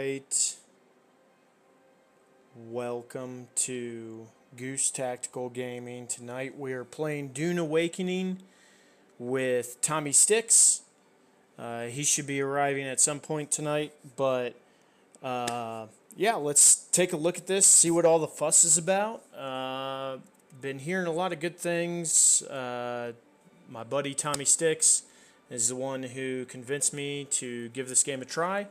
Alright, welcome to Goose Tactical Gaming. Tonight we are playing Dune Awakening with Tommysticks. He should be arriving at some point tonight, but yeah, let's take a look at this, see what all the fuss is about. Been hearing a lot of good things. My buddy Tommysticks is the one who convinced me to give this game a try.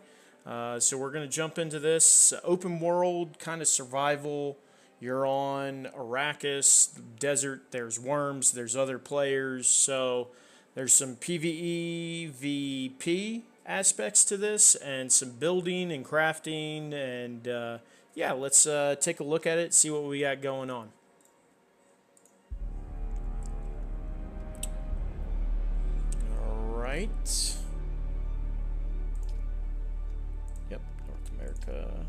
So we're going to jump into this open world kind of survival. You're on Arrakis, desert, there's worms, there's other players. So there's some PvE, VP aspects to this and some building and crafting. And yeah, let's take a look at it, see what we got going on. All right. Yep, North America.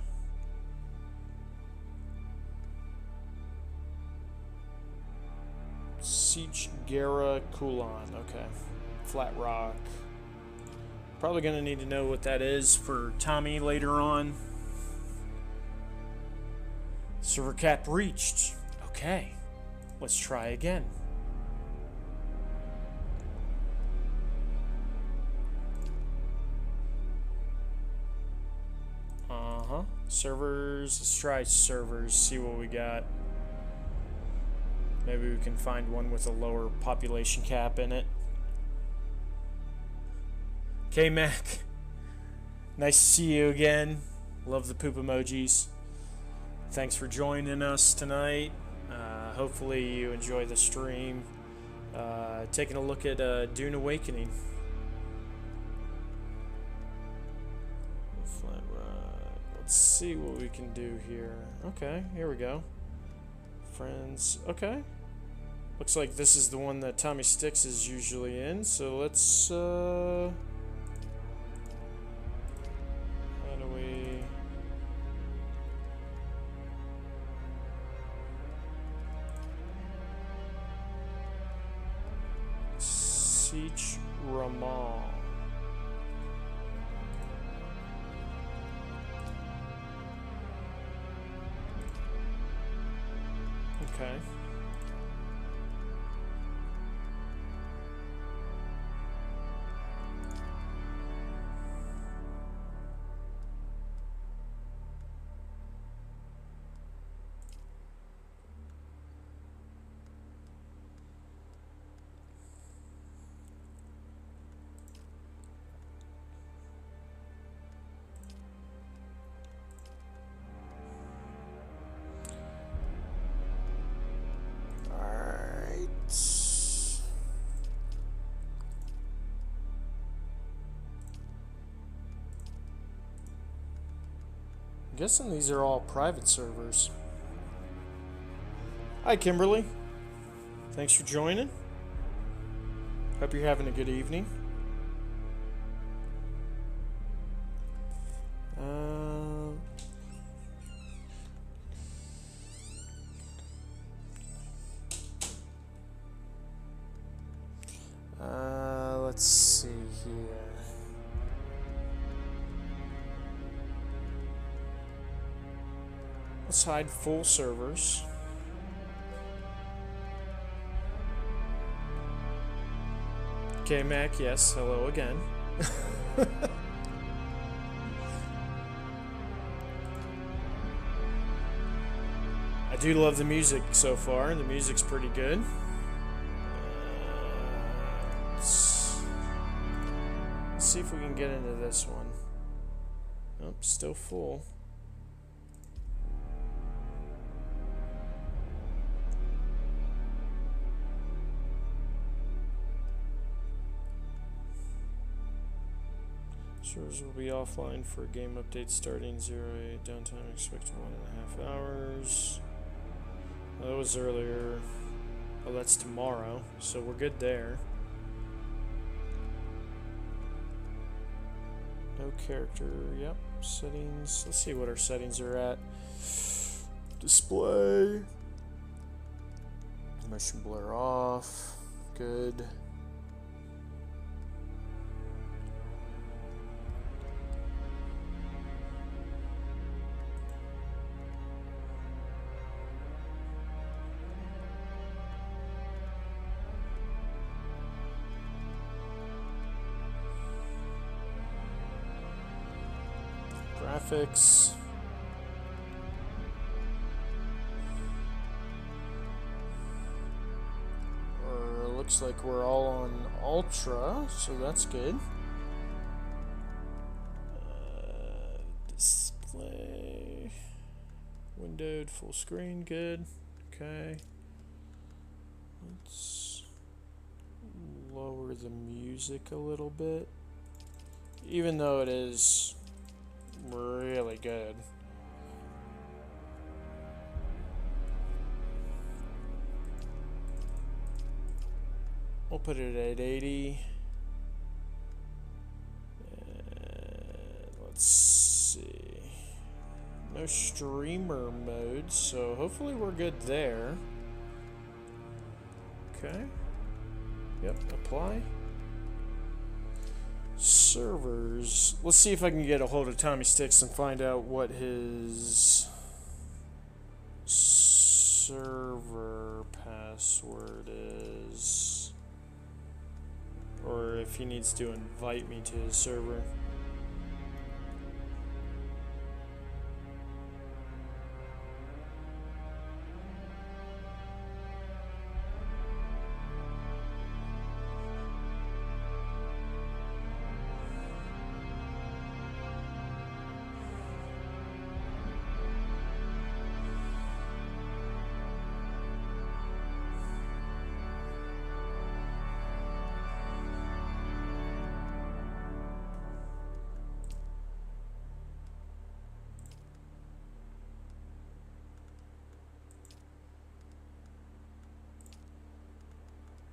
Siege Kulon. Okay. Flat Rock. Probably going to need to know what that is for Tommy later on. Server cap reached. Okay. Let's try again. Servers, let's try servers, see what we got. Maybe we can find one with a lower population cap in it. Okay, Mac. Nice to see you again. Love the poop emojis. Thanks for joining us tonight. Hopefully you enjoy the stream. Taking a look at Dune Awakening. Let's see what we can do here. Okay, here we go. Friends. Okay. Looks like this is the one that Tommysticks is usually in. So let's, how do we... Siege Ramal. Okay. I'm guessing these are all private servers. Hi, Kimberly. Thanks for joining. Hope you're having a good evening. Let's see here. Let's hide full servers. Okay, Mac, yes, hello again. I do love the music so far. The music's pretty good. Let's see if we can get into this one. Nope, still full. Servers will be offline for game update starting 08. Downtime expected 1.5 hours. Well, that was earlier. Oh, that's tomorrow, so we're good there. No character. Yep. Settings. Let's see what our settings are at. Display. Motion blur off. Good. graphics. Or looks like we're all on ultra, so that's good. Display. Windowed, full screen, good. Okay. Let's lower the music a little bit. Even though it is really good. We'll put it at 80. Let's see. No streamer mode, so hopefully we're good there. Okay. Yep, apply. Servers. Let's see if I can get a hold of Tommysticks and find out what his server password is. Or if he needs to invite me to his server.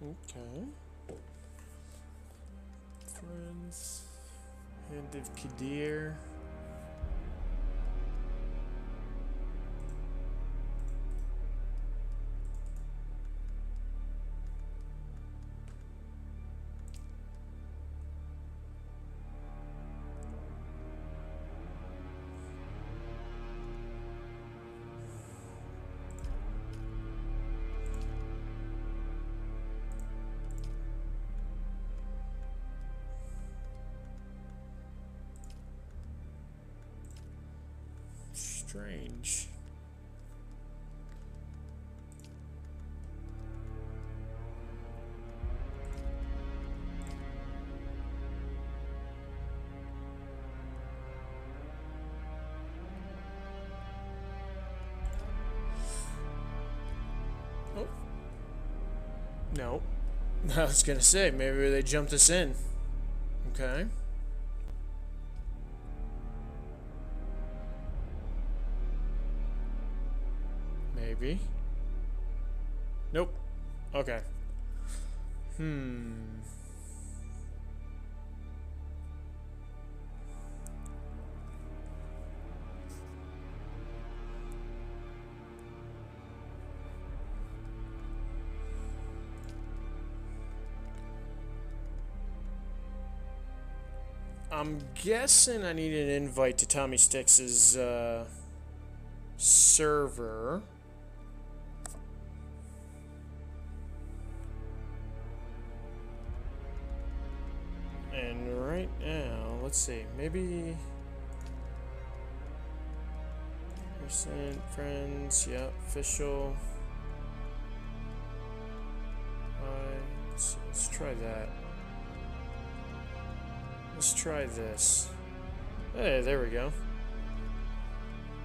Okay. Friends. Hand of Kadir. Strange. Oh. No. I was gonna say, maybe they jumped us in. Okay. Maybe. Nope. Okay. I'm guessing I need an invite to Tommysticks' server. And right now, let's see, maybe recent friends, yeah, official. Let's try that. Let's try this. Hey, there we go.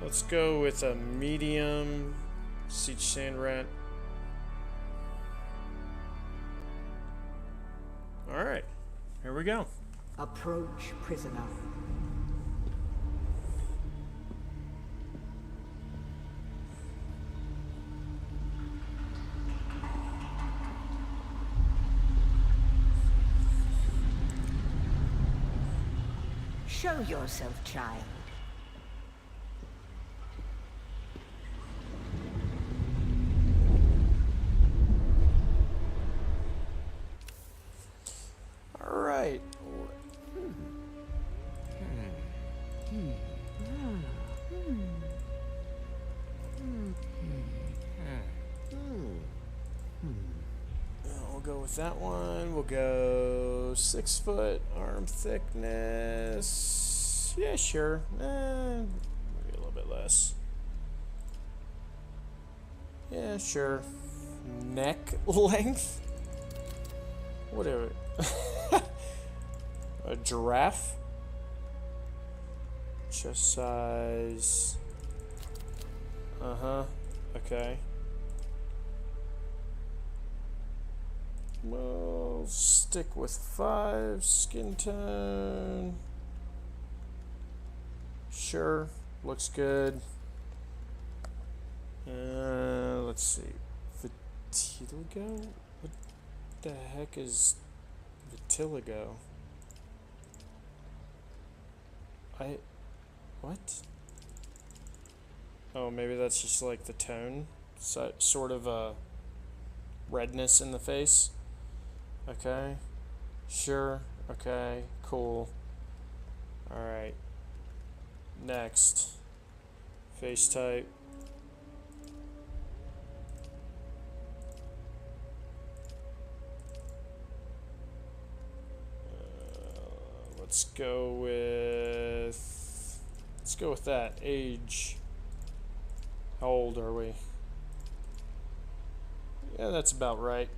Let's go with a medium siege sand rat. All right. Here we go. Approach, prisoner. Show yourself, child. All right. We'll go with that one. We'll go 6 foot arm thickness. Yeah, sure. Tenkeyless. Yeah, sure. Neck length? Whatever. A giraffe? Chest size. Uh-huh. Okay. We'll stick with 5. Skin tone. Sure. Looks good. Let's see. Vitiligo? What the heck is vitiligo? What? Oh, maybe that's just like the tone. So, sort of a redness in the face. Okay. Sure. Okay. Cool. Alright. Next. Face type. Let's go with that. Age. How old are we? Yeah, that's about right.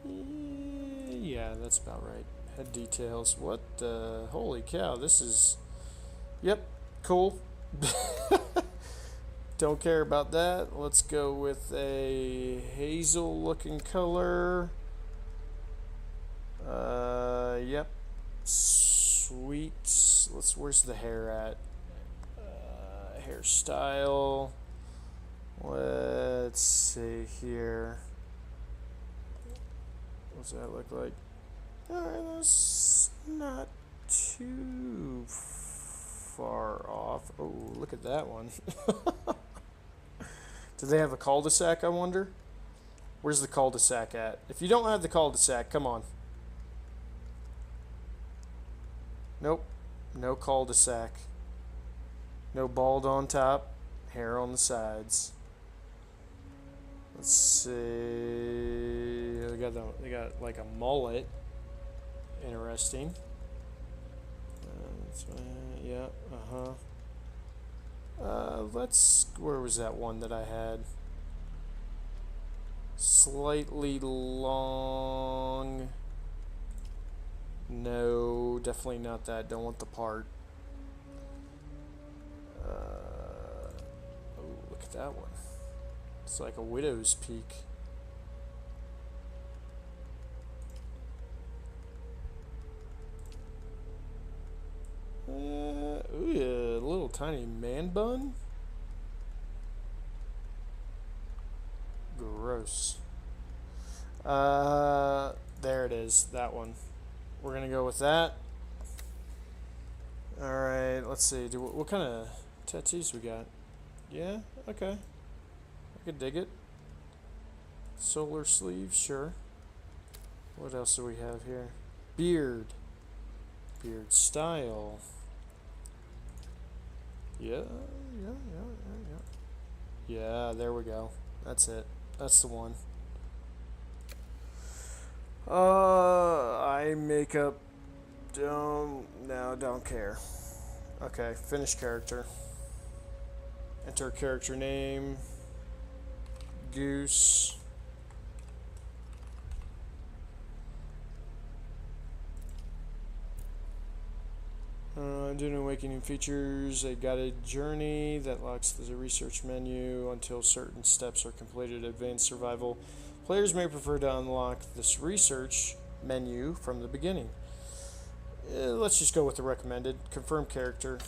Yeah, that's about right. Head details. What the? Holy cow, this is... Yep, cool. Don't care about that. Let's go with a hazel looking color. Yep. Sweet. Where's the hair at? Hairstyle. Let's see here. What's that look like? Alright, that's not too far off. Oh, look at that one. Do they have a cul-de-sac, I wonder? Where's the cul-de-sac at? If you don't have the cul-de-sac, come on. Nope. No cul-de-sac. No bald on top, hair on the sides. Let's see. They got like a mullet. Interesting. Yeah. Where was that one that I had? Slightly long. No, definitely not that. Don't want the part. Oh, look at that one. It's like a widow's peak. Ooh, yeah, a little tiny man bun. Gross. There it is. That one. We're gonna go with that. All right. Let's see. What kind of tattoos we got? Yeah. Okay. I could dig it. Solar sleeve. Sure. What else do we have here? Beard. Beard style. Yeah. Yeah. There we go. That's it. That's the one. Eye makeup. Don't care. Okay, finish character. Enter character name. Goose. Dune Awakening features a guided journey that locks the research menu until certain steps are completed. Advanced survival. Players may prefer to unlock this research menu from the beginning. Let's just go with the recommended. Confirm character.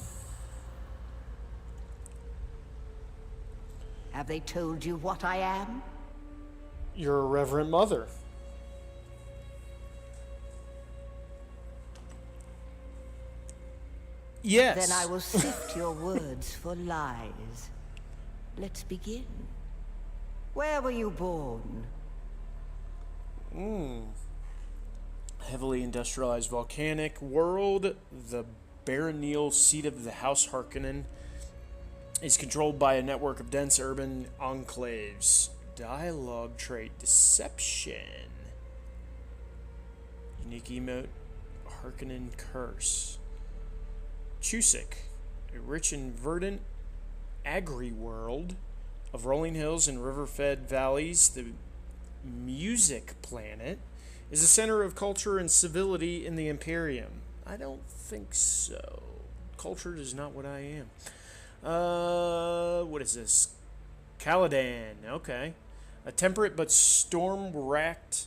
Have they told you what I am? You're a reverent mother. Yes. Then I will sift your words for lies. Let's begin. Where were you born? Heavily industrialized volcanic world. The baronial seat of the House Harkonnen is controlled by a network of dense urban enclaves. Dialogue trait deception. Unique emote Harkonnen curse. Chusick, a rich and verdant agri-world of rolling hills and river-fed valleys. The music planet is a center of culture and civility in the Imperium. I don't think so. Cultured is not what I am. What is this? Caladan. Okay. A temperate but storm-racked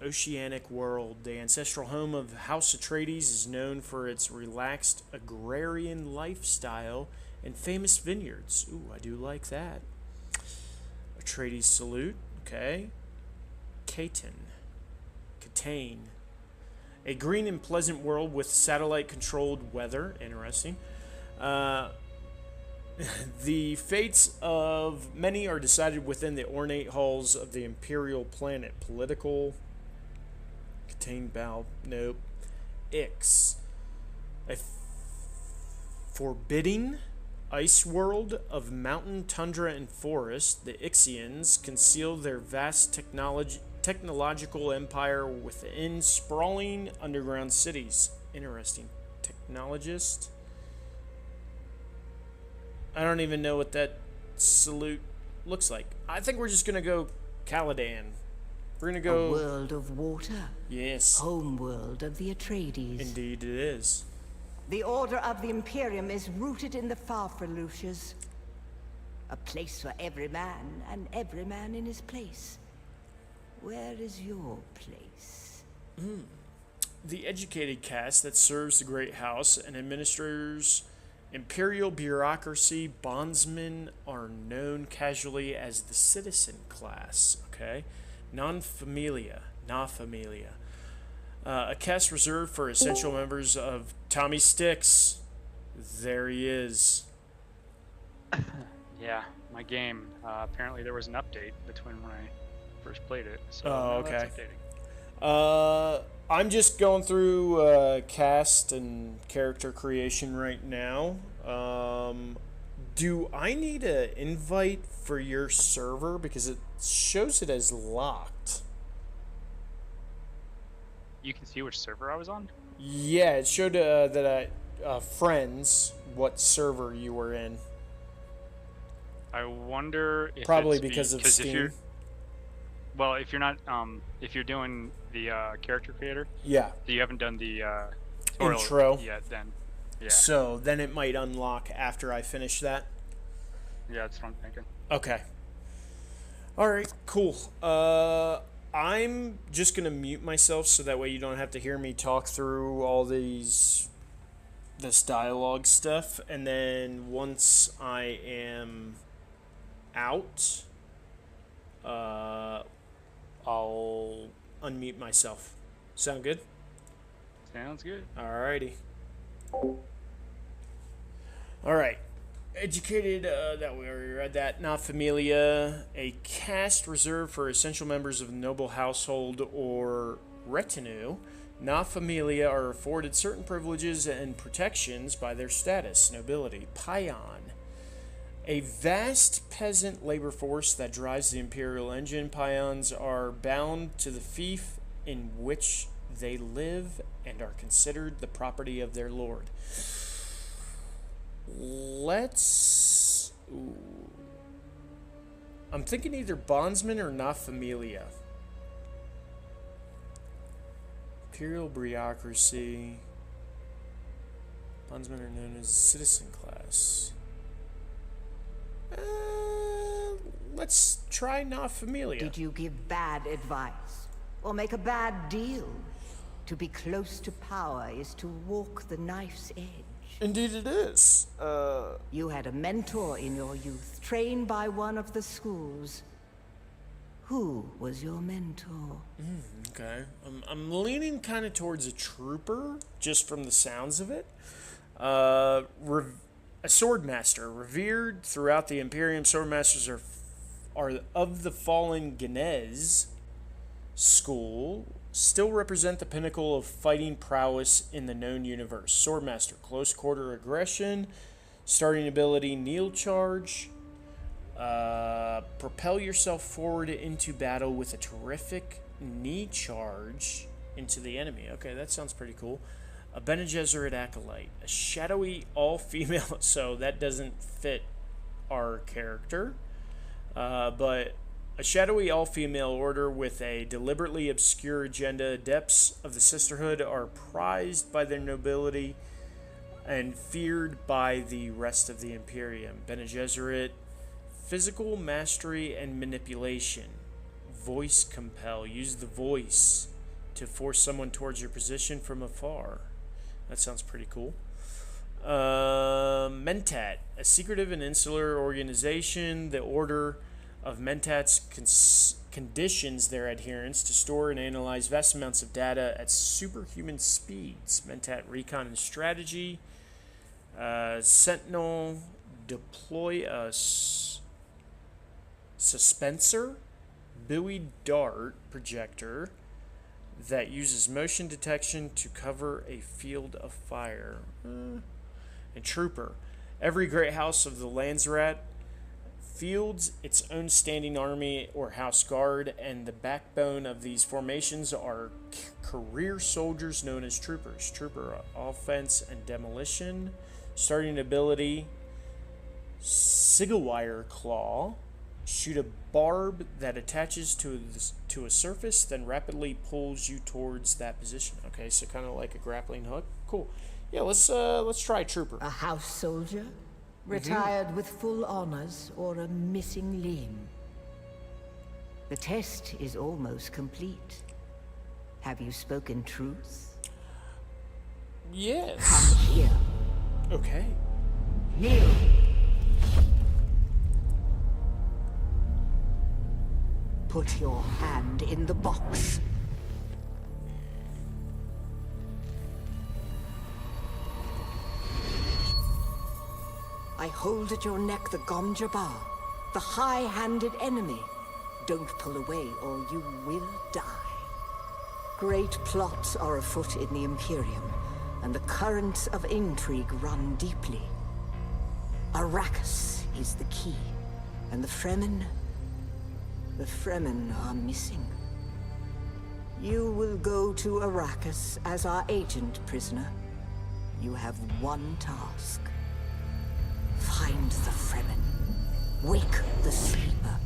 oceanic world. The ancestral home of House Atreides is known for its relaxed agrarian lifestyle and famous vineyards. Ooh, I do like that. Atreides salute. Okay. Catane. A green and pleasant world with satellite-controlled weather. Interesting. The fates of many are decided within the ornate halls of the imperial planet. Political. Catane Bow. Nope. Ix. A forbidding ice world of mountain, tundra, and forest. The Ixians conceal their vast technological empire within sprawling underground cities. Interesting. Technologist. I don't even know what that salute looks like. I think we're just going to go Caladan. We're going to go... A world of water. Yes. Home world of the Atreides. Indeed it is. The order of the Imperium is rooted in the Farfralucias. A place for every man, and every man in his place. Where is your place? The educated caste that serves the Great House and administers imperial bureaucracy. Bondsmen are known casually as the citizen class. Okay. Na Familia. A caste reserved for essential members of Tommysticks. There he is. Yeah, my game. Apparently there was an update between when I first played it. So okay. That's updating. I'm just going through cast and character creation right now. Do I need an invite for your server? Because it shows it as locked. You can see which server I was on? Yeah, it showed that friends, what server you were in. I wonder if Probably it's because of if Steam. Well, if you're not, if you're doing the character creator, Yeah. you haven't done the tutorial Intro. yet, then yeah. So then it might unlock after I finish that. Yeah, that's what I'm thinking. Okay. All right, cool. I'm just going to mute myself so that way you don't have to hear me talk through all this dialogue stuff. And then once I am out, I'll unmute myself. Sound good? Sounds good. Alrighty. Alright. Educated, that we already read that. Not Familia, a caste reserved for essential members of the noble household or retinue. Not Familia are afforded certain privileges and protections by their status, nobility. Payan, a vast peasant labor force that drives the imperial engine. Payans are bound to the fief in which they live and are considered the property of their lord. Let's... Ooh. I'm thinking either bondsman or not familia. Imperial bureaucracy. Bondsmen are known as citizen class. Let's try not familia. Did you give bad advice? Or make a bad deal? To be close to power is to walk the knife's edge. Indeed it is. You had a mentor in your youth, trained by one of the schools. Who was your mentor? Okay. I'm leaning kind of towards a trooper, just from the sounds of it. A swordmaster, revered throughout the Imperium. Swordmasters are of the fallen Genez school, still represent the pinnacle of fighting prowess in the known universe. Swordmaster, close quarter aggression, starting ability kneel charge. Propel yourself forward into battle with a terrific knee charge into the enemy. Okay, that sounds pretty cool. A Bene Gesserit acolyte, a shadowy all-female. So that doesn't fit our character, but a shadowy all-female order with a deliberately obscure agenda. Adepts of the Sisterhood are prized by their nobility and feared by the rest of the Imperium. Bene Gesserit, physical mastery and manipulation. Voice compel. Use the voice to force someone towards your position from afar. That sounds pretty cool. Mentat, a secretive and insular organization. The Order of Mentats conditions their adherents to store and analyze vast amounts of data at superhuman speeds. Mentat recon and strategy. Sentinel, deploy a suspensor, buoy dart projector that uses motion detection to cover a field of fire. And Trooper. Every great house of the Landsrat fields its own standing army or house guard, and the backbone of these formations are career soldiers known as troopers. Trooper offense and demolition. Starting ability, Sigawire Claw. Shoot a barb that attaches to a surface, then rapidly pulls you towards that position. Okay, so kind of like a grappling hook. Cool. Yeah, let's try Trooper. A house soldier? Retired with full honors or a missing limb? The test is almost complete. Have you spoken truth? Yes. Come here. Okay. Kneel. Put your hand in the box. I hold at your neck the Gomjabar, the high-handed enemy. Don't pull away or you will die. Great plots are afoot in the Imperium, and the currents of intrigue run deeply. Arrakis is the key, and the Fremen are missing. You will go to Arrakis as our agent, prisoner. You have one task. Find the Fremen. Wake the sleeper.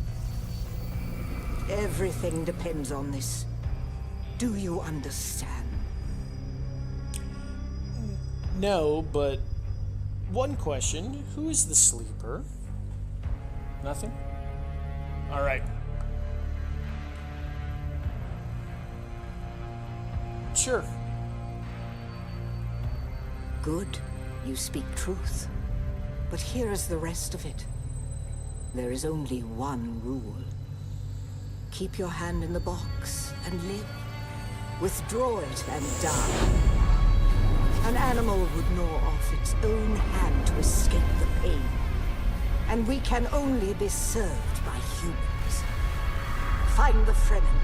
Everything depends on this. Do you understand? No, but one question. Who is the sleeper? Nothing? All right. Sure. Good. You speak truth. But here is the rest of it. There is only one rule. Keep your hand in the box and live. Withdraw it and die. An animal would gnaw off its own hand to escape the pain. And we can only be served by humans. Find the Fremen.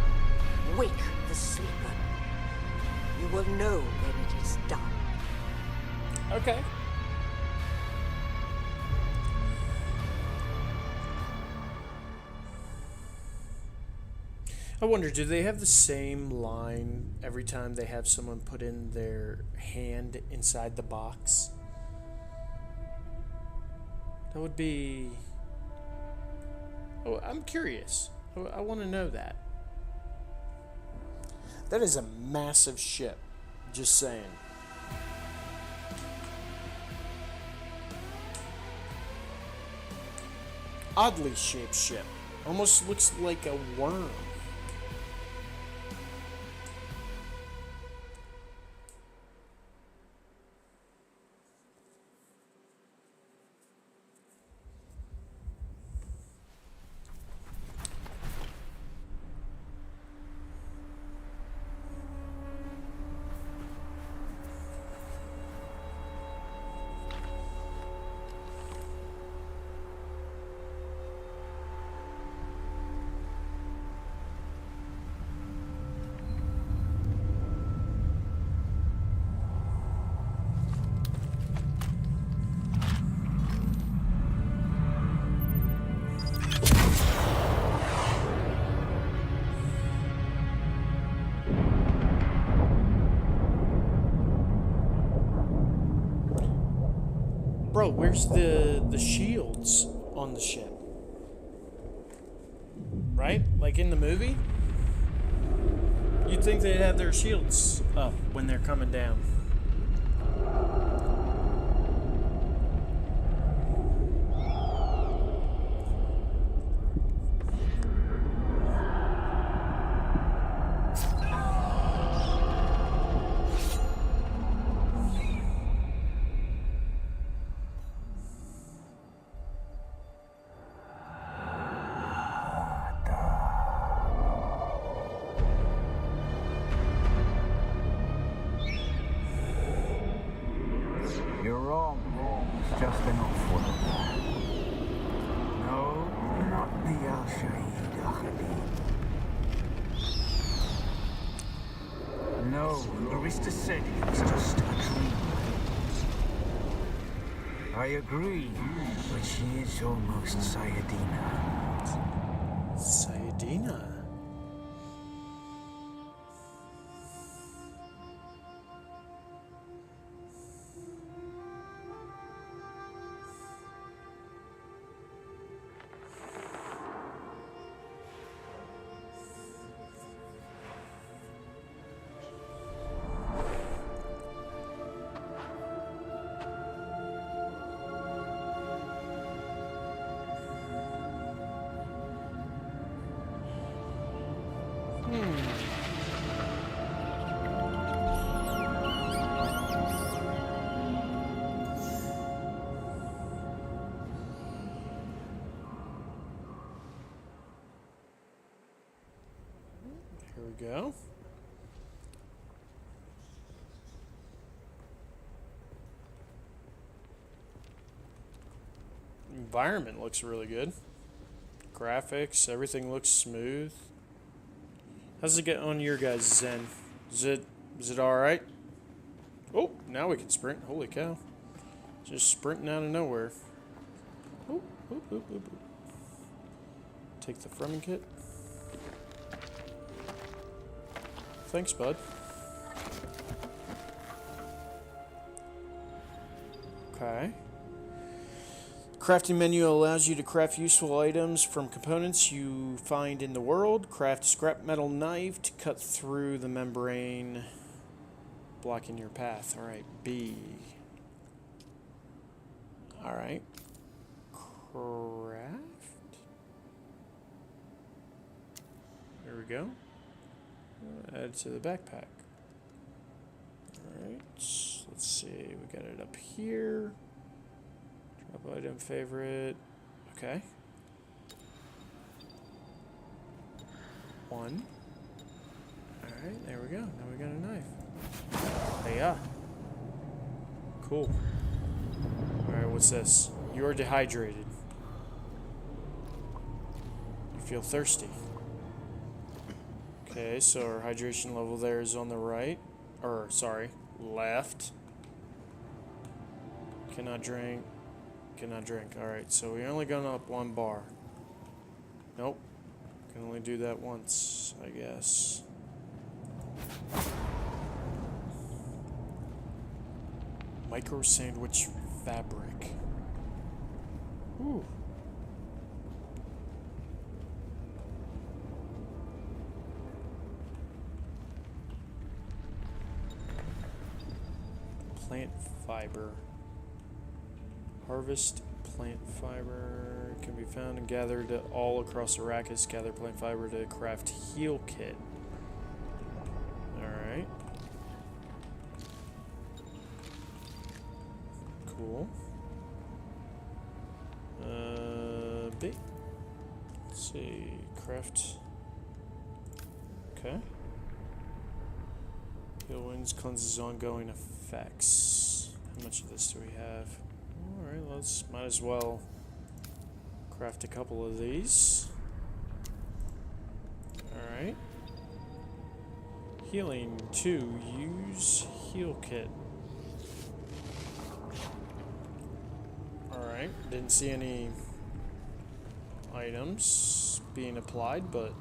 Wake the sleeper. You will know when it is done. Okay. I wonder, do they have the same line every time they have someone put in their hand inside the box? That would be... Oh, I'm curious. I want to know that. That is a massive ship. Just saying. Oddly shaped ship. Almost looks like a worm. Bro, where's the shields on the ship? Right? Like in the movie? You'd think they'd have their shields up when they're coming down. You're wrong. It's just an awful. No, not the Al-Shaheed Ahadi. No, Arista said it was just a dream. I agree, but she is almost Sayadina. Sayadina. Here we go. Environment looks really good. Graphics, everything looks smooth. How's it get on your guys' end? Is it all right? Oh, now we can sprint. Holy cow! Just sprinting out of nowhere. Oh, oop, oop, oop, oop. Take the Fremen kit. Thanks, bud. Okay. Crafting menu allows you to craft useful items from components you find in the world. Craft a scrap metal knife to cut through the membrane, blocking your path. Alright, B. Alright. Craft. There we go. Add to the backpack. Alright, let's see. We got it up here. Drop item favorite. Okay. 1. Alright, there we go. Now we got a knife. Hey, yeah. Cool. Alright, what's this? You're dehydrated. You feel thirsty. Okay, so our hydration level there is on the right. Or, sorry, left. Cannot drink. Cannot drink. Alright, so we're only going up 1 bar. Nope. Can only do that once, I guess. Micro sandwich fabric. Ooh. Plant fiber. Harvest plant fiber can be found and gathered all across Arrakis. Gather plant fiber to craft heal kit. Alright. Cool. B. Let's see. Craft. Okay. Heal winds, cleanses ongoing effects. How much of this do we have? Alright, might as well craft a couple of these. Alright. Healing 2. Use heal kit. Alright, didn't see any items being applied, but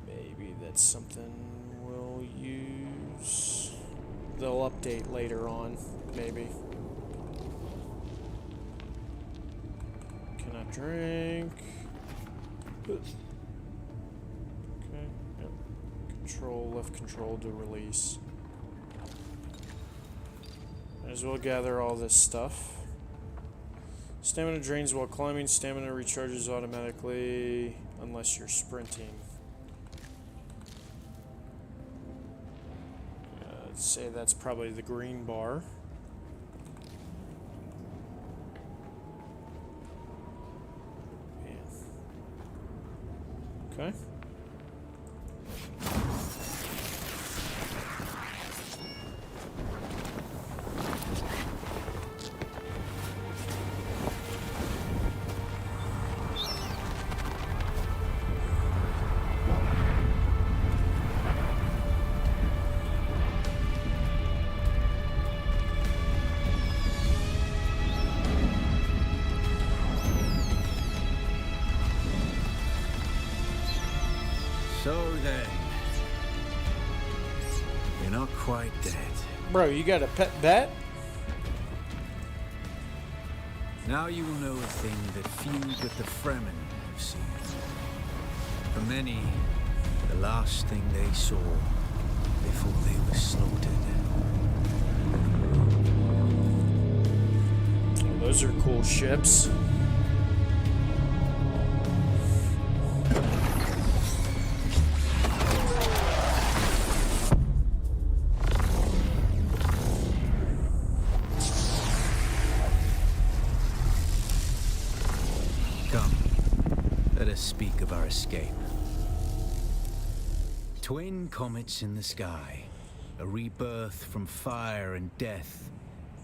maybe that's something we'll use. They'll update later on, maybe. drink. Okay. Yep. Control, left control to release. Might as well gather all this stuff. Stamina drains while climbing. Stamina recharges automatically unless you're sprinting. I'd say that's probably the green bar. Okay. So then, you're not quite dead. Bro, you got a pet bat? Now you will know a thing that few but the Fremen have seen. For many, the last thing they saw before they were slaughtered. Oh, those are cool ships. Speak of our escape. Twin comets in the sky, a rebirth from fire and death,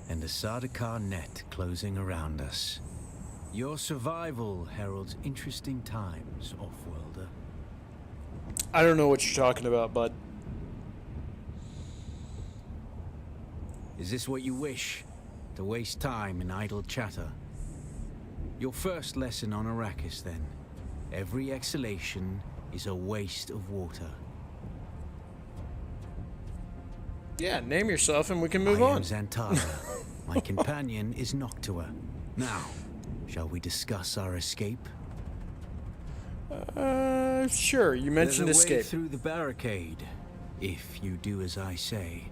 and a Sardaukar net closing around us. Your survival heralds interesting times, Offworlder. I don't know what you're talking about, bud. Is this what you wish? To waste time in idle chatter? Your first lesson on Arrakis, then. Every exhalation is a waste of water. Yeah, name yourself and we can move I on. am Xantara. My companion is Noctua. Now, shall we discuss our escape? Sure. You mentioned There's a way escape. through the barricade, if you do as I say.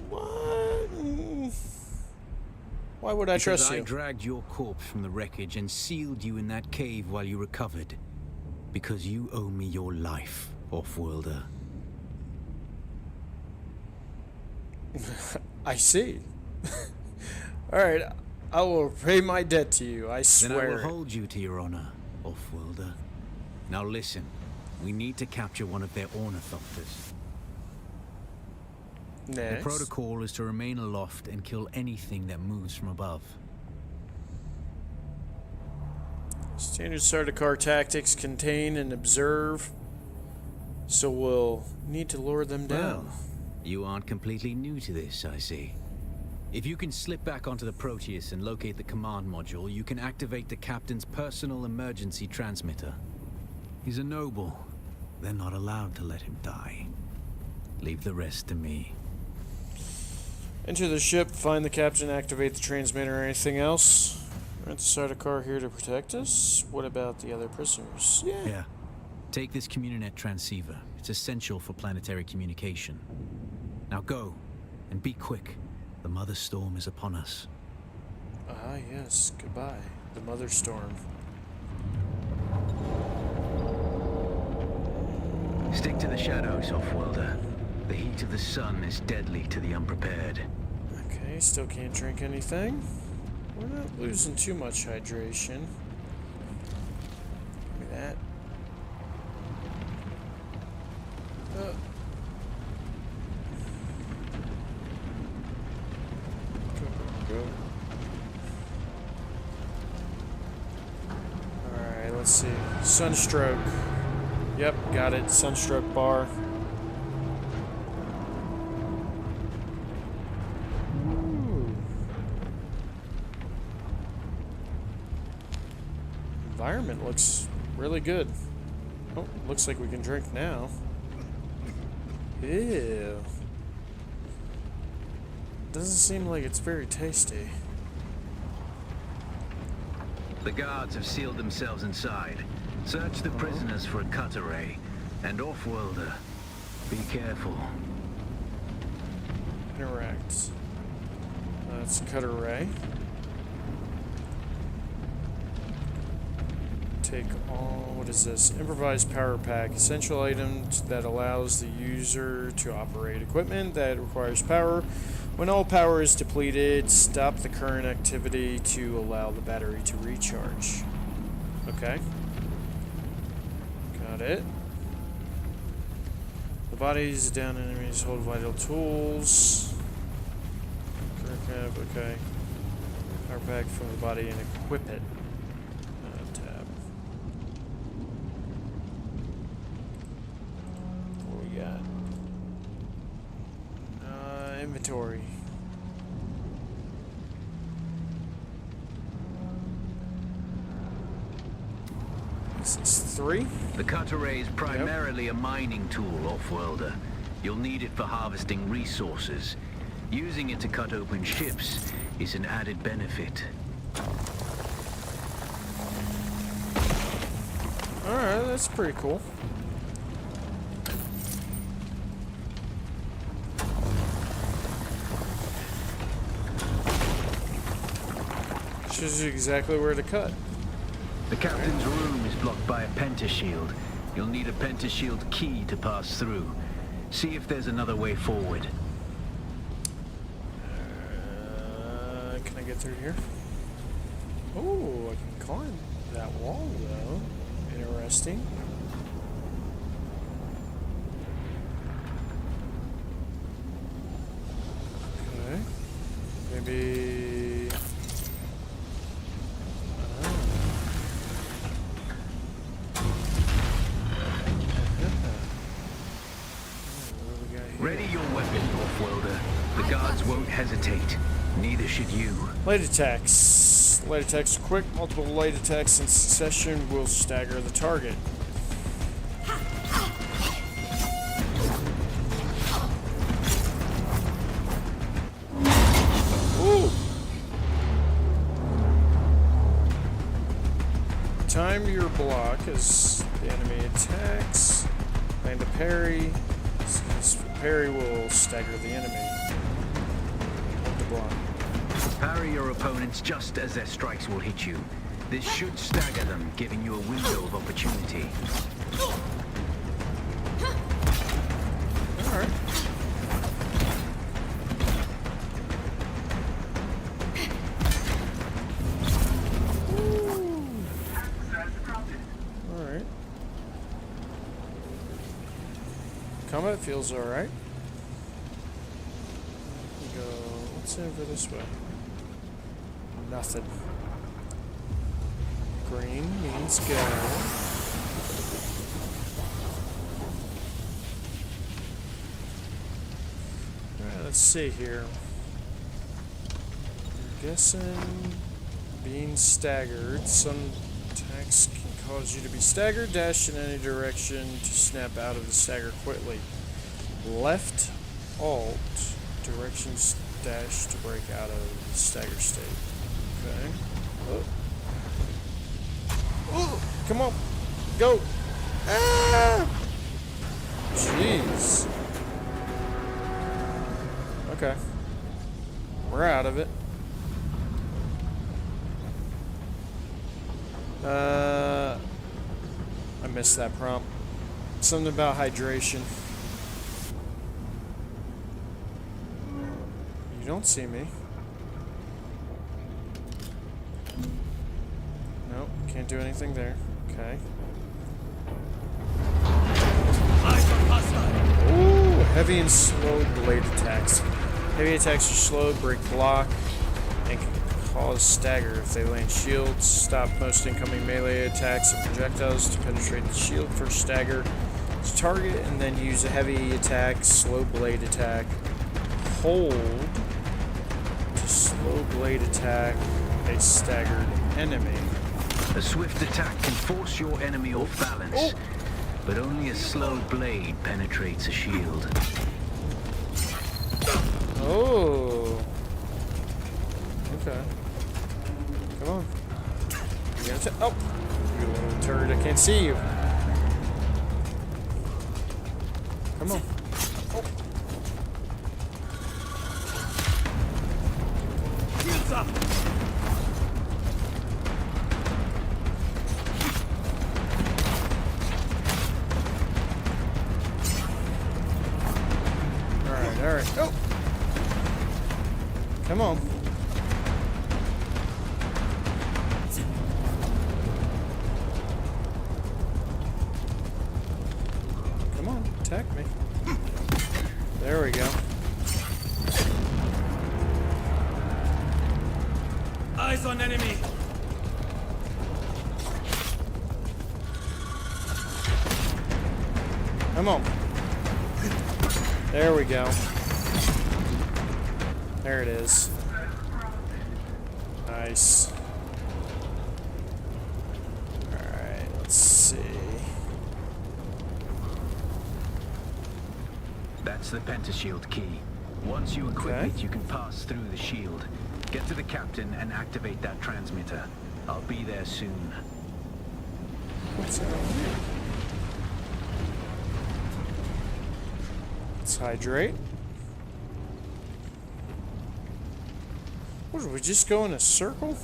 What? Why would I trust Because you? I dragged your corpse from the wreckage and sealed you in that cave while you recovered. Because you owe me your life, Offworlder. I see. Alright, I will repay my debt to you, I Then I will swear. hold you to your honor, Offworlder. Now listen, we need to capture one of their ornithopters. The Next. protocol is to remain aloft and kill anything that moves from above. Standard Sardaukar tactics contain and observe, so we'll need to lure them down. Well, you aren't completely new to this, I see. If you can slip back onto the Proteus and locate the command module, you can activate the captain's personal emergency transmitter. He's a noble. They're not allowed to let him die. Leave the rest to me. Enter the ship, find the captain, activate the transmitter. Anything else? Aren't the Sardaukar here to protect us? What about the other prisoners? Yeah. Yeah. Take this Communinet transceiver. It's essential for planetary communication. Now go, and be quick. The Mother Storm is upon us. Ah, yes. Goodbye. The Mother Storm. Stick to the shadows, Offworlder. The heat of the sun is deadly to the unprepared. Okay, still can't drink anything. We're not losing too much hydration. Give me that. Go. Alright, let's see. Sunstroke. Yep, got it. Sunstroke bar. Ooh. Environment looks really good. Oh, looks like we can drink now. Ew. Doesn't seem like it's very tasty. The guards have sealed themselves inside. Search the prisoners for a cut array. And off-worlder, be careful. Interact. That's a cut array. Take all. What is this? Improvised power pack. Essential item that allows the user to operate equipment that requires power. When all power is depleted, stop the current activity to allow the battery to recharge. Okay. Got it. The bodies down enemies hold vital tools. Okay. Power pack from the body and equip it. Tab. What we got? Inventory. This is 3. The cut array is primarily a mining tool, off-worlder. You'll need it for harvesting resources. Using it to cut open ships is an added benefit. Alright, that's pretty cool. Shows you exactly where to cut. The captain's room is blocked by a pentashield. You'll need a pentashield key to pass through. See if there's another way forward. Can I get through here? Oh, I can climb that wall though. Interesting. Okay. Maybe. Ready your weapon, off-worlder. The guards won't hesitate. Neither should you. Light attacks. Light attacks are quick. Multiple light attacks in succession will stagger the target. Ooh. Time your block as the enemy attacks. Land a parry. This parry will stagger the enemy. Hold the block. Parry your opponents just as their strikes will hit you. This should stagger them, giving you a window of opportunity. Alright. Alright. Combat feels alright. Go. What's over this way? Nothing. Green means go. Alright, let's see here. I'm guessing being staggered. Some attacks can cause you to be staggered. Dash in any direction to snap out of the stagger quickly. Left Alt directions dash to break out of the stagger state. Okay. Oh. Oh, come on. Go. Ah! Jeez. Okay. We're out of it. I missed that prompt. Something about hydration. You don't see me. Nope, can't do anything there. Okay. Ooh, heavy and slow blade attacks. Heavy attacks are slow, break block, and can cause stagger if they land shields. Stop most incoming melee attacks and projectiles to penetrate the shield for stagger. To target and then use a heavy attack, slow blade attack. Hold to slow blade attack a staggered enemy. A swift attack can force your enemy off balance, but only a slow blade penetrates a shield. Oh. Okay. Come on. You gonna oh! You little turd, I can't see you. Come on. Oh. Alright. Oh! Come on. Come on, attack me. There we go. Eyes on enemy! Come on. There we go. There it is. Nice. Alright, let's see. That's the pentashield key. Once you equip Okay. it, you can pass through the shield. Get to the captain and activate that transmitter. I'll be there soon. What's that over here? Let's hydrate. What, did we just go in a circle?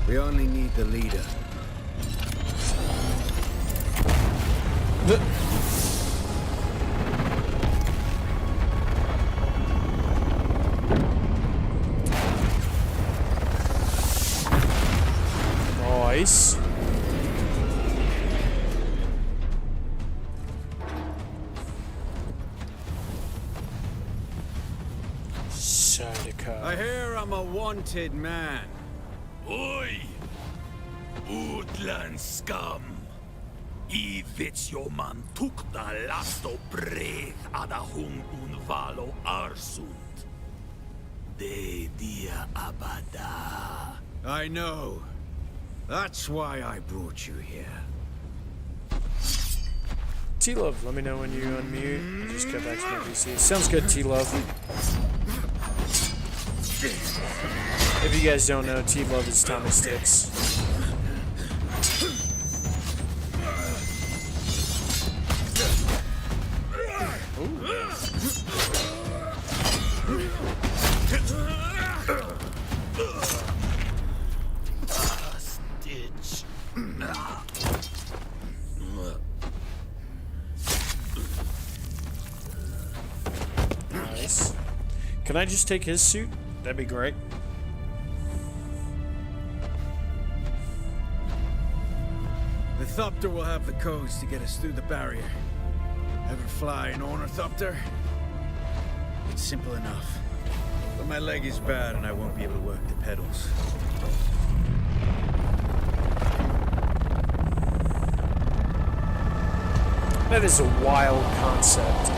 We only need the leader. Nice. I hear I'm a wanted man. Oi! Utland scum! I vits jo man tukta lasto breath ada hung unvalo arsund. De dia abada. I know. That's why I brought you here. T-Love, let me know when you unmute. I just got back to my PC. Sounds good, T-Love. If you guys don't know, T-Love is Tommysticks. Stitch. Nice. Can I just take his suit? That'd be great. The Thopter will have the codes to get us through the barrier. Ever fly an Ornithopter? It's simple enough. But my leg is bad and I won't be able to work the pedals. That is a wild concept.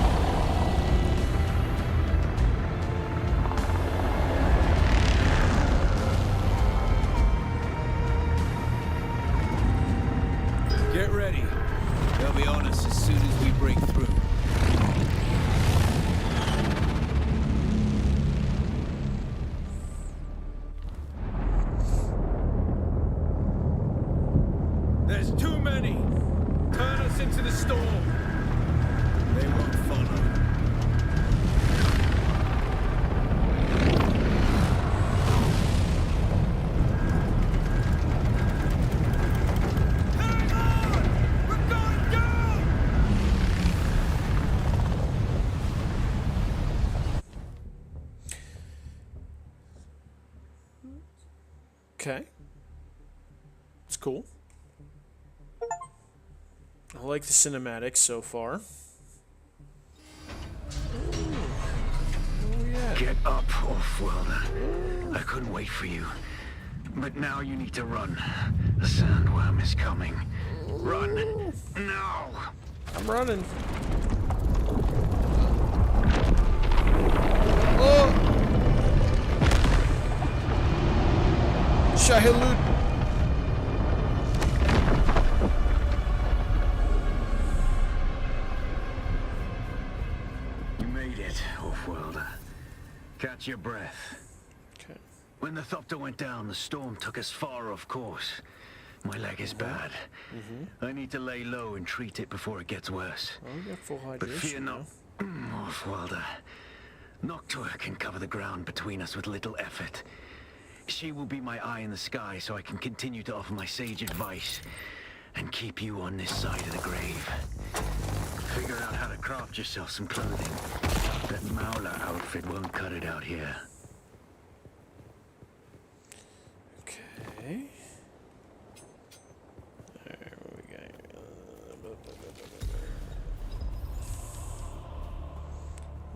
Get ready. They'll be on us as soon as we break through. There's too many. Turn us into the storm. They won't follow. Hang on! We're going down! Okay. It's cool. I like the cinematics so far. Get up, Off-Worlder. I couldn't wait for you. But now you need to run. The sandworm is coming. Run! Now! I'm running. Oh! Shahilud. You made it, Off-Worlder. Catch your breath. Okay. When the Thopter went down, the storm took us far off course. My leg is bad. I need to lay low and treat it before it gets worse. Well, we got full hydration. But fear not, now. Off-Worlder. Noctua can cover the ground between us with little effort. She will be my eye in the sky so I can continue to offer my sage advice and keep you on this side of the grave. Figure out how to craft yourself some clothing. That Mauler outfit won't cut it out here. Okay. There we go.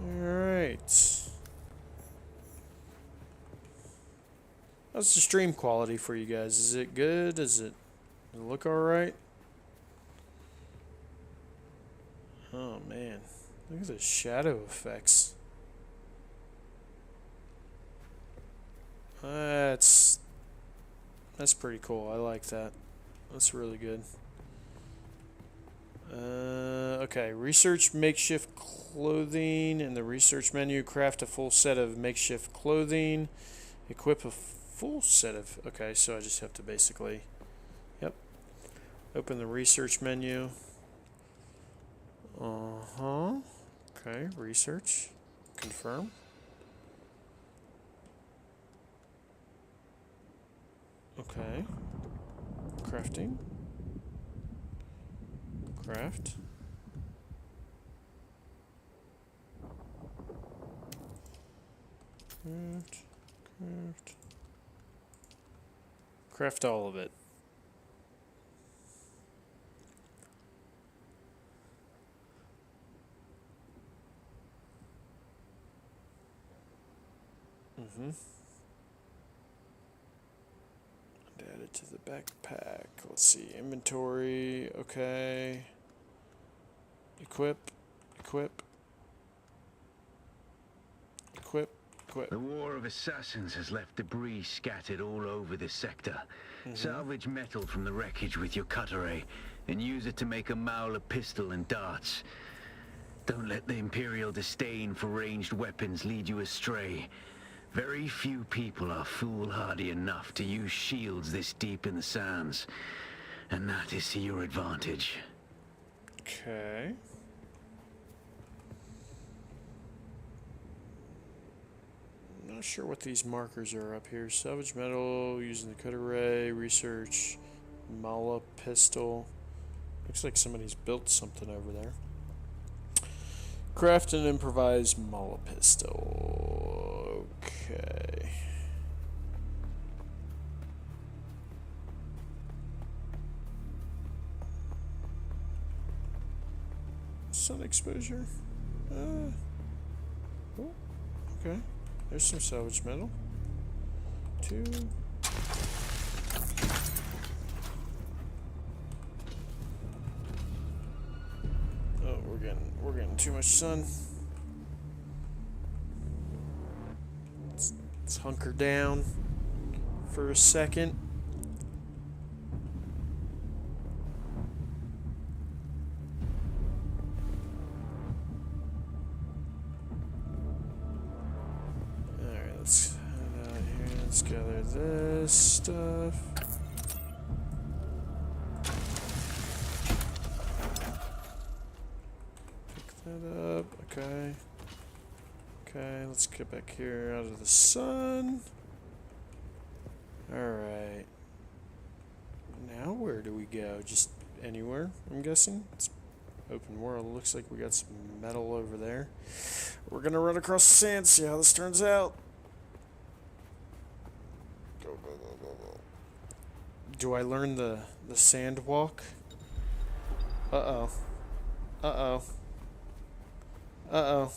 Alright. How's the stream quality for you guys? Is it good? Does it look alright? Oh man. Look at the shadow effects. That's pretty cool. I like that. That's really good. Okay, research makeshift clothing. In the research menu, craft a full set of makeshift clothing. Equip a full set of... Okay, so I just have to basically... Yep. Open the research menu. Okay, research. Confirm. Okay. Crafting. Craft. Craft. Craft all of it. And add it to the backpack. Let's see. Inventory. Okay. Equip. Equip. Equip. Equip. The War of Assassins has left debris scattered all over this sector. Salvage metal from the wreckage with your cutter ray and use it to make a Mauler pistol and darts. Don't let the Imperial disdain for ranged weapons lead you astray. Very few people are foolhardy enough to use shields this deep in the sands, and that is to your advantage. Okay. Not sure what these markers are up here. Salvage metal, using the cutter ray, research, Mala pistol. Looks like somebody's built something over there. Craft an improvised Mala pistol. Okay. Sun exposure. Oh, okay. There's some salvage metal. 2. Oh, we're getting too much sun. Let's hunker down for a second. Let's head out here. Let's gather this stuff. Pick that up. Okay. Okay, let's get back here out of the sun. Alright. Now where do we go? Just anywhere, I'm guessing? It's open world. Looks like we got some metal over there. We're gonna run across the sand, see how this turns out. Go, go, go, go, go. Do I learn the sand walk? Uh-oh. Uh-oh. Uh-oh.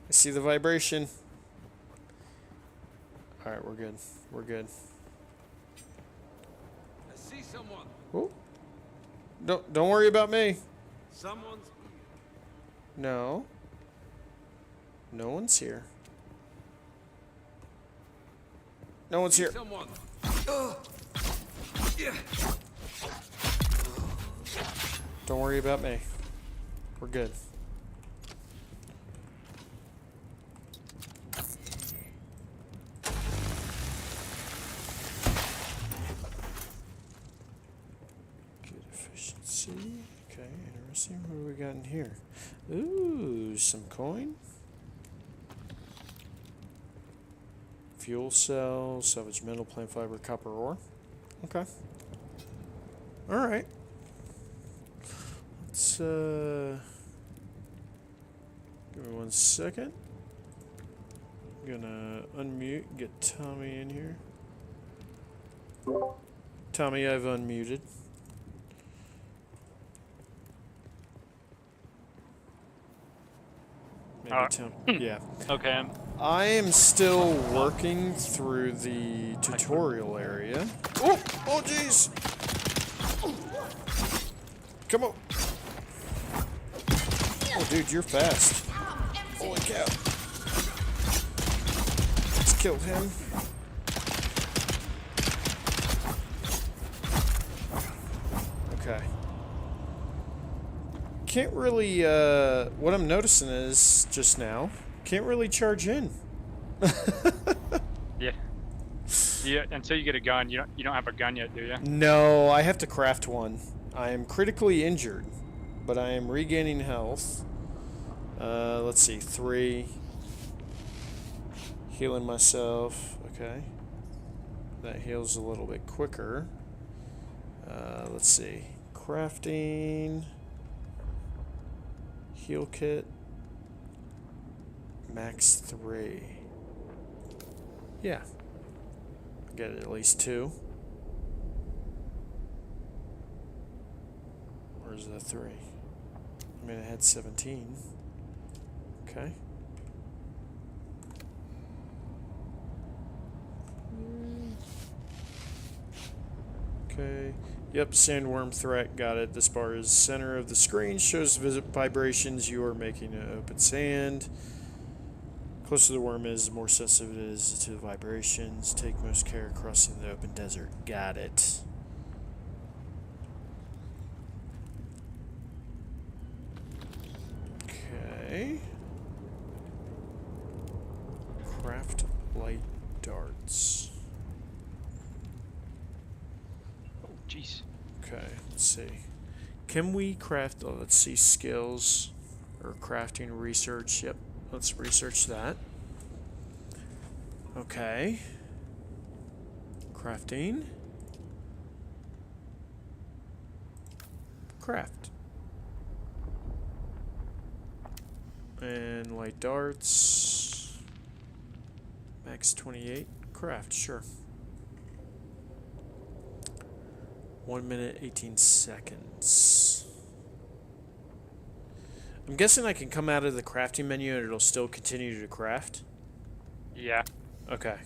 I see the vibration. Alright, we're good. We're good. I see someone. Oh. Don't worry about me. Someone's No. No one's here. No one's here. someone. Don't worry about me. We're good. Good efficiency. Okay, interesting. What do we got in here? Ooh, some coin. Fuel cell, salvage metal, plant fiber, copper ore. Okay. Alright. Let's, give me 1 second. I'm gonna unmute, get Tommy in here. Tommy, I've unmuted. Maybe yeah. Okay. I am still working through the tutorial area. Oh! Oh, jeez! Come on! Oh, dude, you're fast. Holy cow. Let's kill him. Okay. Can't really, what I'm noticing is, just now, can't really charge in. Yeah. Yeah. Until you get a gun, you don't have a gun yet, do you? No, I have to craft one. I am critically injured, but I am regaining health. Let's see, 3. Healing myself. Okay. That heals a little bit quicker. Let's see. Crafting. Heal kit. Max 3. Yeah. Get at least 2. Where's the 3? I mean, I had 17. Okay. Okay. Yep, sandworm threat. Got it. This bar is center of the screen. Shows vibrations. You are making an open sand. Closer the worm is, the more sensitive it is to the vibrations. Take most care crossing the open desert. Got it. Okay. Craft light darts. Oh, jeez. Okay, let's see. Can we craft, oh, let's see, skills or crafting research. Yep, let's research that. Okay. Crafting. Craft. And light darts. Max 28. Craft, sure. 1 minute, 18 seconds. I'm guessing I can come out of the crafting menu and it'll still continue to craft? Yeah. Okay.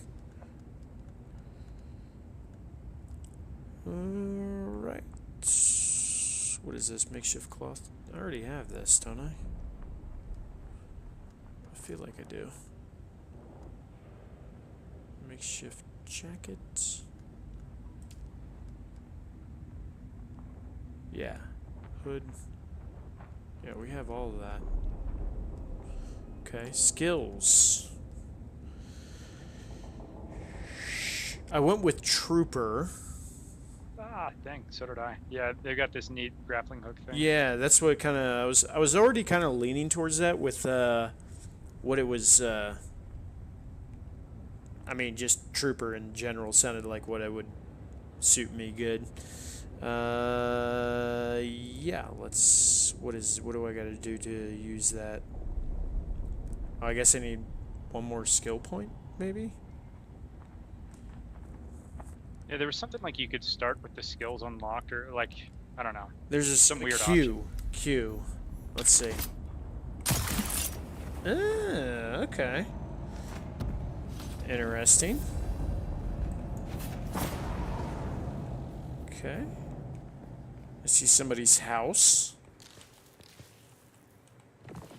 Alright. What is this? Makeshift cloth? I already have this, don't I? I feel like I do. Makeshift jacket. Yeah. Hood. Yeah, we have all of that. Okay, skills. I went with Trooper. Ah, dang. So did I. Yeah, they got this neat grappling hook thing. Yeah, that's what kind of I was already kind of leaning towards that with what it was. I mean, just Trooper in general sounded like what it would suit me good. Yeah. Let's. What do I got to do to use that? Oh, I guess I need one more skill point, maybe. Yeah, there was something like you could start with the skills unlocked, or like I don't know. There's a Some weird Q. Let's see. Okay. Interesting. Okay. I see somebody's house.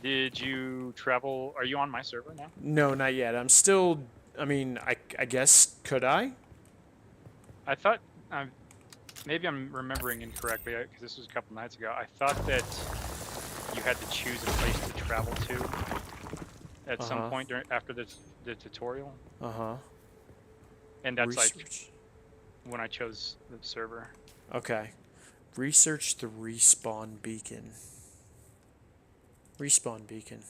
Did you travel? Are you on my server now? No, not yet. I'm still. I mean, I guess could I? I thought. Maybe I'm remembering incorrectly because this was a couple nights ago. I thought that you had to choose a place to travel to at some point after the tutorial. And that's Research. like when I chose the server. Okay. Research the respawn beacon. Respawn beacon.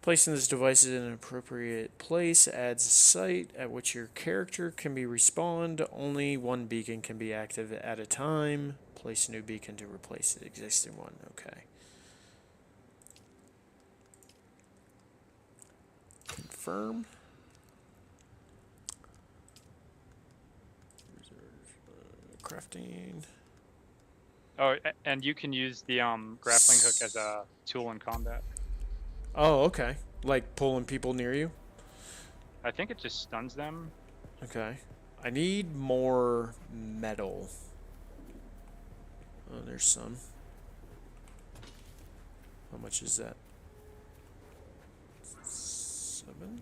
Placing this device in an appropriate place adds a site at which your character can be respawned. Only one beacon can be active at a time. Place a new beacon to replace the existing one. Okay. Confirm. Crafting. Oh, and you can use the grappling hook as a tool in combat. Oh, okay. Like pulling people near you? I think it just stuns them. Okay. I need more metal. Oh, there's some. How much is that? 7?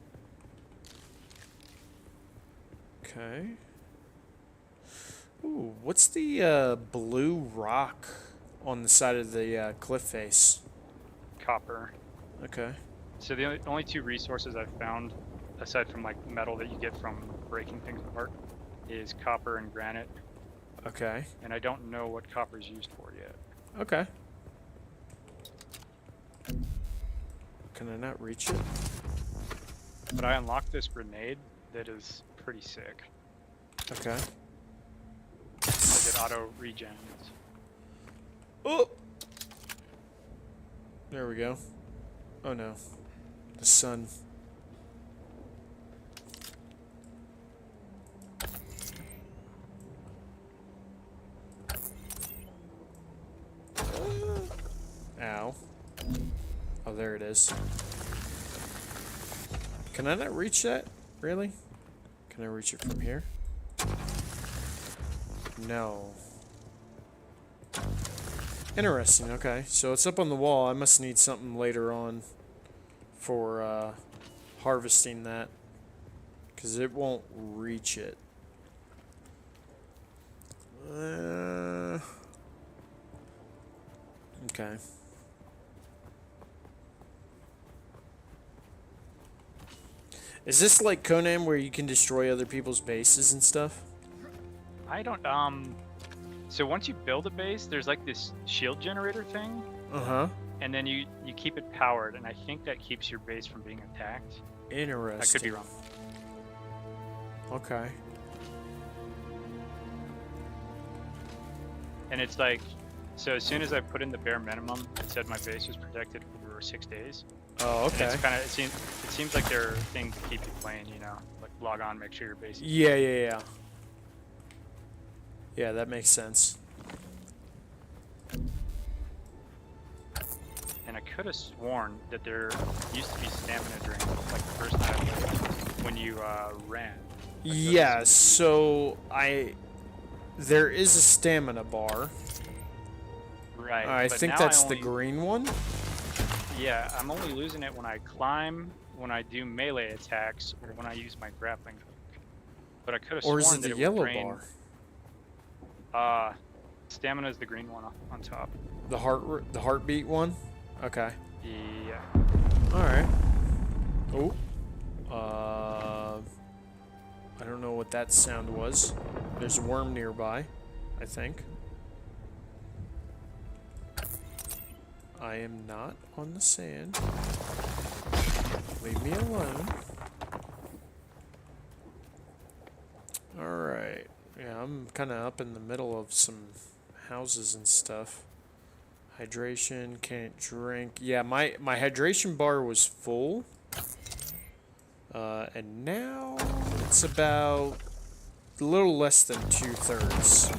Okay. Ooh, what's the blue rock on the side of the cliff face? Copper. Okay. So the only two resources I've found, aside from like metal that you get from breaking things apart, is copper and granite. Okay. And I don't know what copper is used for yet. Okay. Can I not reach it? But I unlocked this grenade that is pretty sick. Okay. Because it auto regens. Oh! There we go. Oh no. The sun. Ow. Oh, there it is. Can I not reach that? Really? Can I reach it from here? No. Interesting, okay. So it's up on the wall. I must need something later on for harvesting that, because it won't reach it. Okay. Is this like Conan where you can destroy other people's bases and stuff? I don't, so once you build a base, there's like this shield generator thing. Uh-huh. And then you keep it powered, and I think that keeps your base from being attacked. Interesting. I could be wrong. Okay. And it's like, so as soon as I put in the bare minimum, it said my base was protected for 6 days. Oh, okay. And it's kind of, it seems like there are things to keep you playing, you know, like log on, make sure your base is Yeah. Yeah, that makes sense. And I could have sworn that there used to be stamina drain, like the first night I played, when you ran. Like Yeah, so there is a stamina bar. Right. I but think now that's I the only, green one. Yeah, I'm only losing it when I climb, when I do melee attacks, or when I use my grappling hook. But I could have Or sworn is it that the it yellow would drain. bar? Stamina is the green one on top. The heartbeat one? Okay. Yeah. Alright. Oh. I don't know what that sound was. There's a worm nearby, I think. I am not on the sand. Leave me alone. Alright. Yeah, I'm kind of up in the middle of some houses and stuff. Hydration, can't drink. Yeah, my hydration bar was full. And now it's about a little less than 2/3.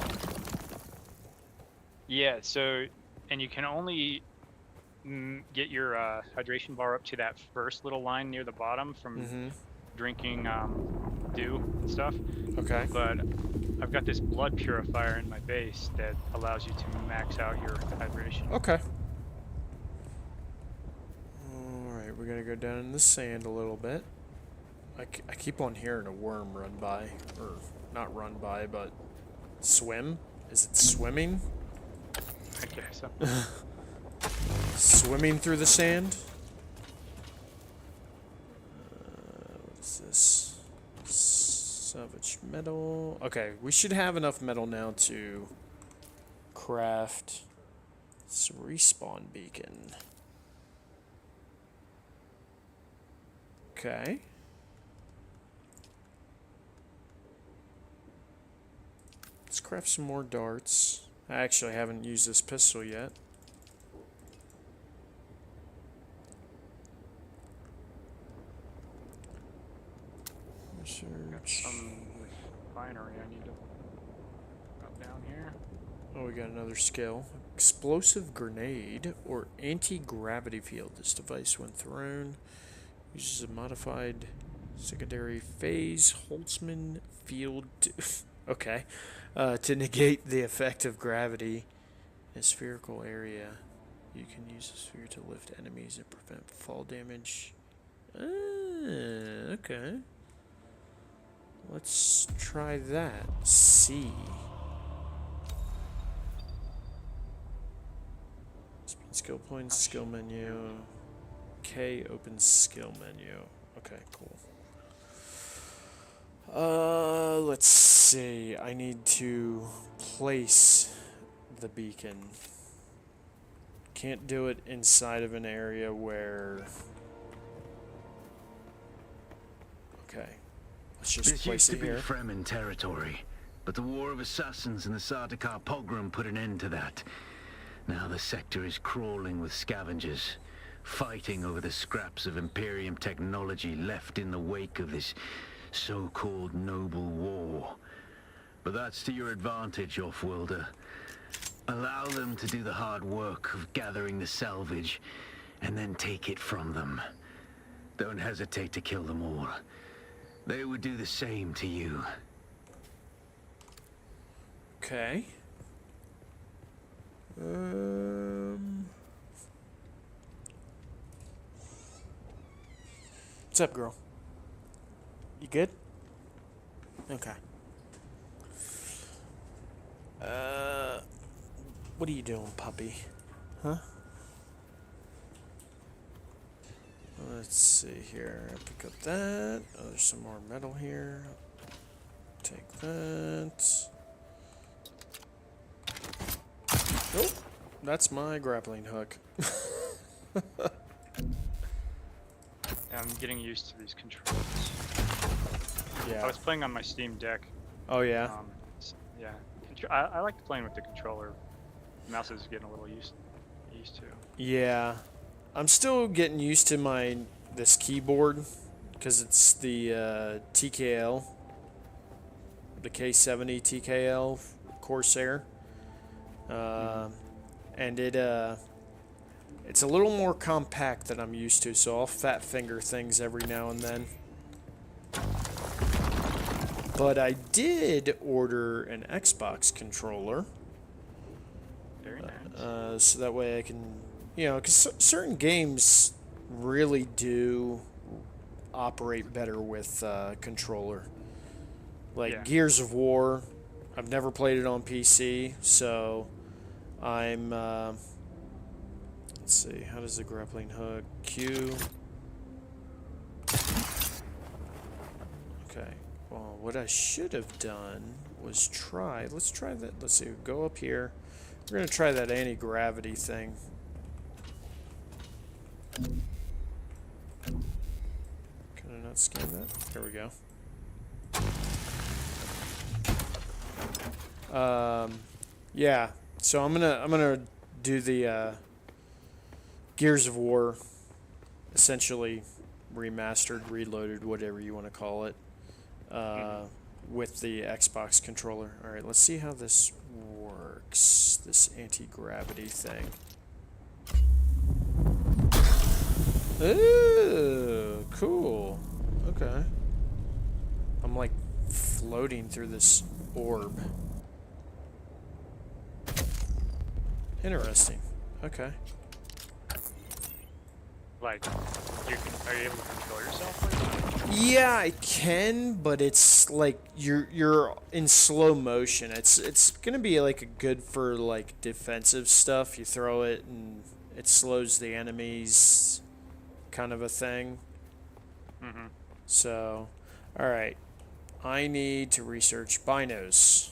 Yeah, so, and you can only get your hydration bar up to that first little line near the bottom from drinking dew and stuff. Okay. But I've got this blood purifier in my base that allows you to max out your hydration. Okay. Alright, we're gonna go down in the sand a little bit. I keep on hearing a worm run by. Or, not run by, but swim? Is it swimming? I guess so. Swimming through the sand? What is this? Salvage metal. Okay, we should have enough metal now to craft this respawn beacon. Okay. Let's craft some more darts. I actually haven't used this pistol yet. Got some refinery I need to drop down here. Oh, we got another skill. Explosive grenade or anti-gravity field. This device, when thrown, uses a modified secondary phase Holtzman field okay. To negate the effect of gravity in a spherical area. You can use the sphere to lift enemies and prevent fall damage. Okay. Let's try that. C. Skill points, skill menu. K opens skill menu. Okay, cool. Let's see. I need to place the beacon. Can't do it inside of an area where... Okay. Let's just This place used to it be here. Fremen territory, but the War of Assassins and the Sardaukar pogrom put an end to that. Now the sector is crawling with scavengers, fighting over the scraps of Imperium technology left in the wake of this so-called noble war. But that's to your advantage, Offworlder. Allow them to do the hard work of gathering the salvage, and then take it from them. Don't hesitate to kill them all. They would do the same to you. Okay. What's up, girl? You good? Okay. What are you doing, puppy? Huh? Let's see here. Pick up that. Oh, there's some more metal here. Take that. Nope. That's my grappling hook. I'm getting used to these controls. I Yeah. was playing on my Steam Deck. Oh, yeah. Yeah. I like playing with the controller. The mouse is getting a little used to. Yeah. I'm still getting used to this keyboard because it's the TKL, the K70 TKL Corsair, and it's a little more compact than I'm used to, so I'll fat finger things every now and then. But I did order an Xbox controller. Very nice. So that way I can, because certain games really do operate better with controller. Like Gears of War, I've never played it on PC, so I'm, let's see, how does the grappling hook? Q. Okay, well, what I should have done was let's try that, let's see, go up here. We're going to try that anti-gravity thing. Can I not scan that? There we go. Yeah. So I'm gonna do the Gears of War, essentially remastered, reloaded, whatever you want to call it, with the Xbox controller. All right. Let's see how this works. works, this anti-gravity thing. Ooh, cool. Okay. I'm like floating through this orb. Interesting. Okay. Like, are you able to control yourself? Yeah, I can, but it's like you're in slow motion. It's gonna be like good for like defensive stuff. You throw it and it slows the enemies, kind of a thing. Mm-hmm. So, all right, I need to research binos.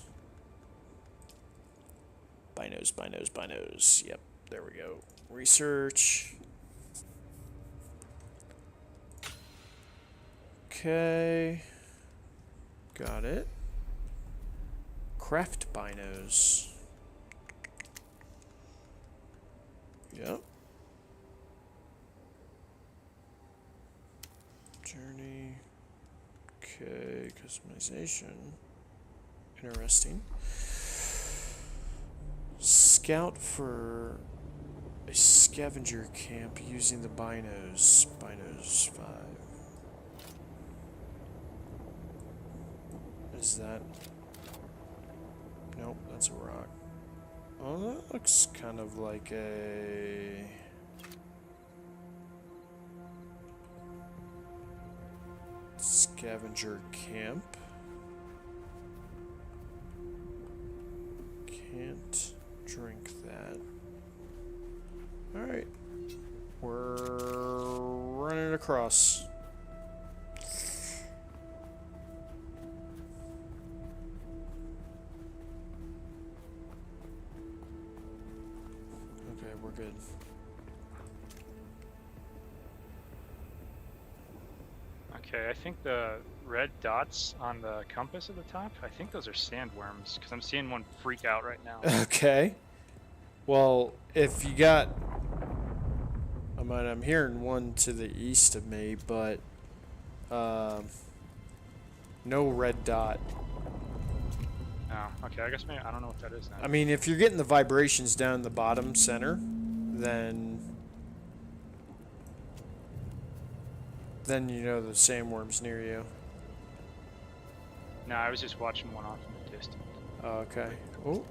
Binos. Yep, there we go. Research. Okay. Got it. Craft binos. Yep. Journey. Okay, customization. Interesting. Scout for a scavenger camp using the binos. Binos 5. Is that... Nope, that's a rock. Oh, that looks kind of like a... scavenger camp. Can't drink that. Alright. We're running across. Okay, we're good. Okay, I think the red dots on the compass at the top, I think those are sandworms, because I'm seeing one freak out right now. Okay. Well, if you got... I'm hearing one to the east of me, but... no red dot. Oh, okay, I guess maybe, I don't know what that is now. I mean, if you're getting the vibrations down the bottom center, then you know the sandworm's near you. No, I was just watching one off in the distance. Okay. Oh,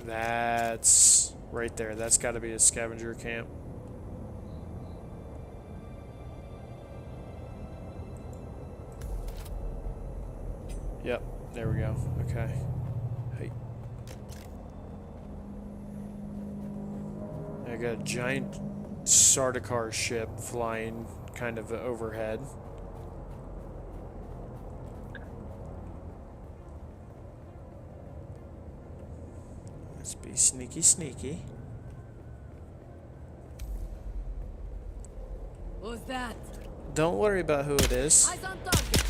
that's right there. That's got to be a scavenger camp. Yep, there we go. Okay. Hey. I got a giant Sardaukar ship flying kind of overhead. Let's be sneaky, sneaky. Who's that? Don't worry about who it is. Eyes on target.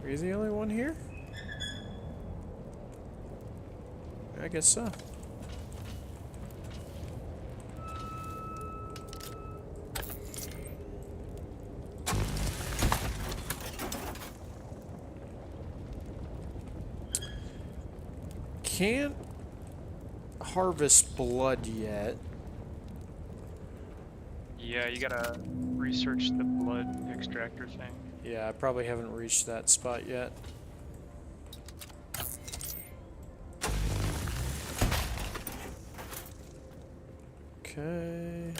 Are you the only one here? I guess so. Can't harvest blood yet. Yeah, you gotta research the blood extractor thing. Yeah, I probably haven't reached that spot yet. Okay.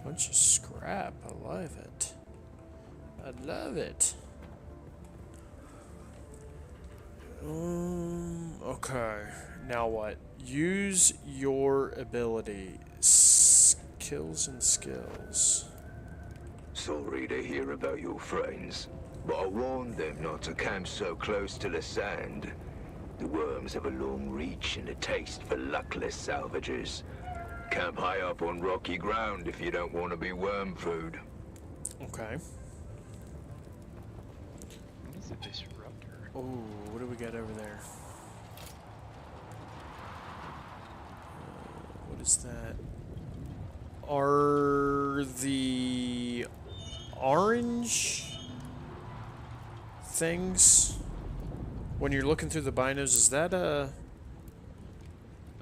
Bunch of scrap. I love it. I love it. Okay. Now what? Use your ability. Skills and skills. Sorry to hear about your friends, but I warned them not to camp so close to the sand. The worms have a long reach and a taste for luckless salvagers. Camp high up on rocky ground if you don't want to be worm food. Okay. What is a disruptor? Oh, what do we got over there? What is that? Are the orange things when you're looking through the binos, is that a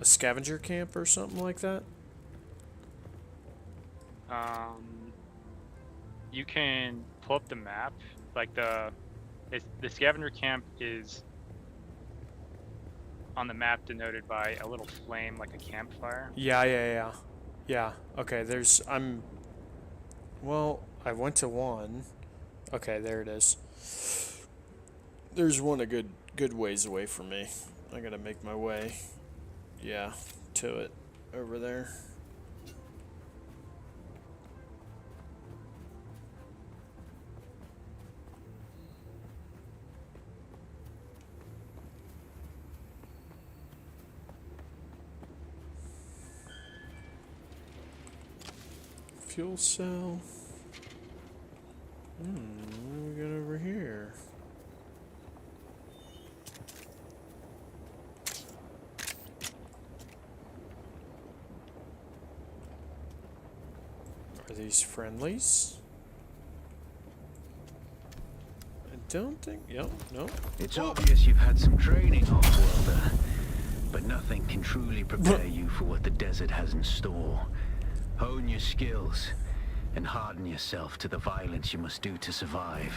scavenger camp or something like that? You can pull up the map. Like the scavenger camp is on the map denoted by a little flame, like a campfire. Yeah. Okay, well, I went to one. Okay, there it is. There's one a good ways away from me. I gotta make my way, yeah, to it over there. Fuel cell. What do we got over here? Are these friendlies? I don't think. Yep. No. It's obvious you've had some training, off-worlder, but nothing can truly prepare you for what the desert has in store. Hone your skills and harden yourself to the violence you must do to survive.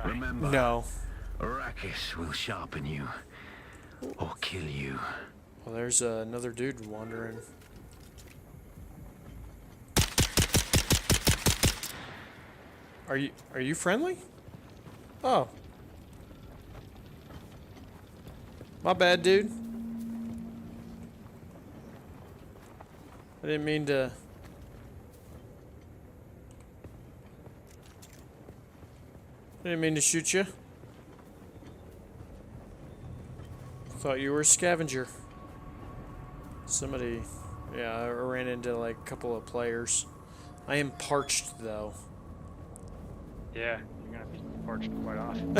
Remember, No. Arrakis will sharpen you or kill you. Well, there's another dude wandering. Are you friendly? Oh. My bad, dude. I didn't mean to. I didn't mean to shoot you. Thought you were a scavenger. Somebody, yeah, I ran into like a couple of players. I am parched though. Yeah, you're gonna be parched quite often.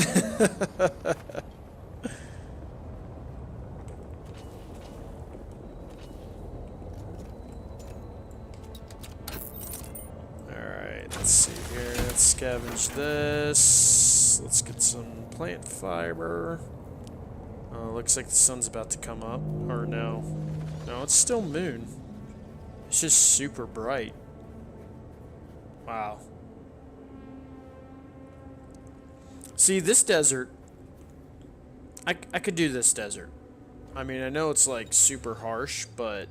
Alright, let's see here. Let's scavenge this. Let's get some plant fiber. Looks like the sun's about to come up. Or no. No, it's still moon. It's just super bright. Wow. See, this desert, I could do this desert. I mean, I know it's like super harsh, but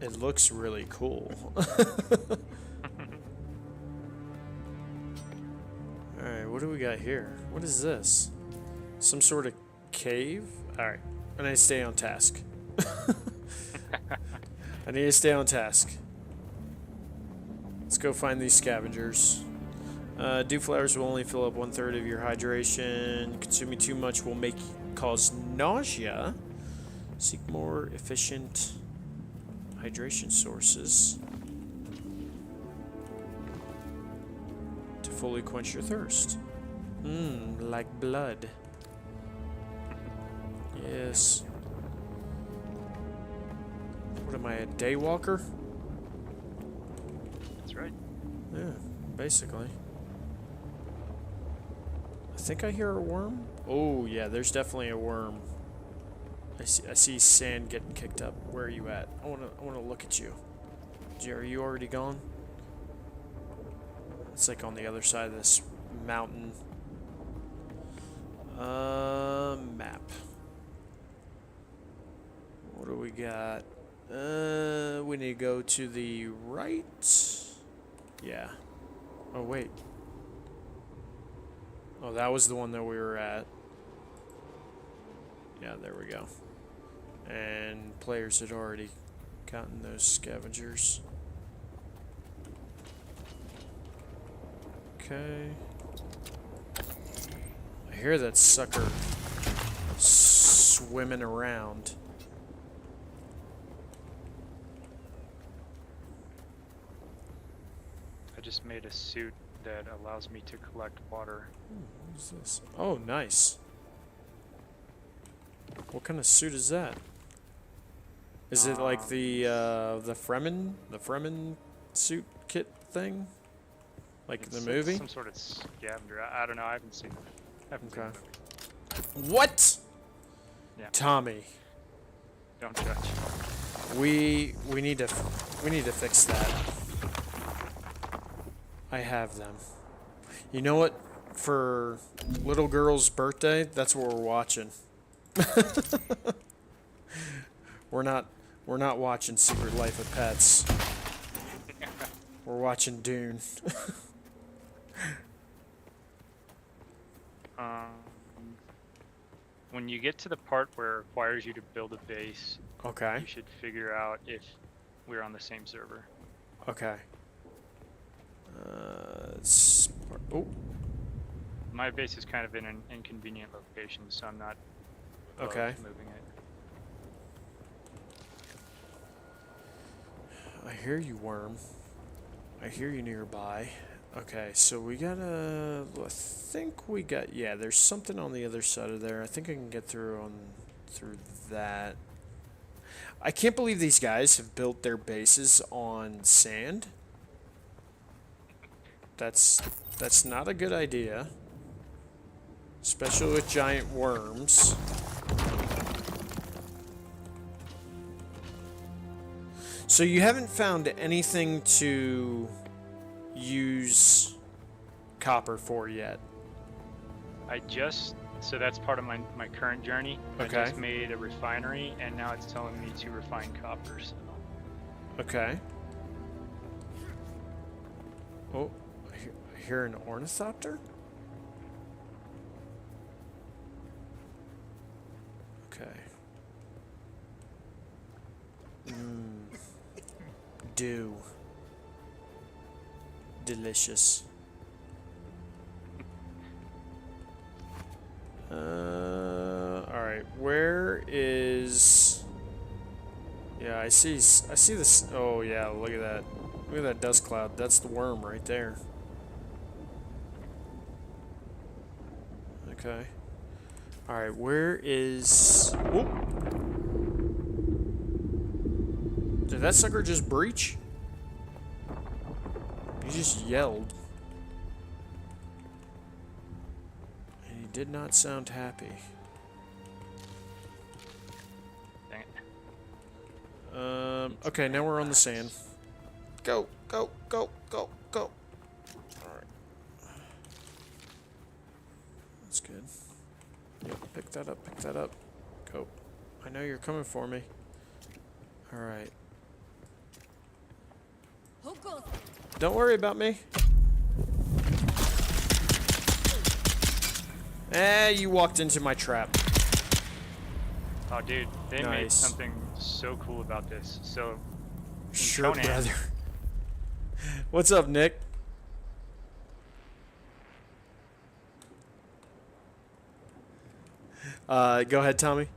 it looks really cool. Alright, what do we got here? What is this? Some sort of cave? Alright, I need to stay on task. I need to stay on task. Let's go find these scavengers. Dew flowers will only fill up 1/3 of your hydration. Consuming too much will cause nausea. Seek more efficient hydration sources to fully quench your thirst. Like blood. Yes. What am I, a daywalker? That's right. Yeah, basically. I think I hear a worm. Oh yeah, there's definitely a worm. I see sand getting kicked up. Where are you at? I wanna look at you. Are you already gone? It's like on the other side of this mountain. Map. What do we got? We need to go to the right. Yeah. Oh wait. Oh, that was the one that we were at. Yeah, there we go. And players had already gotten those scavengers. Okay. I hear that sucker swimming around. I just made a suit that allows me to collect water. What is this? Oh, nice. What kind of suit is that? Is it like the Fremen suit kit thing? Like in the It's movie? some sort of scavenger. I don't know. I haven't seen it. I haven't seen Okay. the movie. What? Yeah. Tommy, Don't judge. we need to fix that. I have them. You know what? For little girl's birthday, that's what we're watching. We're not watching Secret Life of Pets. We're watching Dune. When you get to the part where it requires you to build a base, Okay. you should figure out if we're on the same server. Okay. Oh, My base is kind of in an inconvenient location, so I'm not opposed Okay. to moving it. I hear you, worm. I hear you nearby. Okay, so we gotta. I think we got. Yeah, there's something on the other side of there. I think I can get through that. I can't believe these guys have built their bases on sand. That's not a good idea. Especially with giant worms. So you haven't found anything to use copper for yet? So that's part of my current journey. Okay. I just made a refinery, and now it's telling me to refine copper. So. Okay. Oh, I hear an ornithopter? Okay. Dew. Delicious. Alright, where is... Yeah, I see this... Oh yeah, look at that. Look at that dust cloud. That's the worm right there. Okay. Alright, where is... Whoop! Did that sucker just breach? He just yelled. And he did not sound happy. Dang it. Okay, now we're on the sand. Go, go, go, go, go. Alright. That's good. Yep, pick that up, pick that up. Go. I know you're coming for me. Alright. Don't worry about me. You walked into my trap. Oh, dude, they made Nice. something so cool about this. So, in Sure, Conan, brother. What's up, Nick? Go ahead, Tommy.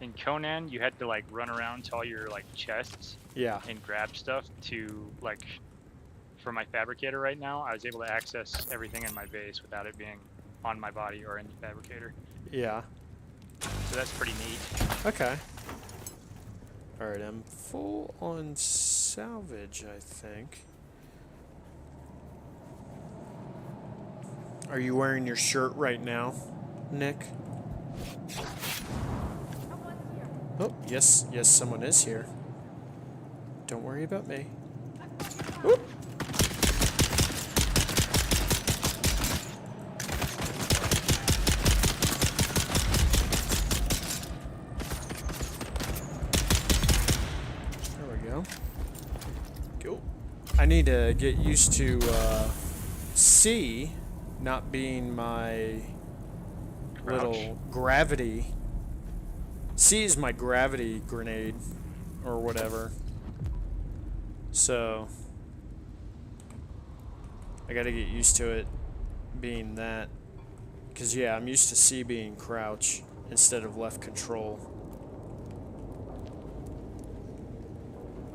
in Conan, you had to like run around to all your like chests Yeah. and grab stuff to like. For my fabricator right now, I was able to access everything in my base without it being on my body or in the fabricator. Yeah. So that's pretty neat. Okay. Alright, I'm full on salvage, I think. Are you wearing your shirt right now, Nick? Oh, yes, yes, someone is here. Don't worry about me. Oop. Go. I need to get used to C not being my little gravity. C is my gravity grenade or whatever. So I gotta get used to it being that. Because yeah, I'm used to C being crouch instead of left control.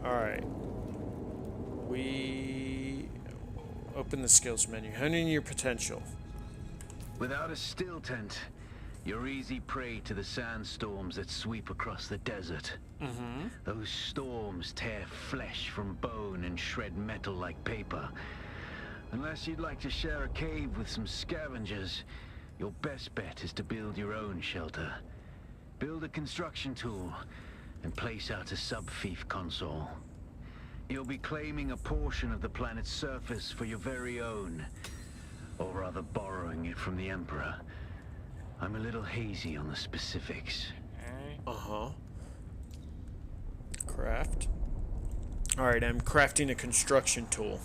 Alright. We open the skills menu. Honing your potential. Without a still tent, you're easy prey to the sandstorms that sweep across the desert. Those storms tear flesh from bone and shred metal like paper. Unless you'd like to share a cave with some scavengers, your best bet is to build your own shelter. Build a construction tool and place out a sub-fief console. You'll be claiming a portion of the planet's surface for your very own, or rather borrowing it from the Emperor. I'm a little hazy on the specifics. Okay. Craft. Alright, I'm crafting a construction tool.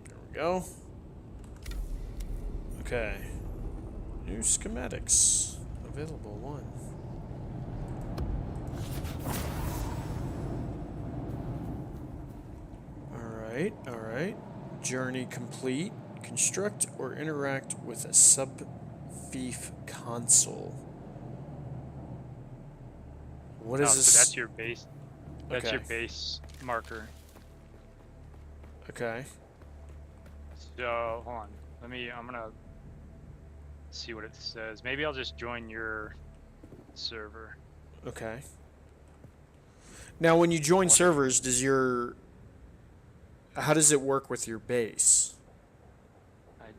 There we go. Okay. New schematics. Available 1. Alright. Journey complete. Construct or interact with a sub-fief console. What is this? So that's your base. That's your Okay. base marker. Okay. So hold on. I'm gonna see what it says. Maybe I'll just join your server. Okay. Now, when you join servers, how does it work with your base? I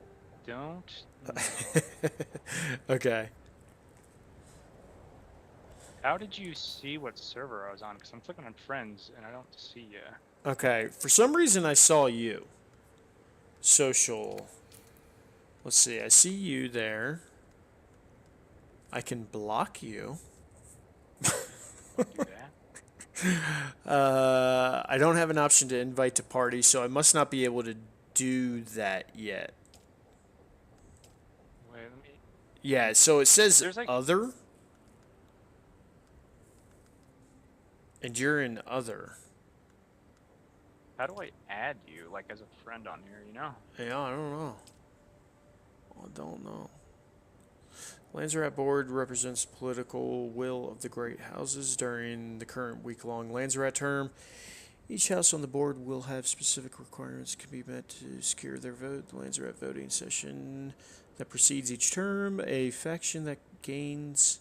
don't. Okay. How did you see what server I was on? Because I'm clicking on friends and I don't see you. Okay. For some reason, I saw you. Social. Let's see. I see you there. I can block you. Do that. I don't have an option to invite to party, so I must not be able to do that yet. Wait, let me. Yeah, so it says There's like- other. And you're in other. How do I add you, like as a friend on here? You know? Yeah, I don't know. I don't know. Landsrat board represents the political will of the great houses during the current week-long Landsrat term. Each house on the board will have specific requirements can be met to secure their vote. The Landsrat voting session that precedes each term. A faction that gains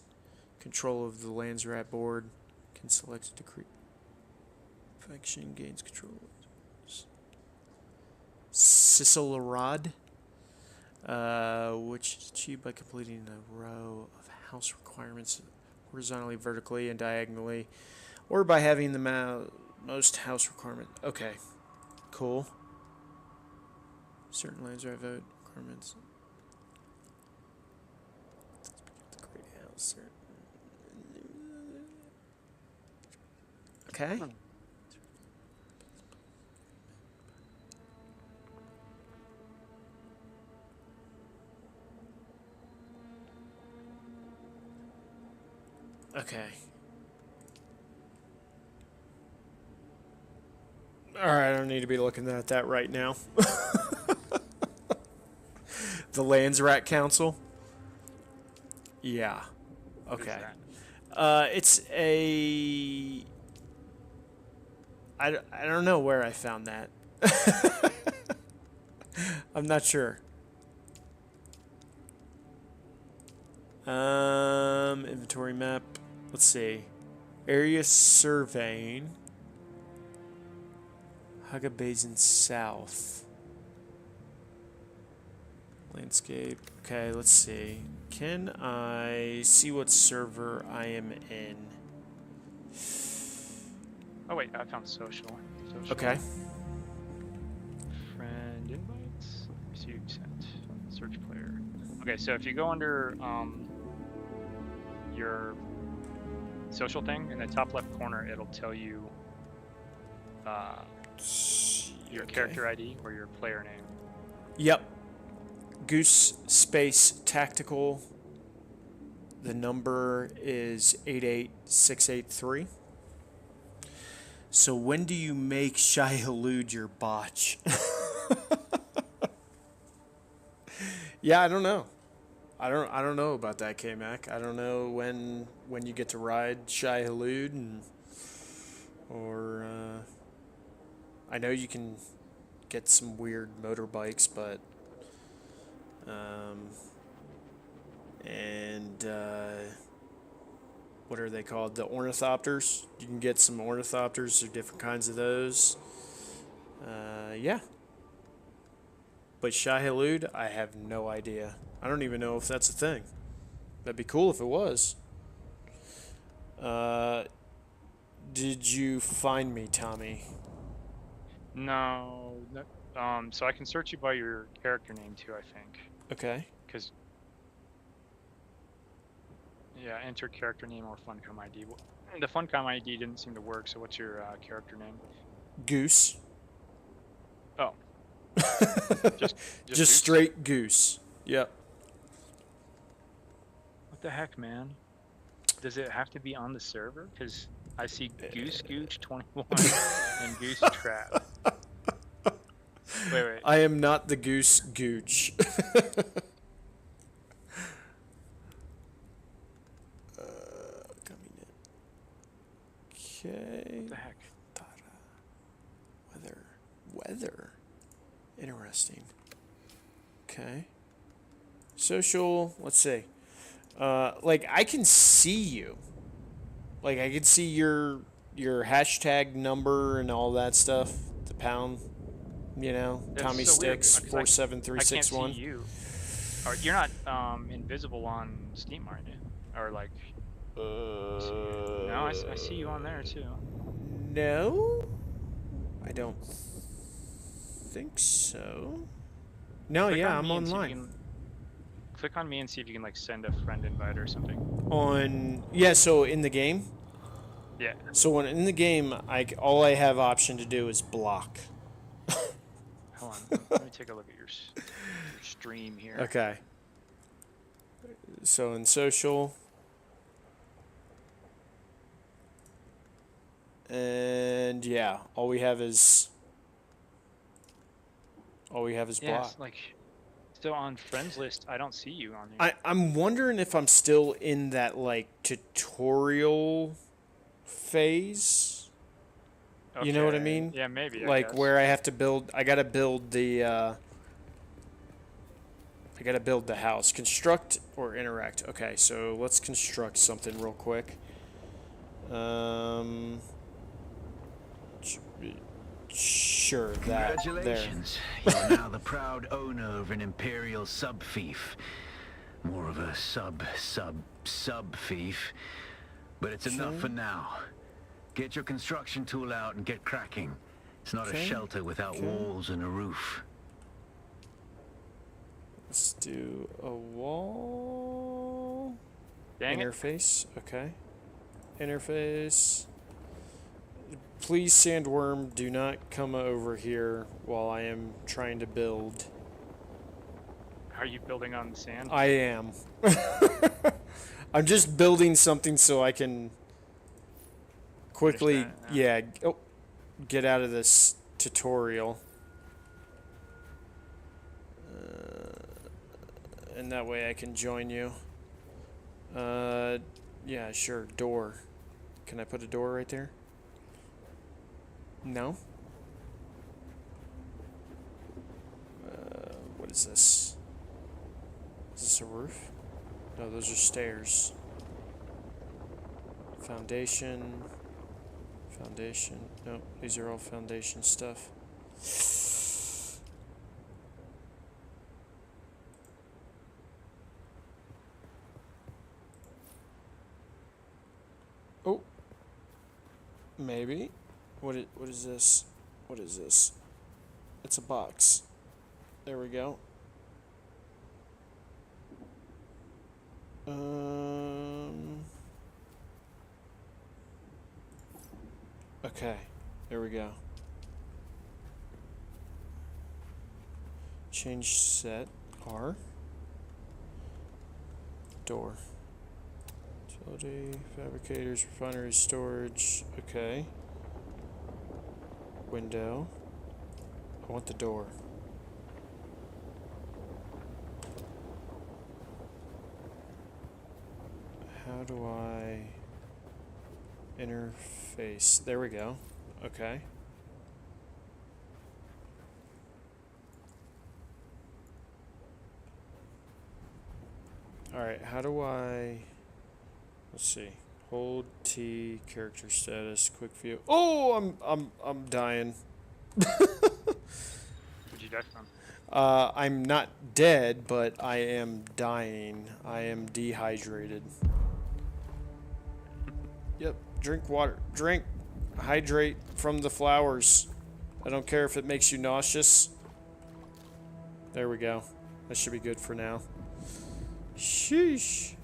control of the Landsrat board can select a decree. Faction gains control. Sisselrod. Which is achieved by completing a row of house requirements horizontally, vertically, and diagonally, or by having the most house requirement. Okay, cool. Certain lands are vote requirements. The great house. Okay. Okay. Alright, I don't need to be looking at that right now. The Landsrat Council? Yeah. What is Okay. that? It's a... I don't know where I found that. I'm not sure. Inventory map. Let's see. Area surveying. Haga Basin South. Landscape. Okay, let's see. Can I see what server I am in? Oh wait, I found social. Okay. Friend invites. Receive sent. Search player. Okay, so if you go under your social thing in the top left corner, it'll tell you your Okay. character ID or your player name. Yep. Goose space tactical. The number is 88683. So when do you make Shai Halud your botch? Yeah, I don't know. I don't know about that, K-Mac. I don't know when you get to ride Shai Halud, or I know you can get some weird motorbikes, but and what are they called? The ornithopters. You can get some ornithopters or different kinds of those. Yeah. But Shai-Hulud, I have no idea. I don't even know if that's a thing. That'd be cool if it was. Did you find me, Tommy? No. So I can search you by your character name too, I think. Okay. Because yeah, enter character name or Funcom ID. The Funcom ID didn't seem to work. So what's your character name? Goose. Oh. Just Just straight Goose. Yep. What the heck, man? Does it have to be on the server? Because I see Goose Gooch 21 and Goose Trap. Wait. I am not the Goose Gooch. Coming in. Okay. What the heck? Weather. Interesting. Okay. Social. Let's see. Like I can see you. Like I can see your hashtag number and all that stuff. The pound. You know, That's Tommysticks so weird, 47361. I can't see you. Or you're not invisible on Steam, are you? Or like. No, I see you on there too. No, I don't think so. No, Click yeah, on I'm me and see if you online. can- Click on me and see if you can like send a friend invite or something. So in the game. Yeah. So when in the game, all I have option to do is block. Hold on. Let me take a look at your stream here. Okay. So in social. And yeah, all we have is block. Yes, like still on friends list. I don't see you on here. I'm wondering if I'm still in that like tutorial phase. You know what I mean? Yeah, maybe. I Like guess. where I have to build. I gotta build the house. Construct or interact. Okay, so let's construct something real quick. Sure, that there. Congratulations. You're now the proud owner of an Imperial sub-fief. More of a sub-fief. But it's enough for now. Get your construction tool out and get cracking. It's not a shelter without walls and a roof. Let's do a wall. Dang it. Interface. Okay. Interface. Please, Sandworm, do not come over here while I am trying to build. Are you building on the sand? I am. I'm just building something so I can quickly, get out of this tutorial. And that way I can join you. Yeah, sure, door. Can I put a door right there? No? What is this? Is this a roof? No, those are stairs. Foundation. Foundation. Nope, these are all foundation stuff. Oh. Maybe. What is this? What is this? It's a box. There we go. Okay. There we go. Change set. R. Door. Utility, fabricators, refinery, storage. Okay. Window. I want the door. How do I interface? There we go. Okay. Alright, how do I... Let's see. Hold T, character status, quick view. Oh, I'm dying. Where'd you die from? I'm not dead, but I am dying. I am dehydrated. Yep, drink water. Drink. Hydrate from the flowers. I don't care if it makes you nauseous. There we go. That should be good for now. Sheesh.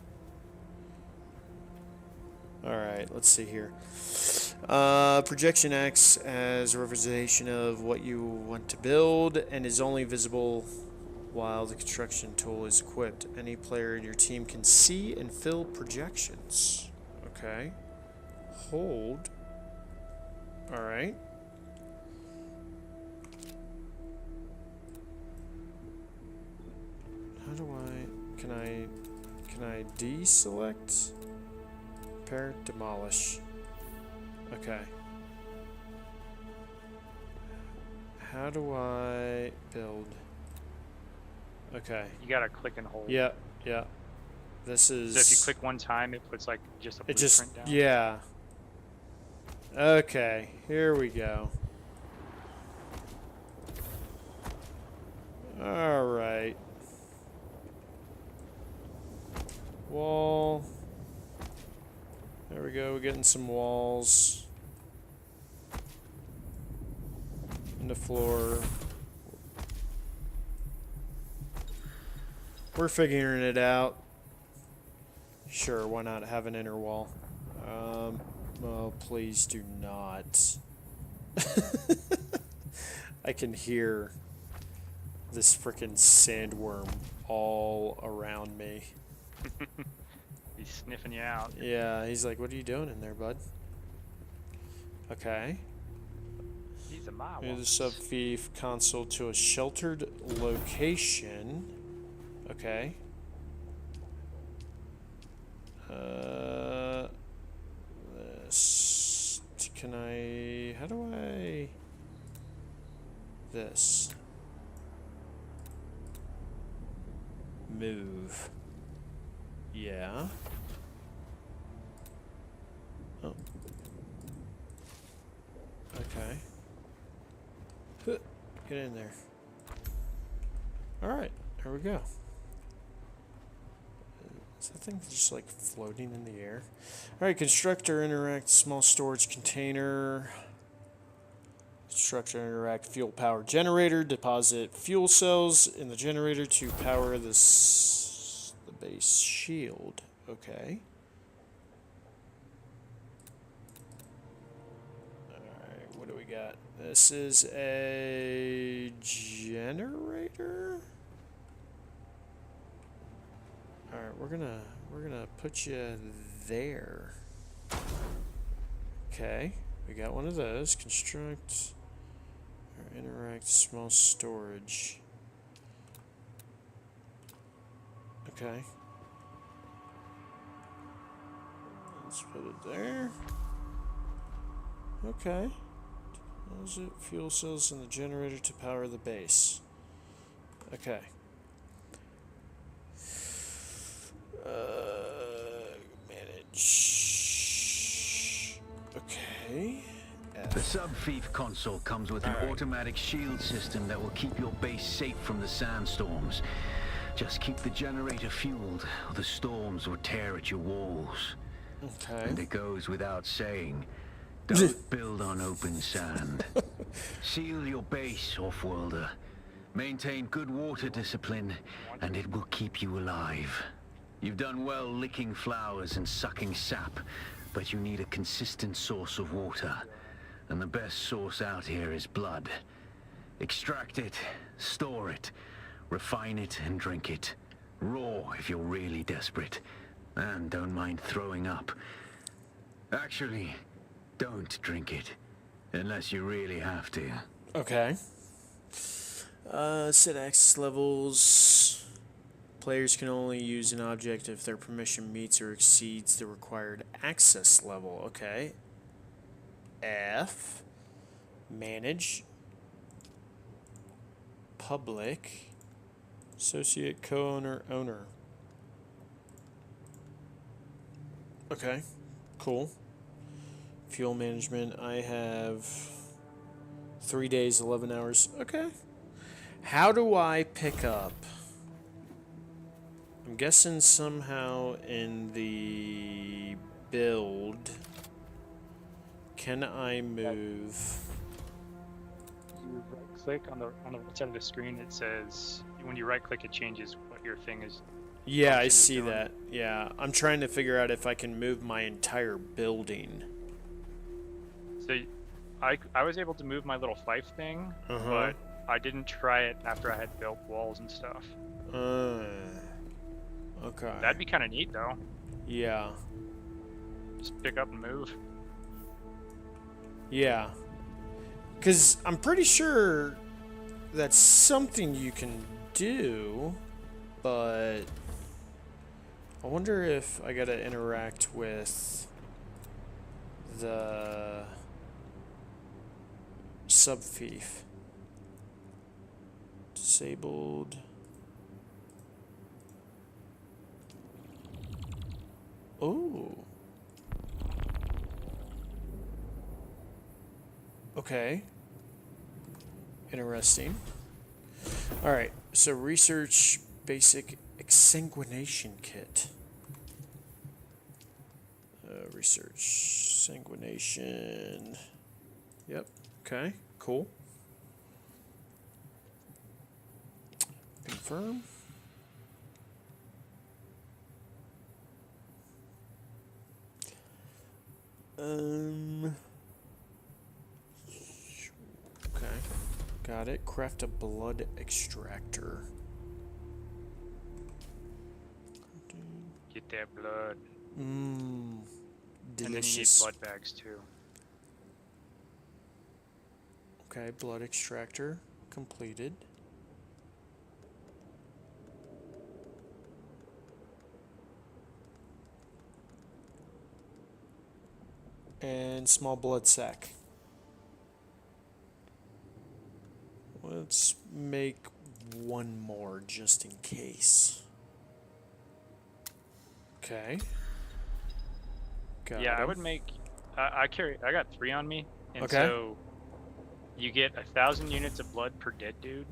Alright, let's see here. Projection acts as a representation of what you want to build and is only visible while the construction tool is equipped. Any player in your team can see and fill projections. Okay. Hold. Alright. How do I... Can I deselect? Repair, demolish. Okay. How do I build? Okay. You gotta click and hold. Yeah, yeah. This is... So if you click one time, it puts like just a it blueprint just... down. Yeah. Okay, here we go. Alright. Wall. There we go, we're getting some walls. And the floor. We're figuring it out. Sure, why not have an inner wall? Oh, please do not. I can hear this frickin' sandworm all around me. He's sniffing you out. Yeah, he's like, what are you doing in there, bud? Okay. He's a mob. Move the sub-thief console to a sheltered location. Okay. This... Can I... How do I... This. Move. Yeah. Oh. Okay. Huh. Get in there. Alright, there we go. Is that thing just like floating in the air? Alright, construct or interact small storage container. Construct or interact fuel power generator. Deposit fuel cells in the generator to power this the base shield. Okay. Alright, what do we got? This is a generator. Alright, we're gonna put you there. Okay, we got one of those. Construct or interact small storage. Okay. Let's put it there. Okay. Deposit fuel cells in the generator to power the base. Okay. Manage. Okay. The sub-thief console comes with an automatic shield system that will keep your base safe from the sandstorms. Just keep the generator fueled, or the storms will tear at your walls. Okay. And it goes without saying, don't build on open sand. Seal your base, off-worlder. Maintain good water discipline, and it will keep you alive. You've done well licking flowers and sucking sap, but you need a consistent source of water. And the best source out here is blood. Extract it, store it, refine it and drink it. Raw if you're really desperate. And don't mind throwing up. Actually, don't drink it. Unless you really have to. Okay. Set access levels. Players can only use an object if their permission meets or exceeds the required access level. Okay. F. Manage. Public. Associate co-owner. Owner. Okay, cool. Fuel management, I have 3 days, 11 hours. Okay. How do I pick up? I'm guessing somehow in the build. Can I move? You right click on the right side of the screen. It says when you right click, it changes what your thing is. Yeah, I function is see doing. that. Yeah, I'm trying to figure out if I can move my entire building. So I was able to move my little fife thing, Uh-huh. but I didn't try it after I had built walls and stuff. Okay. That'd be kind of neat though. Yeah. Just pick up and move. Yeah. Because I'm pretty sure that's something you can do, but I wonder if I gotta interact with the subfief. Disabled. Oh. Okay. Interesting. Alright, so research basic exsanguination kit. Research sanguination. Yep. Okay, cool. Confirm. Okay. Got it. Craft a blood extractor. Get that blood. Mmm. And then you need Delicious. blood bags too. Okay, blood extractor completed. And small blood sac. Let's make one more just in case. Okay. Got Yeah, I him. would make. I got 3 on me, and Okay. so you get 1,000 units of blood per dead dude.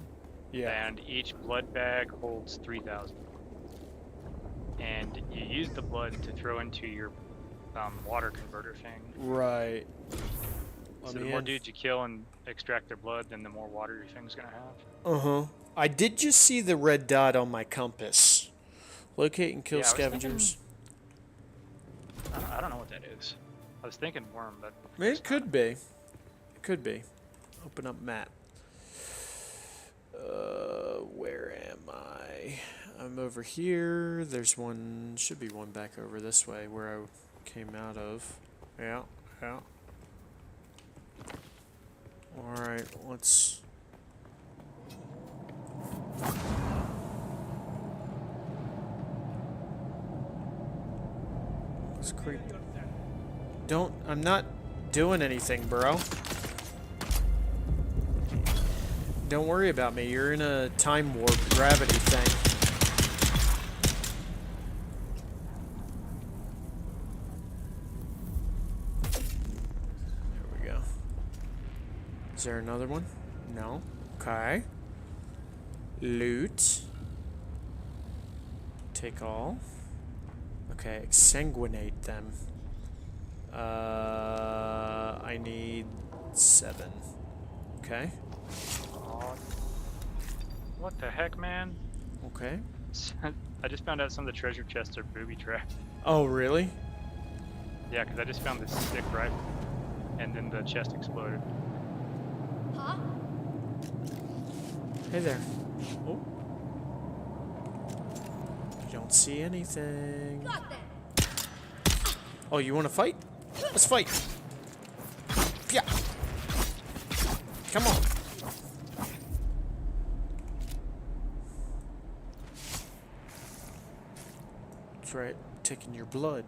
Yeah. And each blood bag holds 3,000. And you use the blood to throw into your water converter thing. Right. So the more dudes you kill and extract their blood, then the more water your thing's gonna have. Uh-huh. I did just see the red dot on my compass. Locate and kill Yeah, I was scavengers. I don't know what that is. I was thinking worm, but It could be. It could be. Open up map. Where am I? I'm over here. There's one, should be one back over this way where I came out of. Yeah, yeah. Alright, let's... Let's creep. Don't, I'm not doing anything, bro. Don't worry about me. You're in a time warp gravity thing. There we go. Is there another one? No. Okay. Loot. Take all. Okay, exsanguinate them. I need 7. Okay. what the heck, man? Okay. I just found out some of the treasure chests are booby trapped. Oh, really? Yeah, because I just found this sick rifle, and then the chest exploded. Huh? Hey there. Oh. You don't see anything. Got that. Oh, you want to fight? Let's fight. Yeah. Come on. That's right. Taking your blood.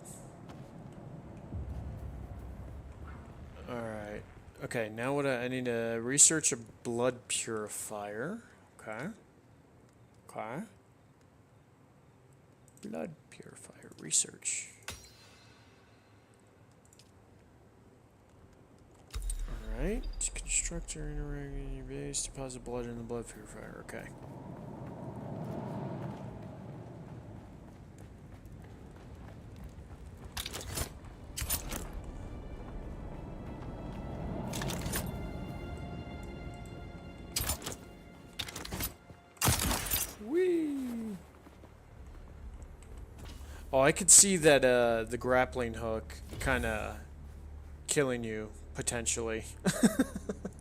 Alright. Okay, now what I need to research a blood purifier. Okay. Okay. Blood purifier research. Alright. Construct or interact in your base. Deposit blood in the blood purifier. Okay. Whee! Oh, I could see that the grappling hook kind of killing you, potentially.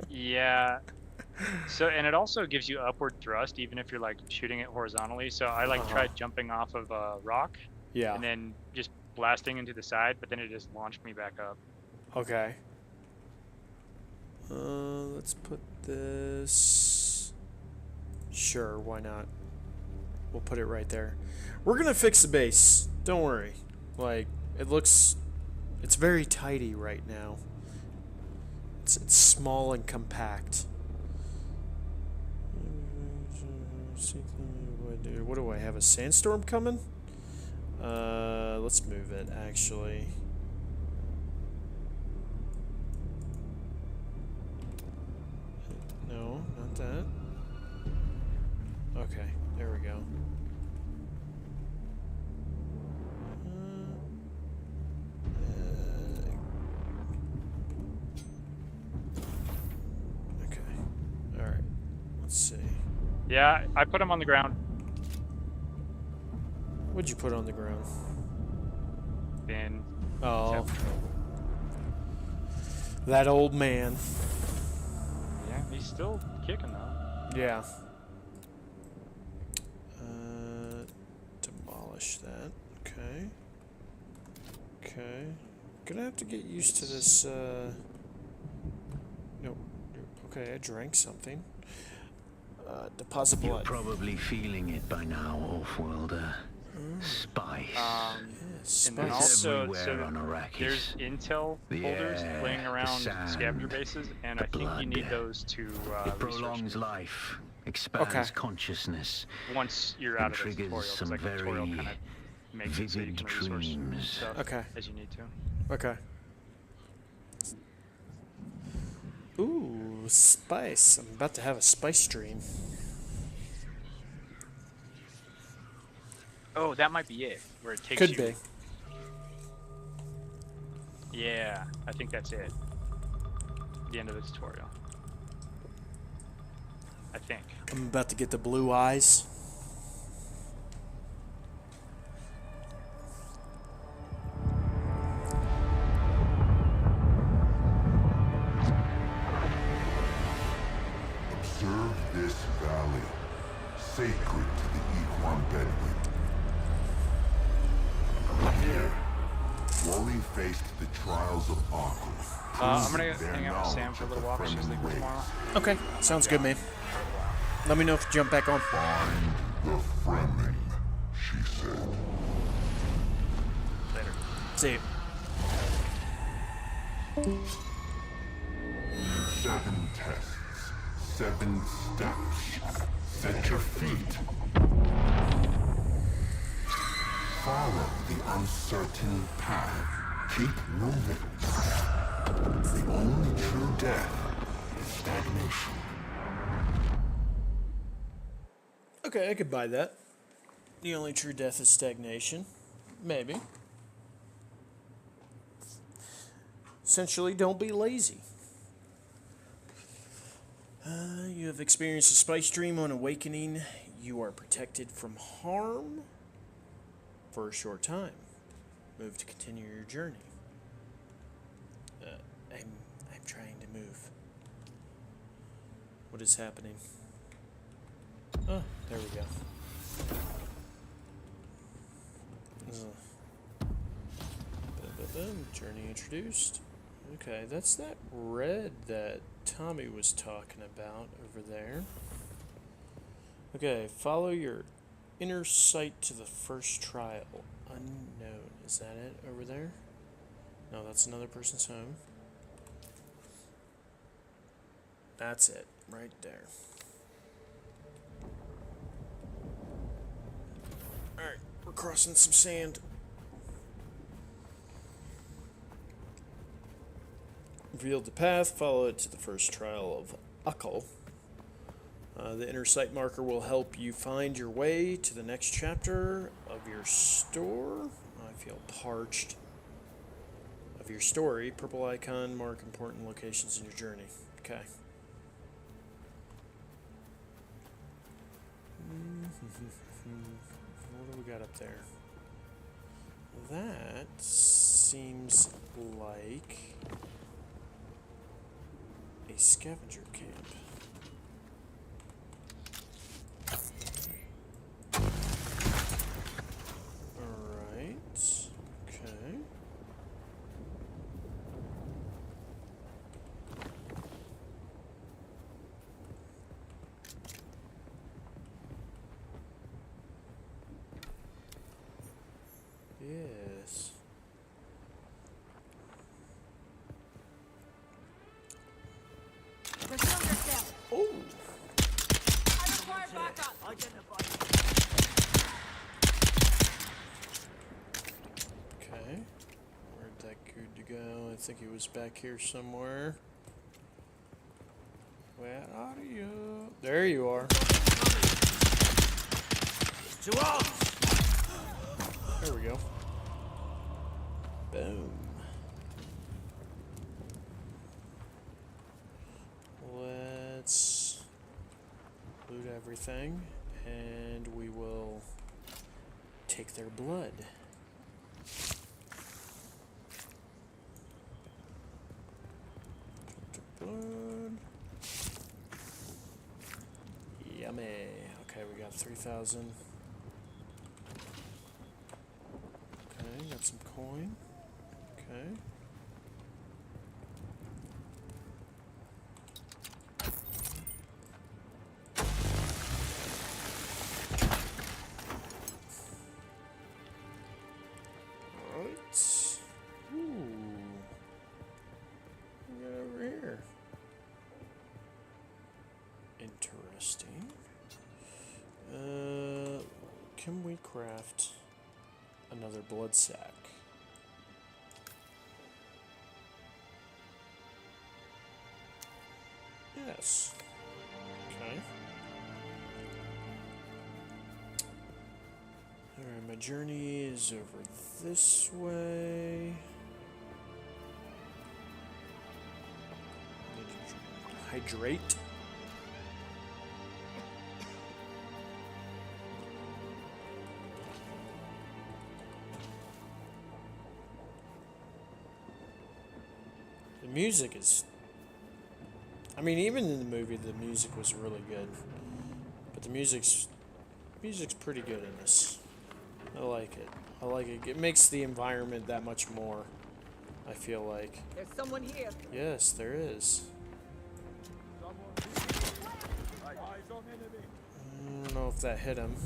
Yeah. So, and it also gives you upward thrust even if you're like shooting it horizontally. So I like tried jumping off of a rock Yeah. and then just blasting into the side, but then it just launched me back up. Okay. Let's put this... Sure, why not? We'll put it right there. We're gonna fix the base. Don't worry. Like, it looks... It's very tidy right now. It's small and compact. What do I have? A sandstorm coming? Let's move it, actually. No, not that. Okay, there we go. Okay. Alright. Let's see. Yeah, I put him on the ground. What'd you put on the ground? Then Oh. That old man. yeah, he's still kicking though. Yeah. Demolish that. Okay. Okay. Gonna have to get used to this, Nope. Okay, I drank something. Deposit You're blood. probably feeling it by now, Offworlder. Spice. Yes, And then spice. also, everywhere so on Arrakis. there's intel The holders air, laying the around sand, scavenger bases, and the I think you blood. need those to It research prolongs life, expands consciousness, once you're out of the triggers tutorial. 'Cause, some like, the tutorial very kind of makes it so you vivid can resource dreams. stuff Okay. as you need to. Okay. Ooh, spice. I'm about to have a spice dream. Oh, that might be it. Where it takes Could you. be. Yeah, I think that's it. The end of the tutorial. I think. I'm about to get the blue eyes. Observe this valley, sacred to the Equan Bedouin. Here, Wally faced the trials of Arrakis. I'm gonna proving their hang out with Sam knowledge for a of little the while because she's Fremen leaving race. tomorrow. Okay, sounds good, man. Let me know if you jump back on. Find the Fremen, she said. Later. See you. 7 tests, 7 steps. Set your feet. Follow the uncertain path. Keep moving. The only true death is stagnation. Okay, I could buy that. The only true death is stagnation. Maybe. Essentially, don't be lazy. You have experienced a spice dream on awakening. You are protected from harm for a short time. Move to continue your journey. I'm trying to move. What is happening? Oh, there we go. Journey introduced. Okay, that's that red that Tommy was talking about over there. Okay, follow your inner sight to the first trial. Unknown. Is that it over there? No, that's another person's home. That's it, right there. Alright, we're crossing some sand. revealed the path. Follow it to the first trial of AORUS. The inner sight marker will help you find your way to the next chapter of your store. I feel parched. Of your story. Purple icon mark important locations in your journey. Okay. What do we got up there? That seems like a scavenger camp. Alright. Okay. Yes. Reveal yourself. Oh! I require backup. Okay. Where'd that good to go? I think he was back here somewhere. Where are you? There you are. To arms! There we go. Boom. Let's loot everything, and we will take their blood. Blood. Yummy. Okay, we got 3,000. Okay, got some coin. Okay. Alright. Ooh. What we got over here? Interesting. Can we craft another blood sack? Yes. Okay. Alright, my journey is over this way. Need to hydrate. The music is... I mean, even in the movie, the music was really good. But the music's pretty good in this. I like it. I like it. It makes the environment that much more, I feel like. There's someone here. Yes, there is. I don't know if that hit him.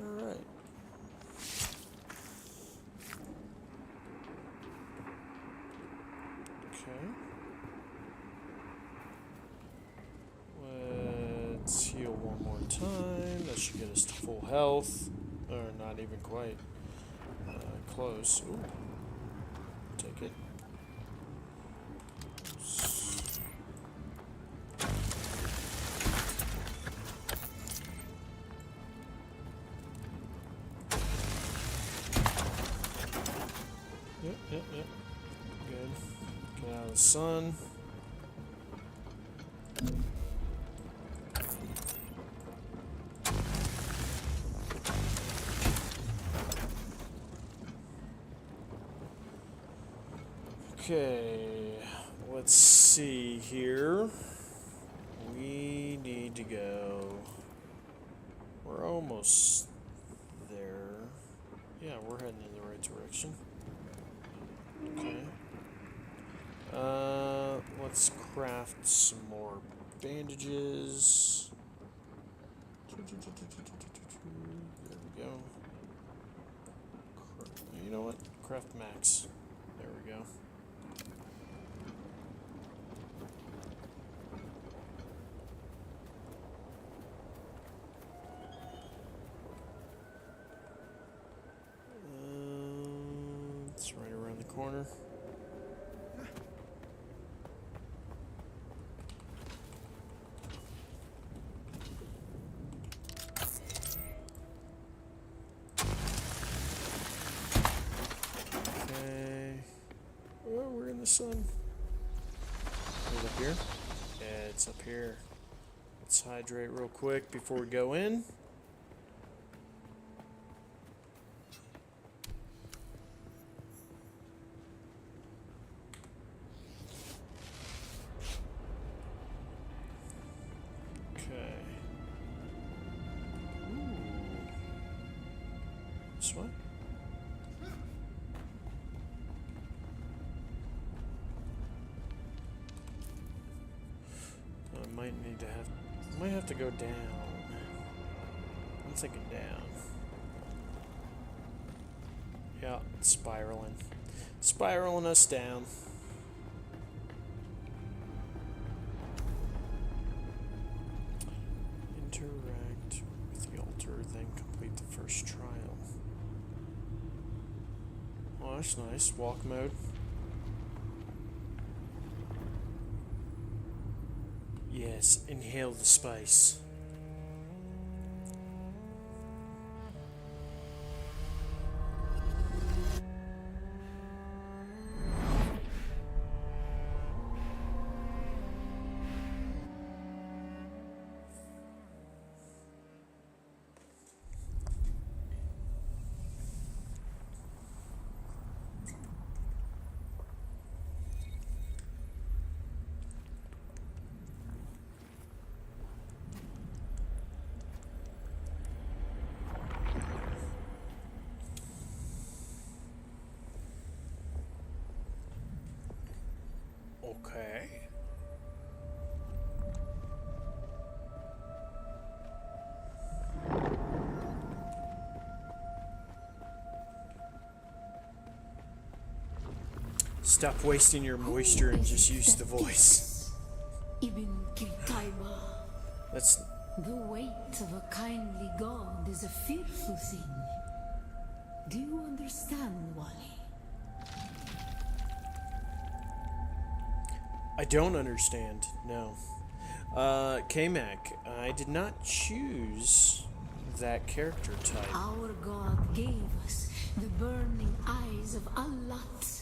Alright. Okay. Let's heal one more time. That should get us to full health. Or not even quite. Close. Ooh. Take it. Yep. Good. Get out of the sun. Okay, let's see here. We need to go. We're almost there. Yeah, we're heading in the right direction. Okay. Let's craft some more bandages. There we go. You know what? Craft max. There we go. It's right around the corner. Oh, we're in the sun. Is it up here? Yeah, it's up here. Let's hydrate real quick before we go in. Okay. Ooh. This one? Might have to go down. I'm thinking down. Yeah, it's spiraling. Spiraling us down. Interact with the altar, then complete the first trial. Oh, that's nice. Walk mode. Yes, inhale the spice. Okay. Stop wasting your moisture and just use the voice. That's... The weight of a kindly god is a fearful thing. Do you understand, Wally? I don't understand, no. K-Mac, I did not choose that character type. Our god gave us the burning eyes of Allat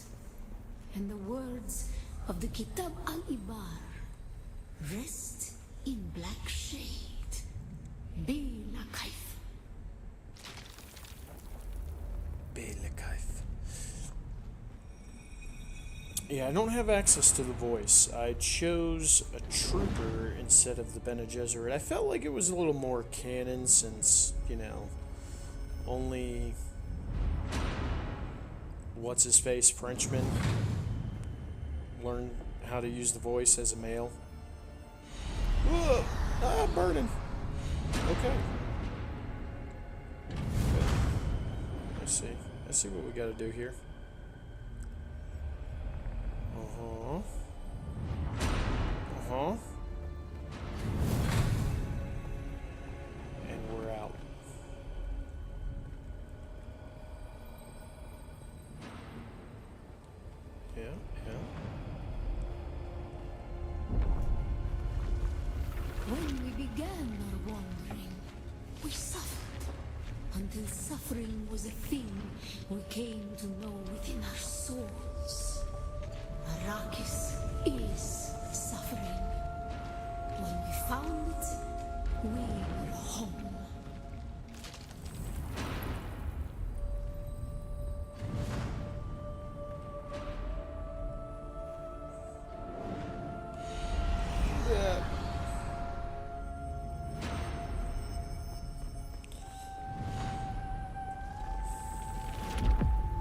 and the words of the Kitab al-Ibar. Rest in black shade. Bila Kaif. Bila Kaif. Yeah, I don't have access to the voice. I chose a trooper instead of the Bene Gesserit. I felt like it was a little more canon since, you know, only what's-his-face, Frenchman, learned how to use the voice as a male. Whoa! Ah, burning! Okay. Let's see what we gotta do here. And we're out. Yeah. When we began our wandering, we suffered. Until suffering was a thing we came to know within our souls. Arrakis is suffering. When we found it, we were home.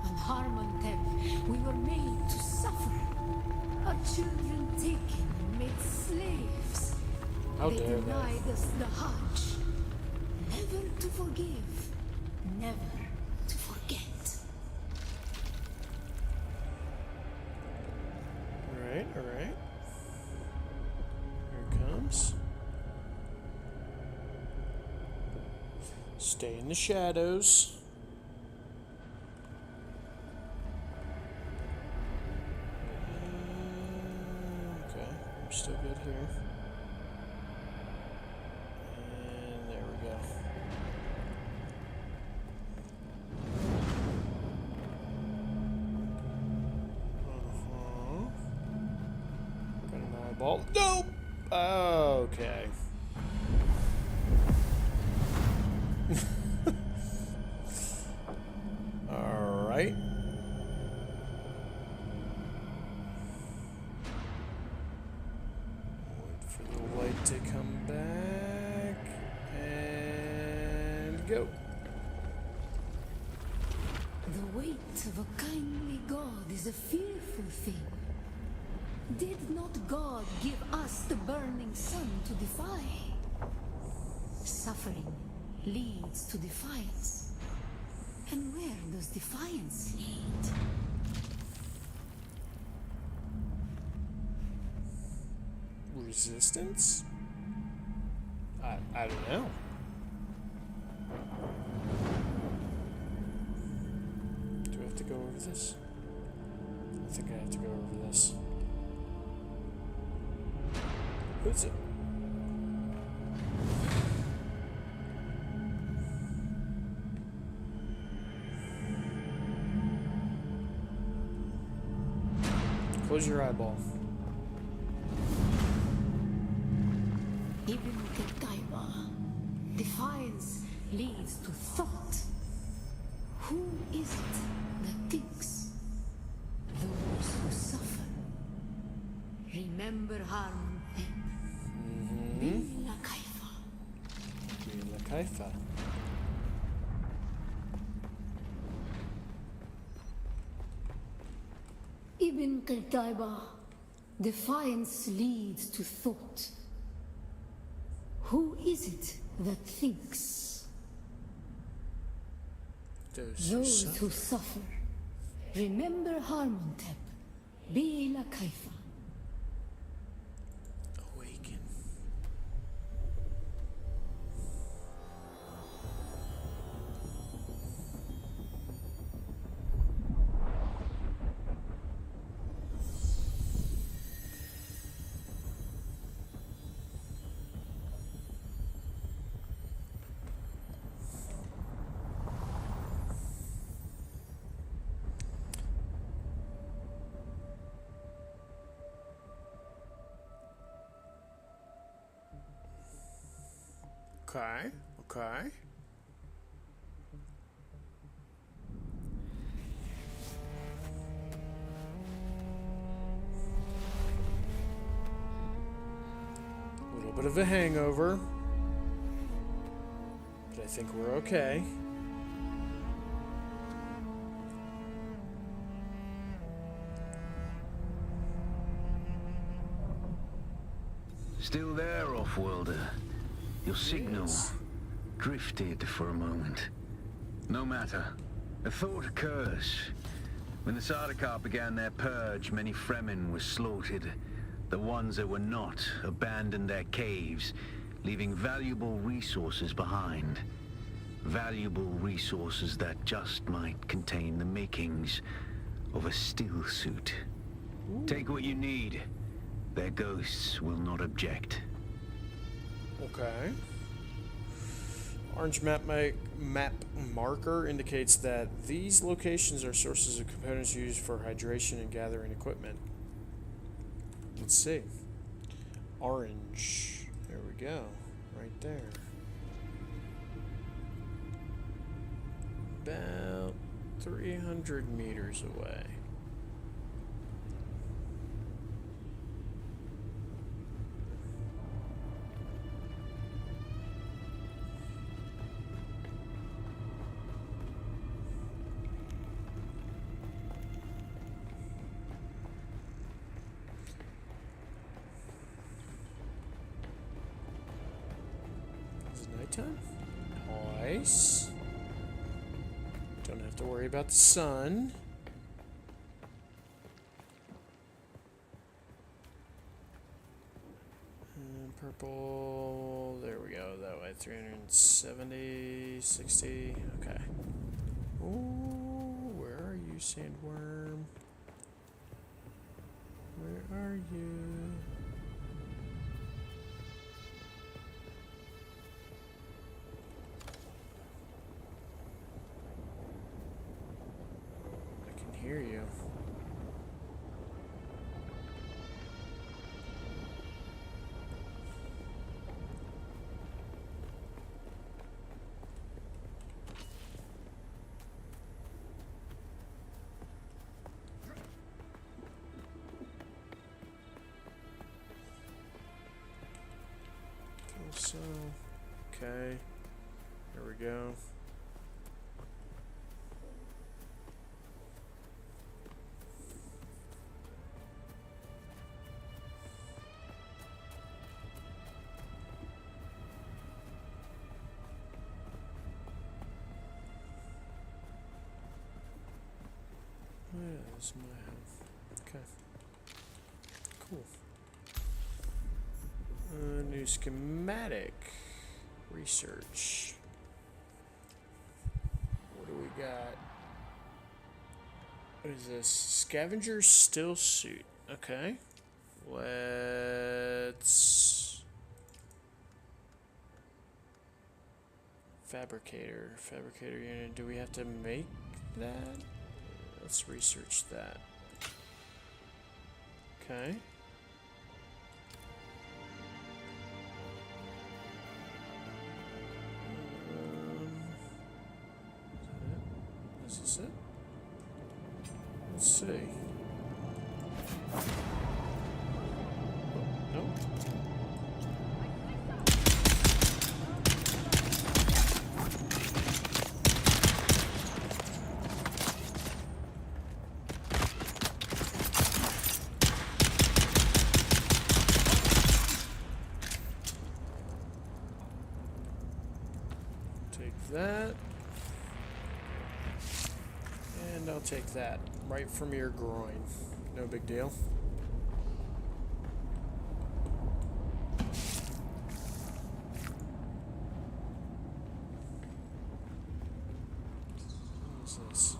On Harmon Tech, we were made How they dare they? denied us the Hajj. Never to forgive, never to forget. Alright, alright. Here it comes. Stay in the shadows. Okay, we're still good here. And there we go. Got an eyeball. Nope! Okay. Alright. Wait for the light to come back. And go. The weight of a kindly God is a fearful thing. Did not God give us the burning sun to defy? Suffering leads to defiance. And where does defiance lead? Resistance? I don't know. Do I have to go over this? I think I have to go over this. Who's it? Close your eyeball. Ibn Qutayba. Defiance leads to thought. Who is it that thinks? Those who suffer. Remember harm. Bila kaifa. Bila kaifa. Ibn Qutayba. Defiance leads to thought. Who is it that thinks? Those who suffer. Remember Harmontep. Bila kaifa. Awaken. Okay, okay. A little bit of a hangover, but I think we're okay. Still there, off-worlder? Your signal drifted for a moment. No matter. A thought occurs. When the Sardaukar began their purge, many Fremen were slaughtered. The ones that were not abandoned their caves, leaving valuable resources behind. Valuable resources that just might contain the makings of a still suit. Take what you need. Their ghosts will not object. Okay. Orange map marker indicates that these locations are sources of components used for hydration and gathering equipment. Let's see. Orange. There we go. Right there. About 300 meters away. nighttime. Nice. Don't have to worry about the sun. And purple. There we go. That way. 370, 60. Okay. Ooh, where are you, sandworm? Where are you? I can hear you. So, okay, there we go. Where's my health? Okay, cool. New schematic. Research. What do we got? What is this? Scavenger still suit. Okay. Let's... Fabricator. Fabricator unit. Do we have to make that? Let's research that. Okay. Is this it? Let's see. Oh, nope. Take that. And I'll take that right from your groin. No big deal. What is this?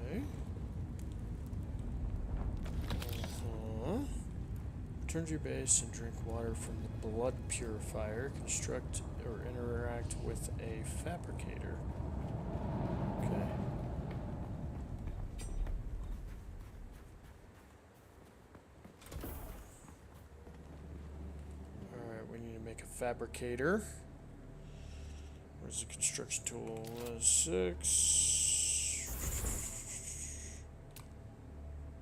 Okay. Return to your base and drink water from the blood purifier. Construct or interact with a fabricator. Okay. Alright, we need to make a fabricator. Where's the construction tool? 6.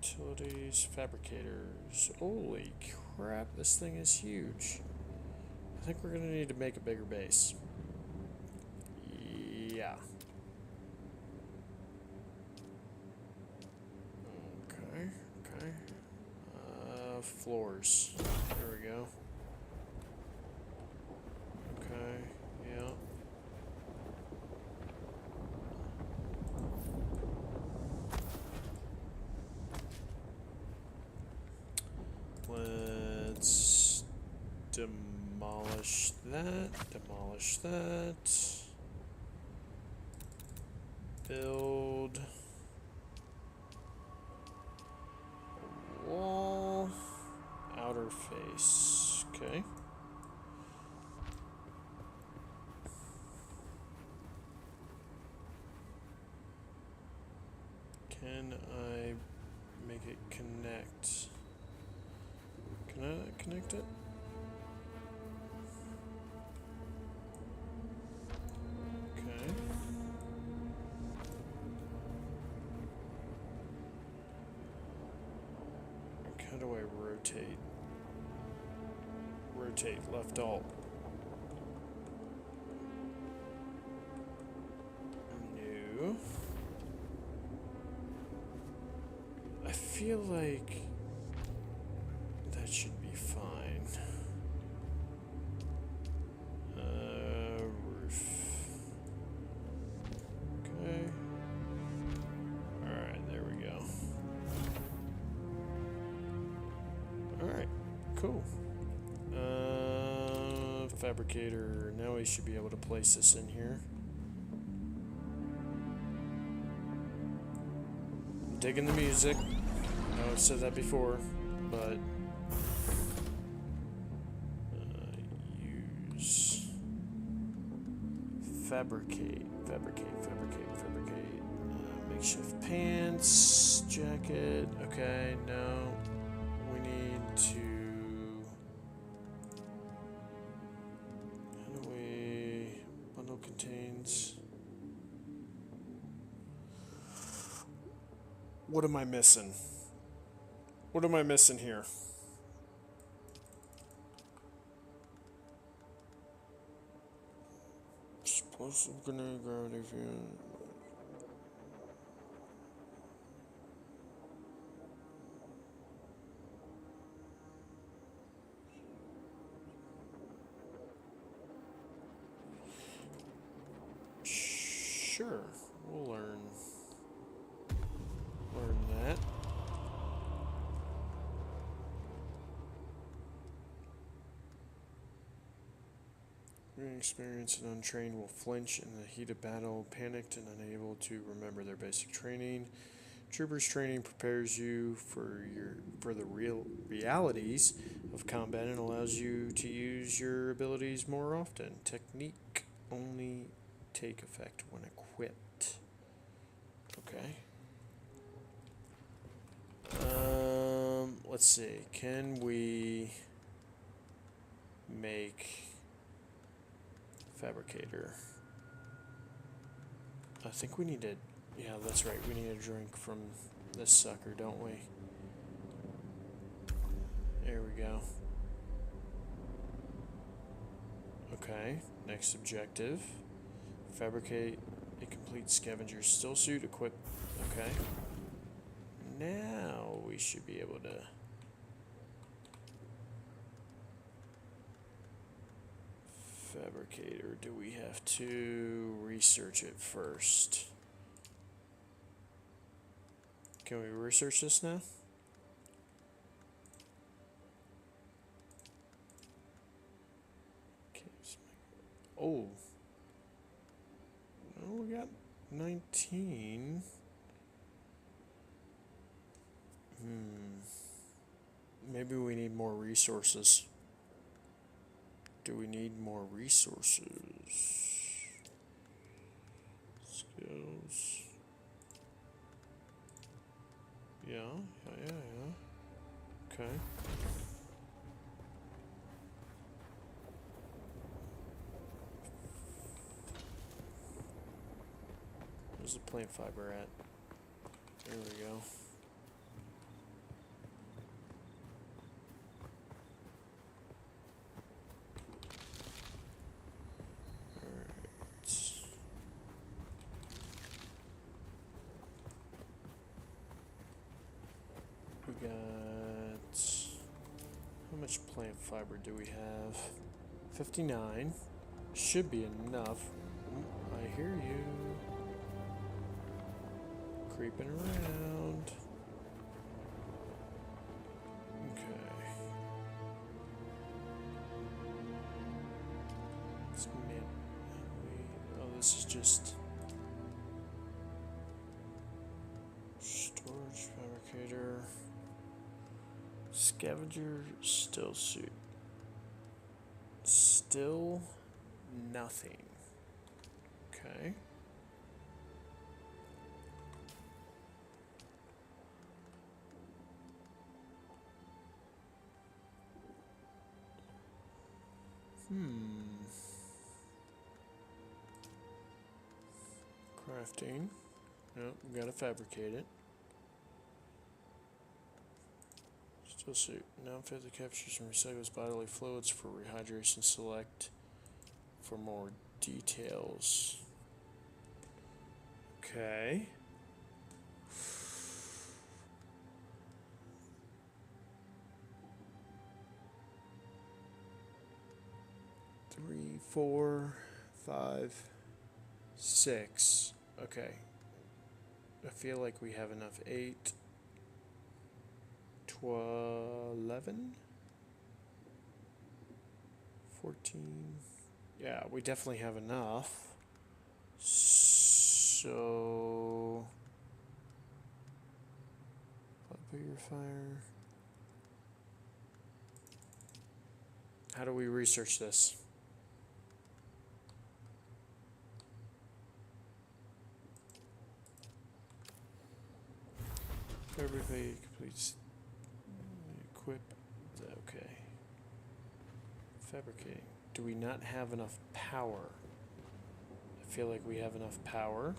Utilities, fabricators. Holy crap, this thing is huge. I think we're going to need to make a bigger base. Yeah. Okay, okay. Floors. There we go. Okay, yeah. Let's demolish that. Demolish that. Build a wall. Outer face. Okay. Can I make it connect? Can I not connect it? Okay. How do I rotate? Rotate, left alt. New. I feel like that should be fine. Alright, cool. Fabricator. Now we should be able to place this in here. Digging the music. I know I've said that before, but use fabricate. Makeshift pants, jacket. Okay, no. We need to. How do we. Bundle contains. What am I missing? What am I missing here? Explosive grenade gravity fuel. Sure, we'll learn that. Inexperienced and untrained will flinch in the heat of battle, panicked and unable to remember their basic training. Troopers training prepares you for the real realities of combat and allows you to use your abilities more often. Technique only take effect when equipped. Okay. Let's see. Can we make fabricator? I think we need to. Yeah, that's right. We need a drink from this sucker, don't we? There we go. Okay. Next objective. Fabricate a complete scavenger still suit equipped. Okay. Now we should be able to fabricate, or do we have to research it first? Can we research this now? Okay. Oh. Oh, we got 19. Maybe we need more resources. Do we need more resources? Skills. Yeah. Okay. Where's the plant fiber at? There we go. We got, how much plant fiber do we have? 59. Should be enough. I hear you. Creeping around. Okay. Oh, this is just storage fabricator. Scavenger still suit. Still nothing. Okay. Crafting. Nope, we gotta fabricate it. Still suit. Now fit the captures and recycles bodily fluids for rehydration. Select for more details. Okay. Three, 4, 5, 6. Okay. I feel like we have enough. 8, 12, 11, 14. Yeah, we definitely have enough. So, purifier. How do we research this? Fabricate completes. Equip. Okay. Fabricating. Do we not have enough power? I feel like we have enough power.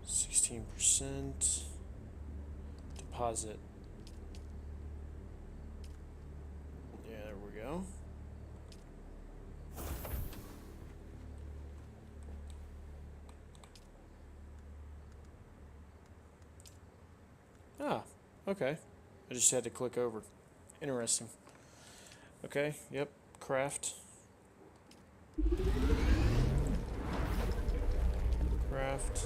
16%. Deposit. Yeah, there we go. Ah, okay. I just had to click over. Interesting. Okay, yep, craft. Craft.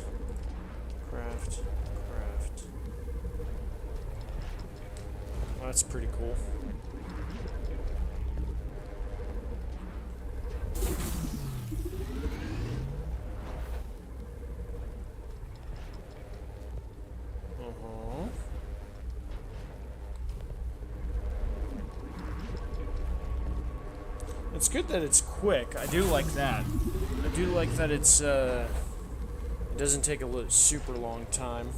Craft. Craft. Well, that's pretty cool. It's good that it's quick. I do like that. I do like that it's it doesn't take a super long time.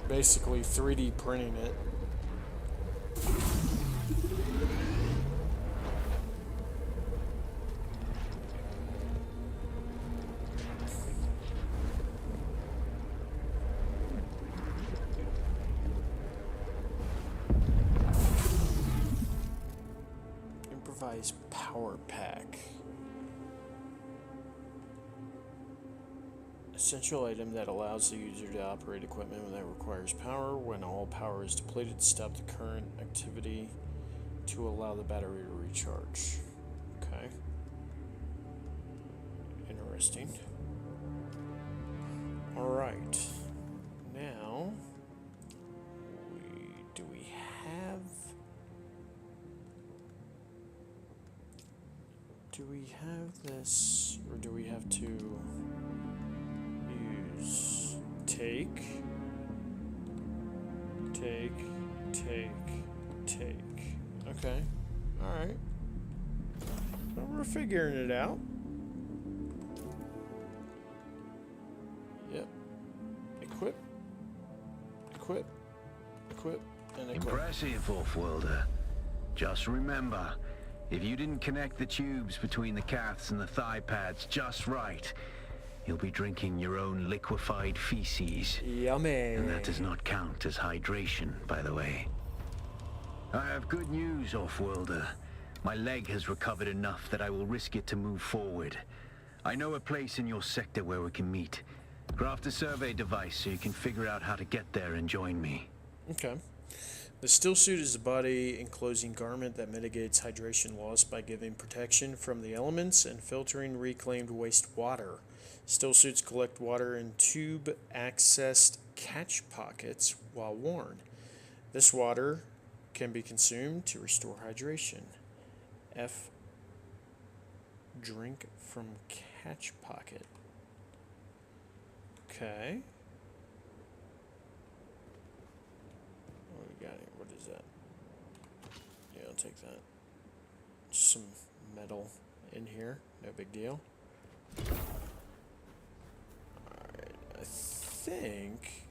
Basically 3D printing it. Power pack. Essential item that allows the user to operate equipment that requires power. When all power is depleted, stop the current activity to allow the battery to recharge. Okay. Interesting. Alright. Now, do we have... Do we have this, or do we have to use take? Okay, alright. Well, we're figuring it out. Yep. Equip, and equip. Impressive, Off-Worlder. Just remember, if you didn't connect the tubes between the caths and the thigh pads just right, you'll be drinking your own liquefied feces. Yummy. And that does not count as hydration, by the way. I have good news, Off-Worlder. My leg has recovered enough that I will risk it to move forward. I know a place in your sector where we can meet. Craft a survey device so you can figure out how to get there and join me. Okay. The still suit is a body enclosing garment that mitigates hydration loss by giving protection from the elements and filtering reclaimed wastewater. Still suits collect water in tube-accessed catch pockets while worn. This water can be consumed to restore hydration. F. Drink from catch pocket. Okay. What do we got here? What is that? Yeah, I'll take that. Some metal in here. No big deal. Alright, I think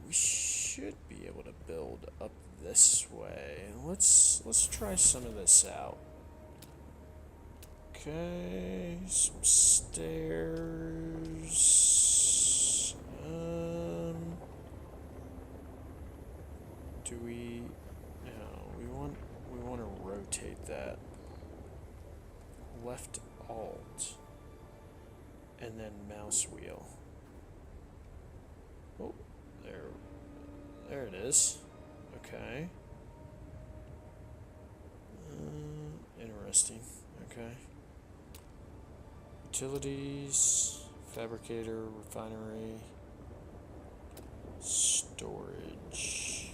we should be able to build up this way. Let's try some of this out. Okay, some stairs. Do we? No, we want to rotate that. Left Alt, and then mouse wheel. Oh, there it is. Okay. Interesting. Okay. Utilities, Fabricator, refinery, storage.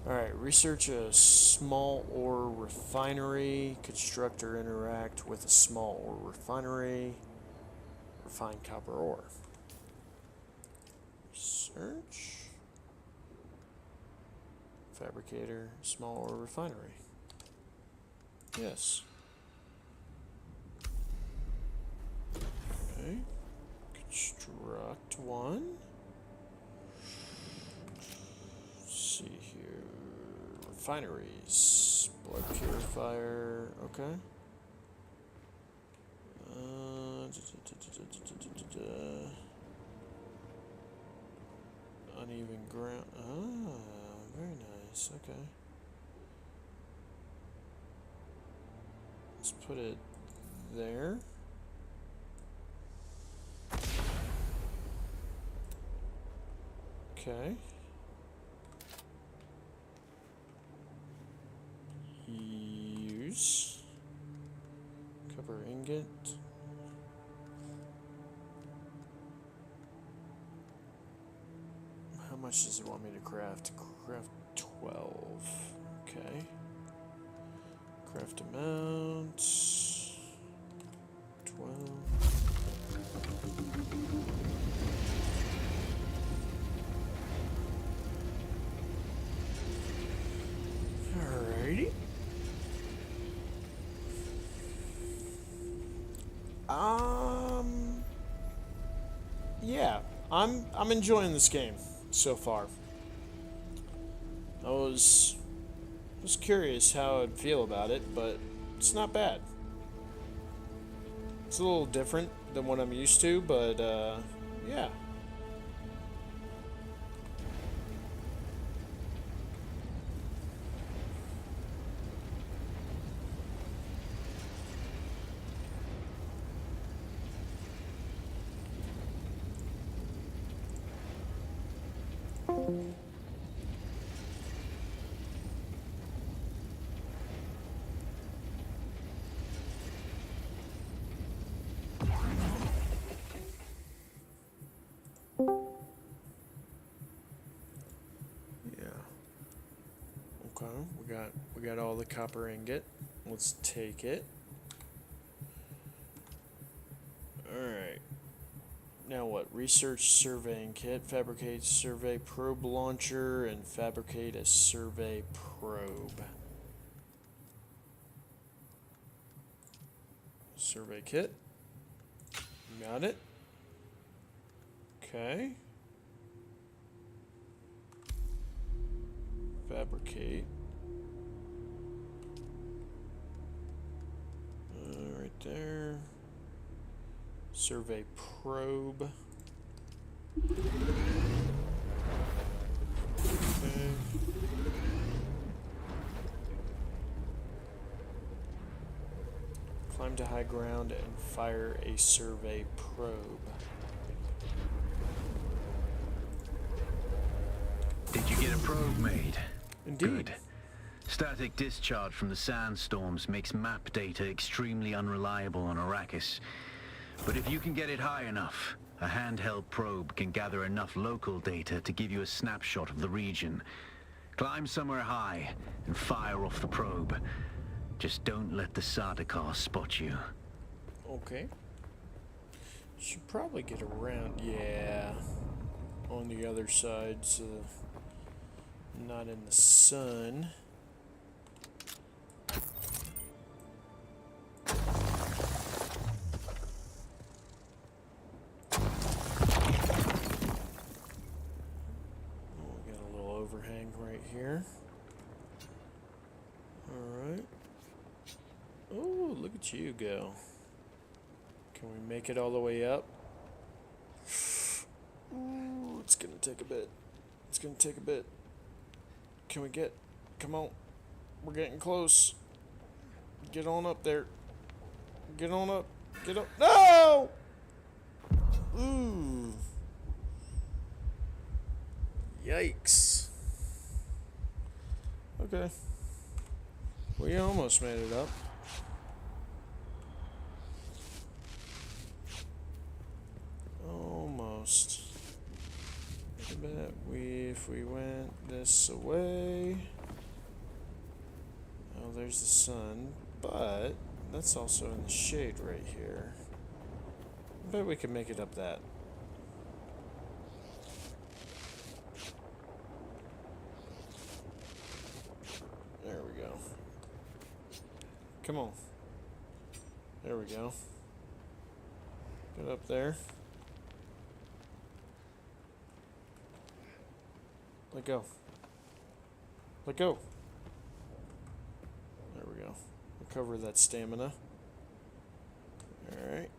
Alright, research a small ore refinery. Construct or interact with a small ore refinery. Refine copper ore. Research. Fabricator, small ore refinery. Yes. Okay. Construct one. Let's see here. Refineries. Blood purifier. Okay. Uneven ground. Ah, very nice. Okay. Let's put it there. Okay. Use copper ingot. How much does it want me to craft? Craft 12. Okay. Craft amount 12. Alrighty. Yeah, I'm enjoying this game so far. I was curious how I'd feel about it, but it's not bad. It's a little different than what I'm used to, but yeah. We got all the copper ingot. Let's take it. Alright. Now what? Research surveying kit, fabricate survey probe launcher, and fabricate a survey probe. Survey kit. Got it. Okay. Fabricate. Right there. Survey probe. Okay. Climb to high ground and fire a survey probe. Did you get a probe made? Indeed. Good. Static discharge from the sandstorms makes map data extremely unreliable on Arrakis. But if you can get it high enough, a handheld probe can gather enough local data to give you a snapshot of the region. Climb somewhere high and fire off the probe. Just don't let the Sardaukar spot you. Okay. Should probably get around. Yeah. On the other side, so not in the sun. Here. Alright. Oh, look at you go. Can we make it all the way up? Ooh, it's gonna take a bit. It's gonna take a bit. Can we get... Come on. We're getting close. Get on up there. Get on up. Get up. No! Ooh. Yikes. Okay. We almost made it up. bet if we went this away. Oh, there's the sun, but that's also in the shade right here. I bet we can make it up that. There we go. Come on. There we go. Get up there. Let go. Let go. There we go. Recover that stamina. Alright.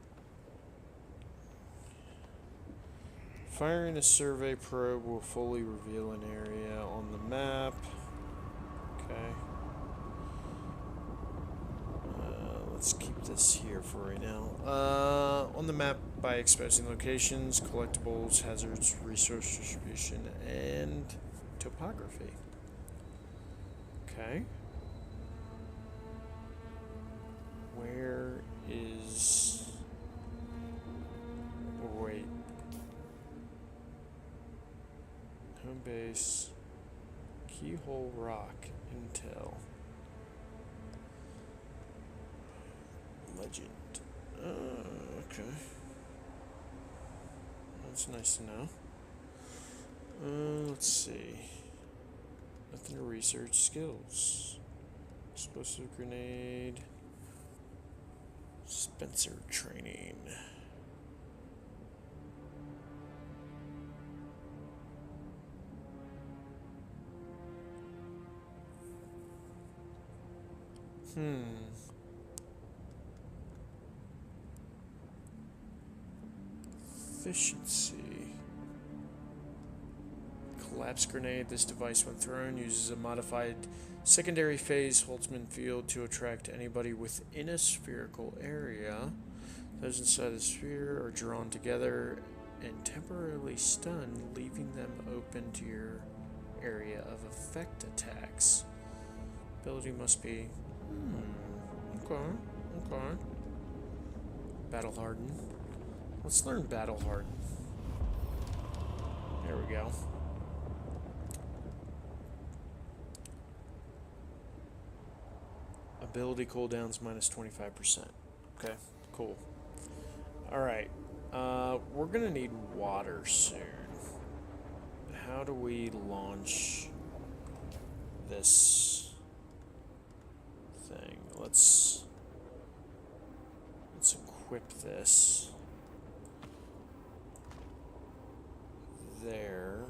Firing a survey probe will fully reveal an area on the map. Okay. Let's keep this here for right now. On the map by exposing locations, collectibles, hazards, resource distribution, and topography. Okay. Where is... Oh, wait. Home base. Keyhole Rock. Intel. Legend. Okay. That's nice to know. Let's see. Nothing to research. Skills. Explosive grenade. Spencer training. Efficiency. Collapse grenade. This device, when thrown, uses a modified secondary phase Holtzman field to attract anybody within a spherical area. Those inside the sphere are drawn together and temporarily stunned, leaving them open to your area of effect attacks. Ability must be... Okay. Battle hardened. Let's learn battle hardened. There we go. Ability cooldowns minus 25%. Okay, cool. Alright. We're gonna need water soon. How do we launch this thing? Let's equip this. There.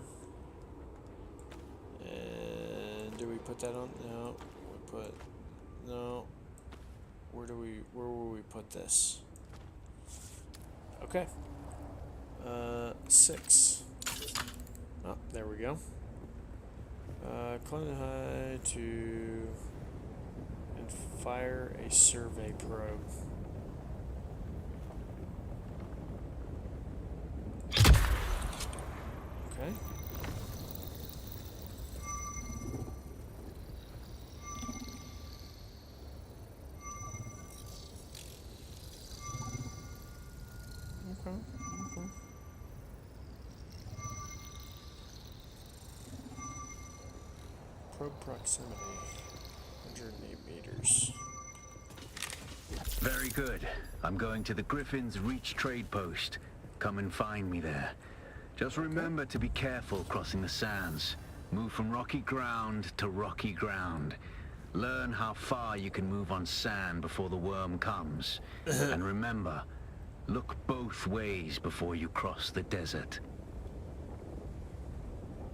And do we put that on? No. We put... No. Where will we put this? Okay. 6. Oh, there we go. Climb high to... and fire a survey probe. Okay. Okay. Probe proximity, 108 meters. Very good. I'm going to the Griffin's Reach trade post. Come and find me there. Just remember to be careful crossing the sands. Move from rocky ground to rocky ground. Learn how far you can move on sand before the worm comes. And remember, look both ways before you cross the desert.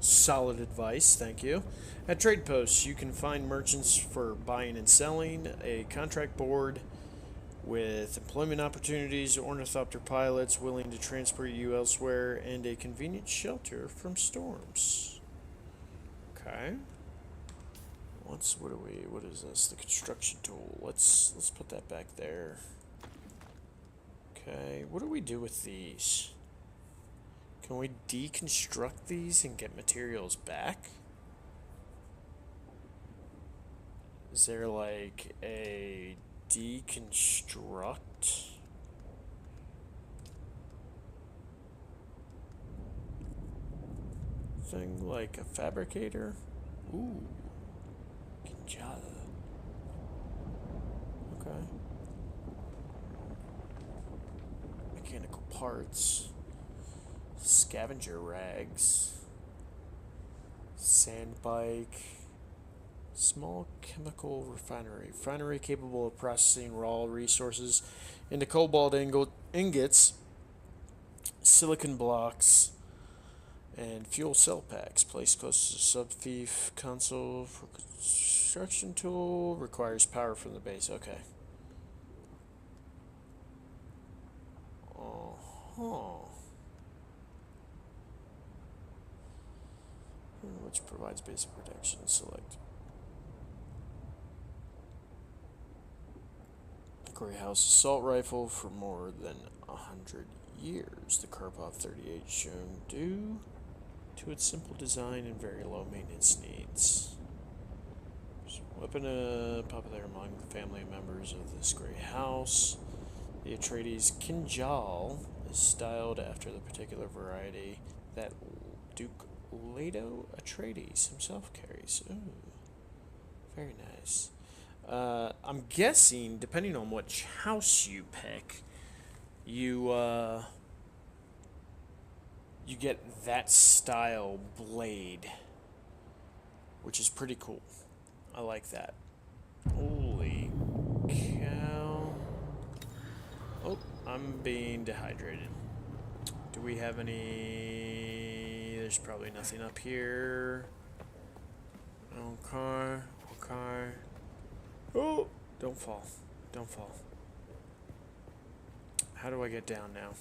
Solid advice, thank you. At trade posts, you can find merchants for buying and selling, a contract board with employment opportunities, ornithopter pilots willing to transport you elsewhere, and a convenient shelter from storms. Okay. What is this? The construction tool. Let's put that back there. Okay, what do we do with these? Can we deconstruct these and get materials back? Is there like a deconstruct? Thing like a fabricator. Ooh. Kinjal. Okay. Mechanical parts. Scavenger rags. Sand bike. Small chemical refinery. Refinery capable of processing raw resources into cobalt ingots, silicon blocks, and fuel cell packs. Placed close to the subfief console for construction tool. Requires power from the base. Okay. Which provides basic protection. Select. Gray House assault rifle for more than 100 years. The Karpov 38 shown due to its simple design and very low maintenance needs. Weapon popular among family members of this Gray House. The Atreides Kinjal is styled after the particular variety that Duke Leto Atreides himself carries. Ooh, very nice. I'm guessing, depending on which house you pick, you get that style blade, which is pretty cool. I like that. Holy cow. Oh, I'm being dehydrated. Do we have any... There's probably nothing up here. Okay, okay. Oh! Don't fall. Don't fall. How do I get down now?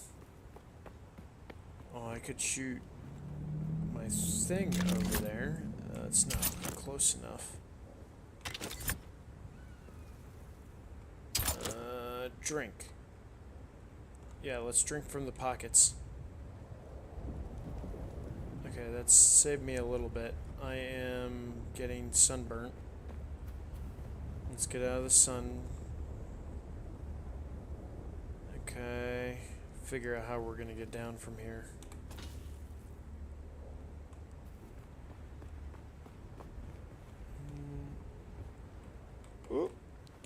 Oh, I could shoot my thing over there. That's not close enough. Drink. Yeah, let's drink from the pockets. Okay, that's saved me a little bit. I am getting sunburnt. Let's get out of the sun. Okay. Figure out how we're gonna get down from here. Oop.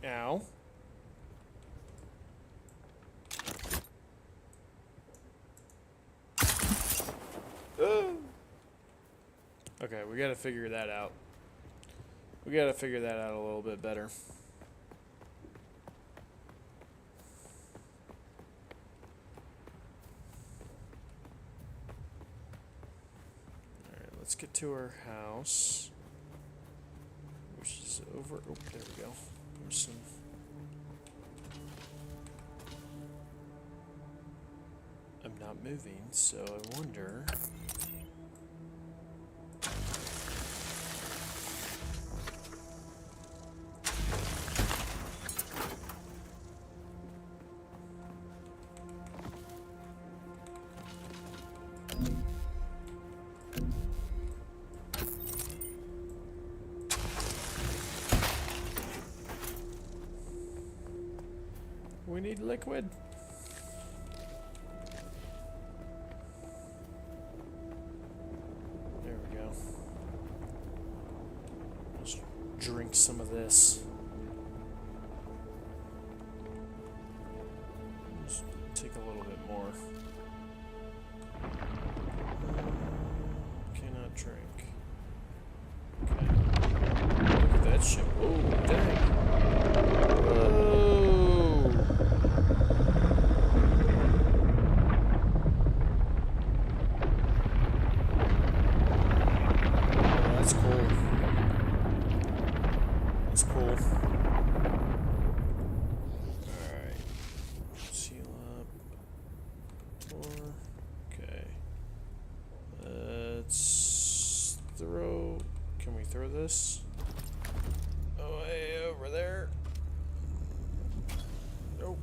Ow. Okay, we gotta figure that out. We gotta figure that out a little bit better. Alright, let's get to our house. Which is over. Oh, there we go. There's some. I'm not moving, so I wonder. We need liquid. There we go. Let's drink some of this. Just take a little bit more. Cannot drink. Okay. Look at that shit. Oh, dang. Can we throw this? Oh, way over there. Nope.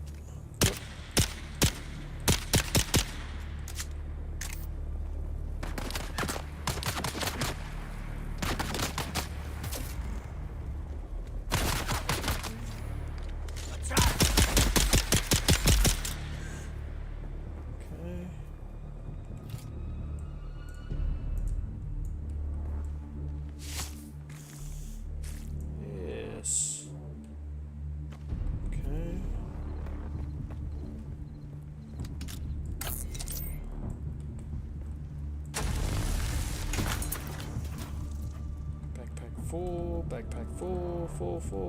full, backpack full,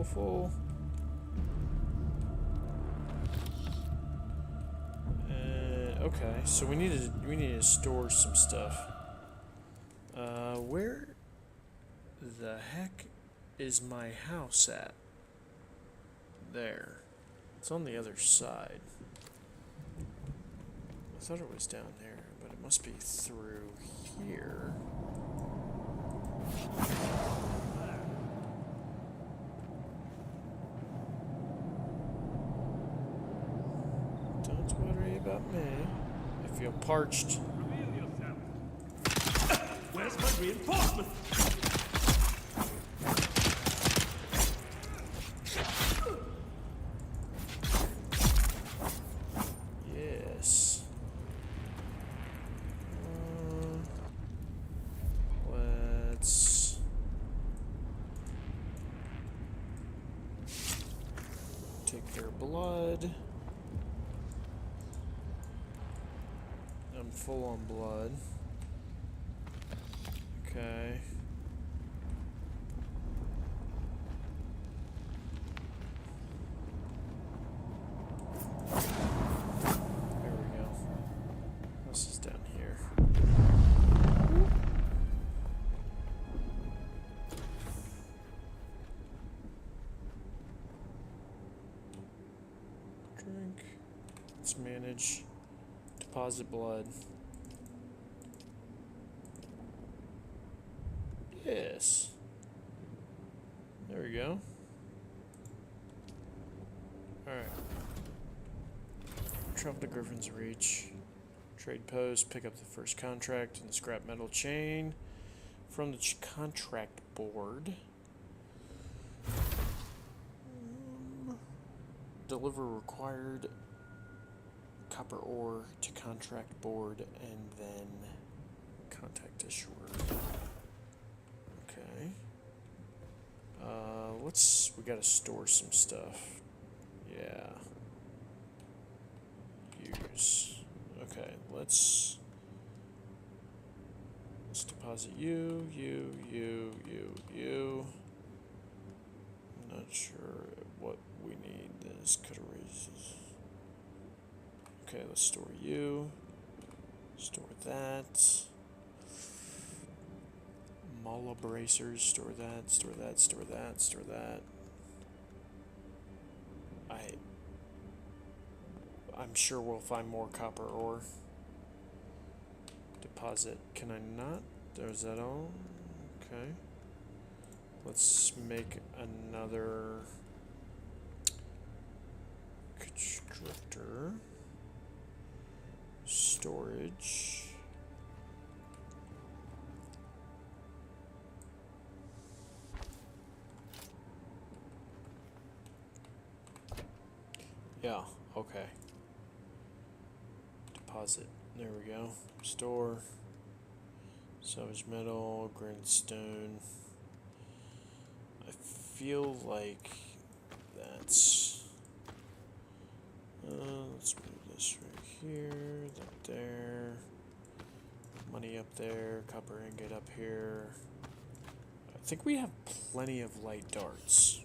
full. Okay, so we need to store some stuff. Where the heck is my house at? There. It's on the other side. I thought it was down there, but it must be through here. Don't worry about me. I feel parched. Where's my reinforcement? Yes. Let's take their blood. I'm full on blood. Okay. There we go. This is down here. Drink. Let's manage. Deposit blood. Yes. There we go. Alright. Travel to Griffin's Reach. Trade post. Pick up the first contract in the scrap metal chain from the contract board. Deliver required copper ore to contract board and then contact issuer. Okay. We gotta store some stuff. Yeah. Use. Okay, let's deposit you. I'm not sure what we need. This could erase. Okay, let's store you. Store that. Mala bracers, store that. I'm sure we'll find more copper ore. Deposit. Can I not? There's that all. Okay. Let's make another constructor. Storage. Yeah, okay. Deposit. There we go. Store. Salvage metal, grindstone. I feel like that's... let's move this right here, that there. Money up there, copper ingot up here. I think we have plenty of light darts.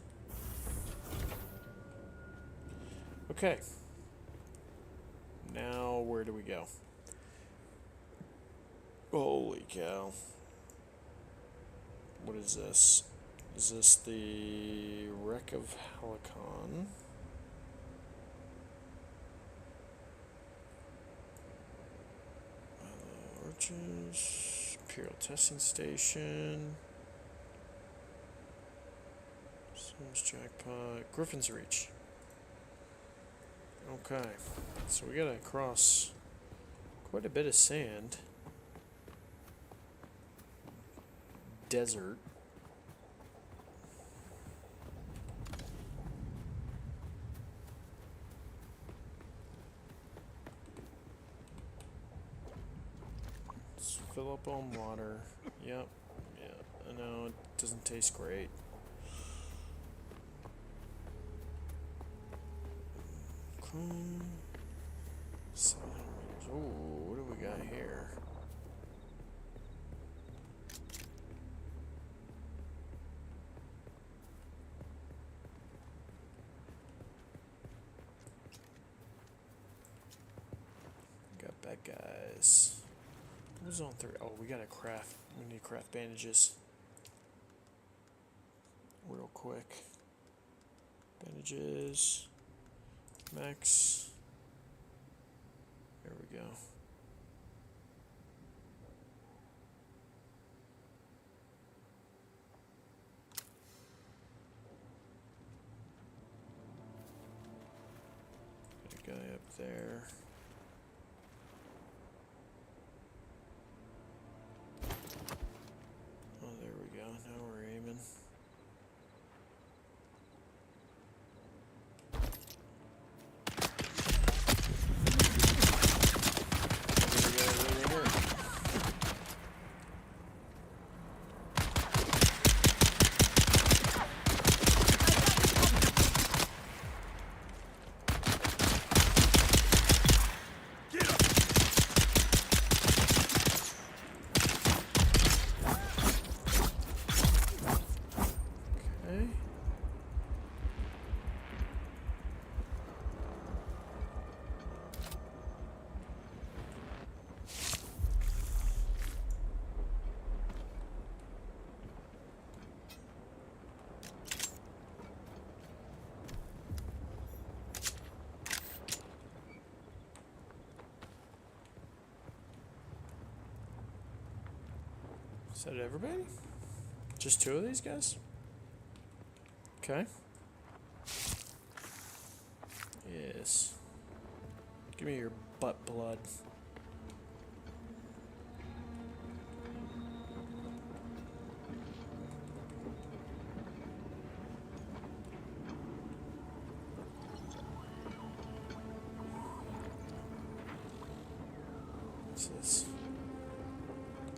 Okay. Now, where do we go? Holy cow. What is this? Is this the Wreck of Helicon? Arches. Imperial Testing Station. Sims Jackpot. Griffin's Reach. Okay, so we gotta cross quite a bit of sand. Desert. Let's fill up on water. Yep, yeah, I know, it doesn't taste great. Oh, what do we got here? guys. What was on 3? Oh, we gotta craft. We need to craft bandages. Real quick. Bandages. Max. There we go. Got a guy up there. Oh, there we go. Now we're aiming. Is that everybody? Just 2 of these guys? Okay. Yes. Give me your butt blood. What's this?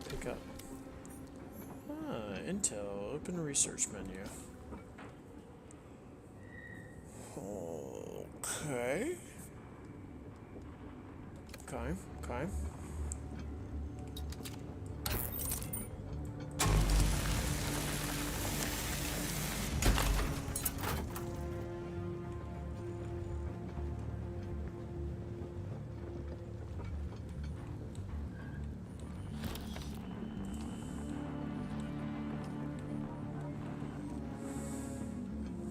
Pick up. Intel, open research menu. Okay. Okay.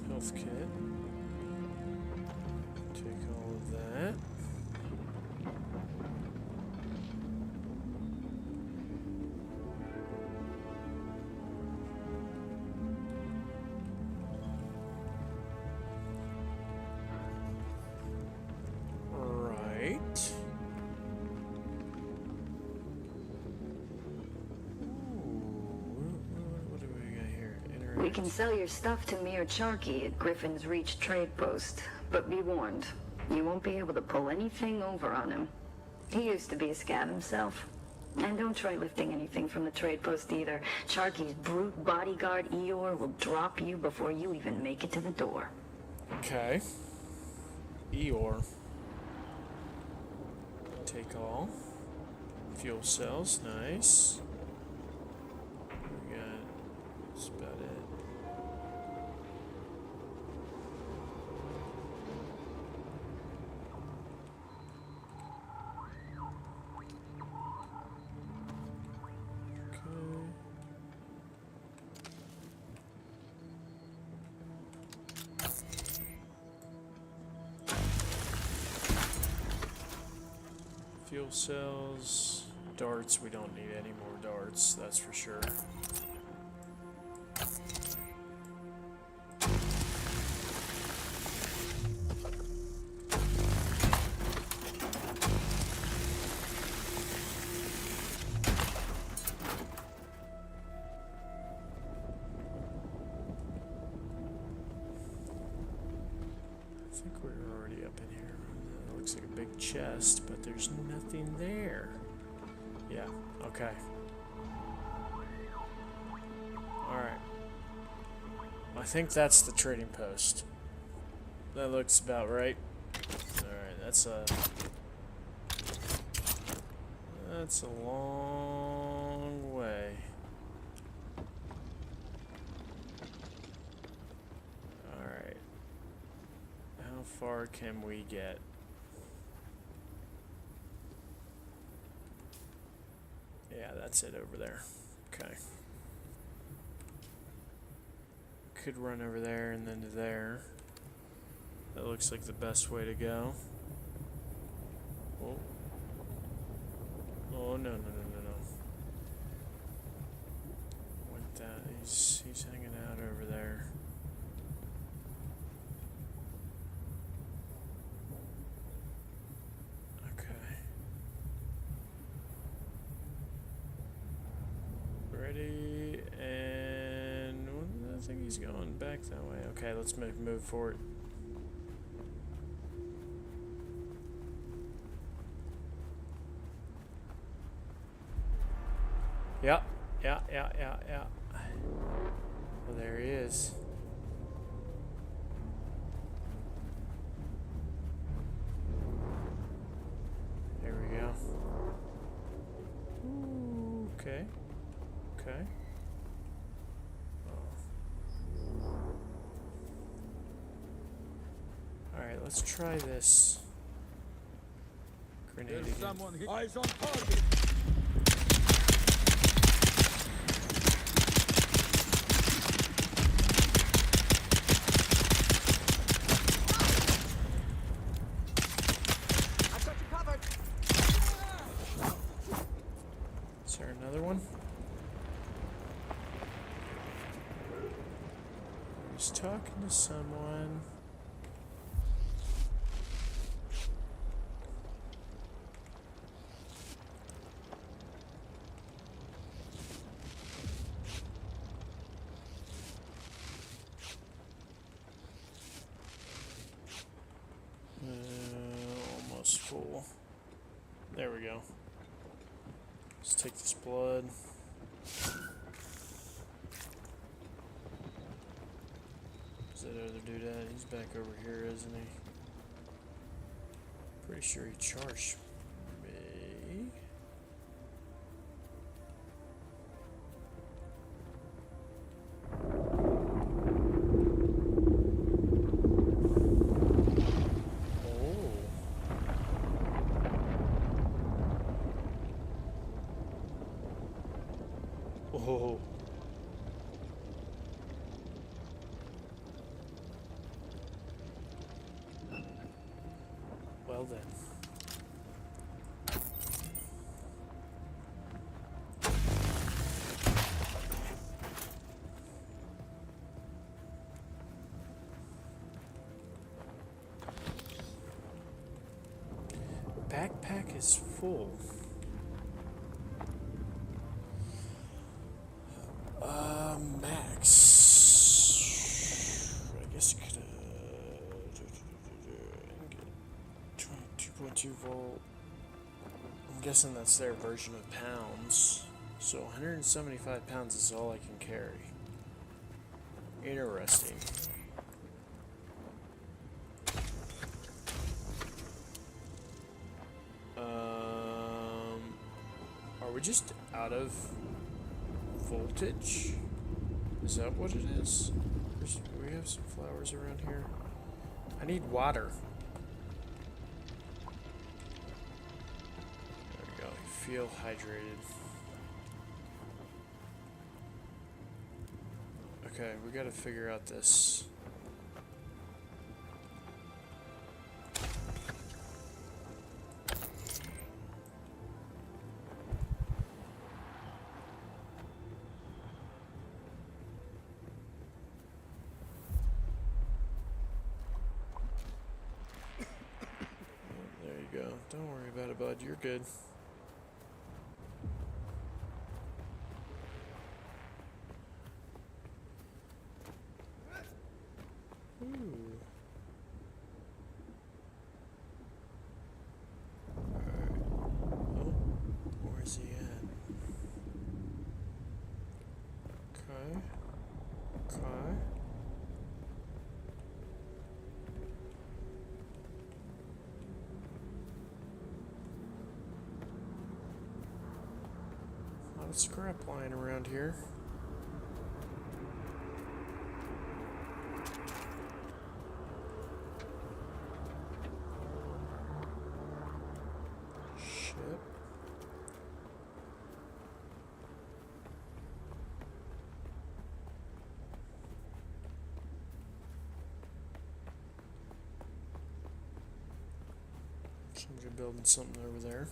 Health kit. Take all of that. Right. What do we got here? We can sell your stuff to Mir Charkey at Griffin's Reach trade post, but be warned, you won't be able to pull anything over on him. He used to be a scab himself. And don't try lifting anything from the trade post either. Charkey's brute bodyguard Eeyore will drop you before you even make it to the door. Okay. Eeyore. Take all. Fuel cells, nice. We got, that's about it. Fuel cells, darts, we don't need any more darts, that's for sure. I think we're already up in here. That looks like a big chest, but there's nothing there. Yeah, okay. Alright. I think that's the trading post. That looks about right. Alright, that's a long way. Alright. How far can we get? Yeah, that's it over there. Okay. Could run over there and then to there. That looks like the best way to go. Oh. Oh, no, no, no, no, no. With that, he's hanging out over there. Okay. Ready, and I think he's going back that way. Okay, let's move forward. Yeah. Well, there he is. There we go. Ooh, okay. Okay. Oh. Alright, let's try this. Grenade again. Someone eyes on target. Is there another one? He's talking to someone. Almost full. There we go. Let's take this blood. Is that other dude at? He's back over here, isn't he? Pretty sure he charged me. Oh. Well then. Backpack is full. Max. I guess I could get 22.2 volt. I'm guessing that's their version of pounds. So 175 pounds is all I can carry. Interesting. Are we just out of voltage? Is that what it is? Do we have some flowers around here? I need water. There we go. I feel hydrated. Okay, we gotta figure out this. Don't worry about it, bud. You're good. Ooh. Alright. Oh, where's he at? Okay. Okay. Scrap lying around here. Shit. Somebody building something over there.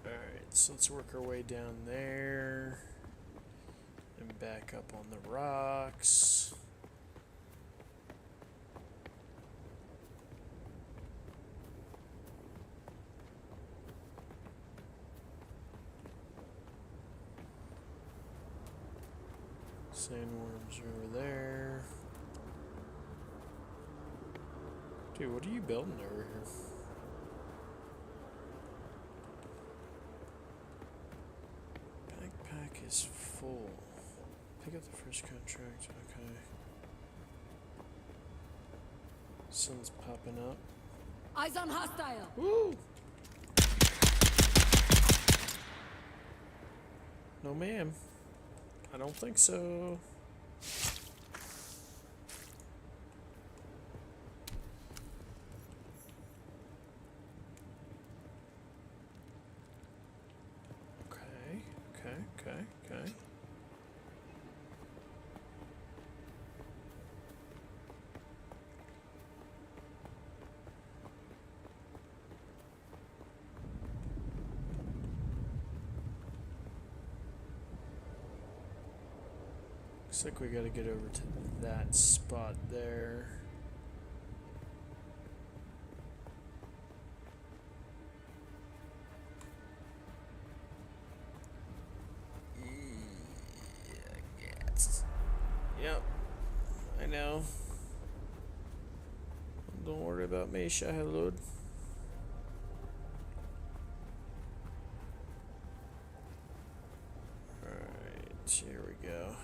Alright, so let's work our way down there. And back up on the rocks. Sandworms are over there. Dude, what are you building over here? Backpack is full. Pick up the first contract. Okay. Sun's popping up. Eyes on hostile. Woo! No, ma'am. I don't think so. Okay. Looks like we gotta get over to that spot there. Yep, I know. Don't worry about me, Shahilud. Alright, here we go.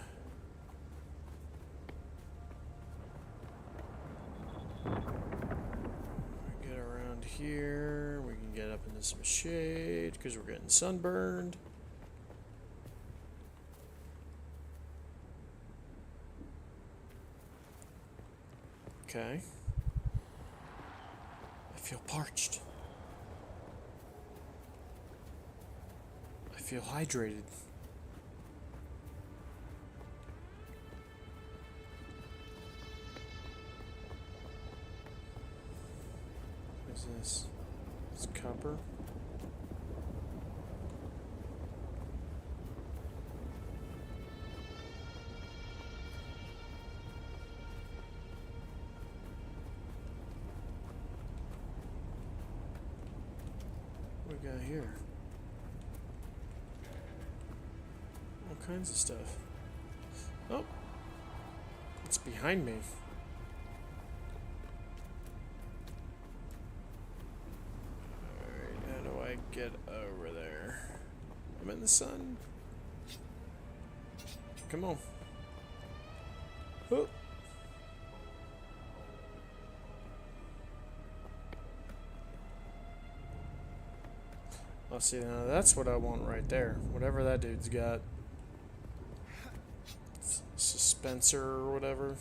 We get around here, we can get up into some shade because we're getting sunburned. Okay. I feel parched. I feel hydrated. What is this? It's copper. What we got here? All kinds of stuff. Oh, it's behind me. Alright, how do I get over there? I'm in the sun. Come on. Oh. Oh, see, now that's what I want right there. Whatever that dude's got. Suspenser or whatever.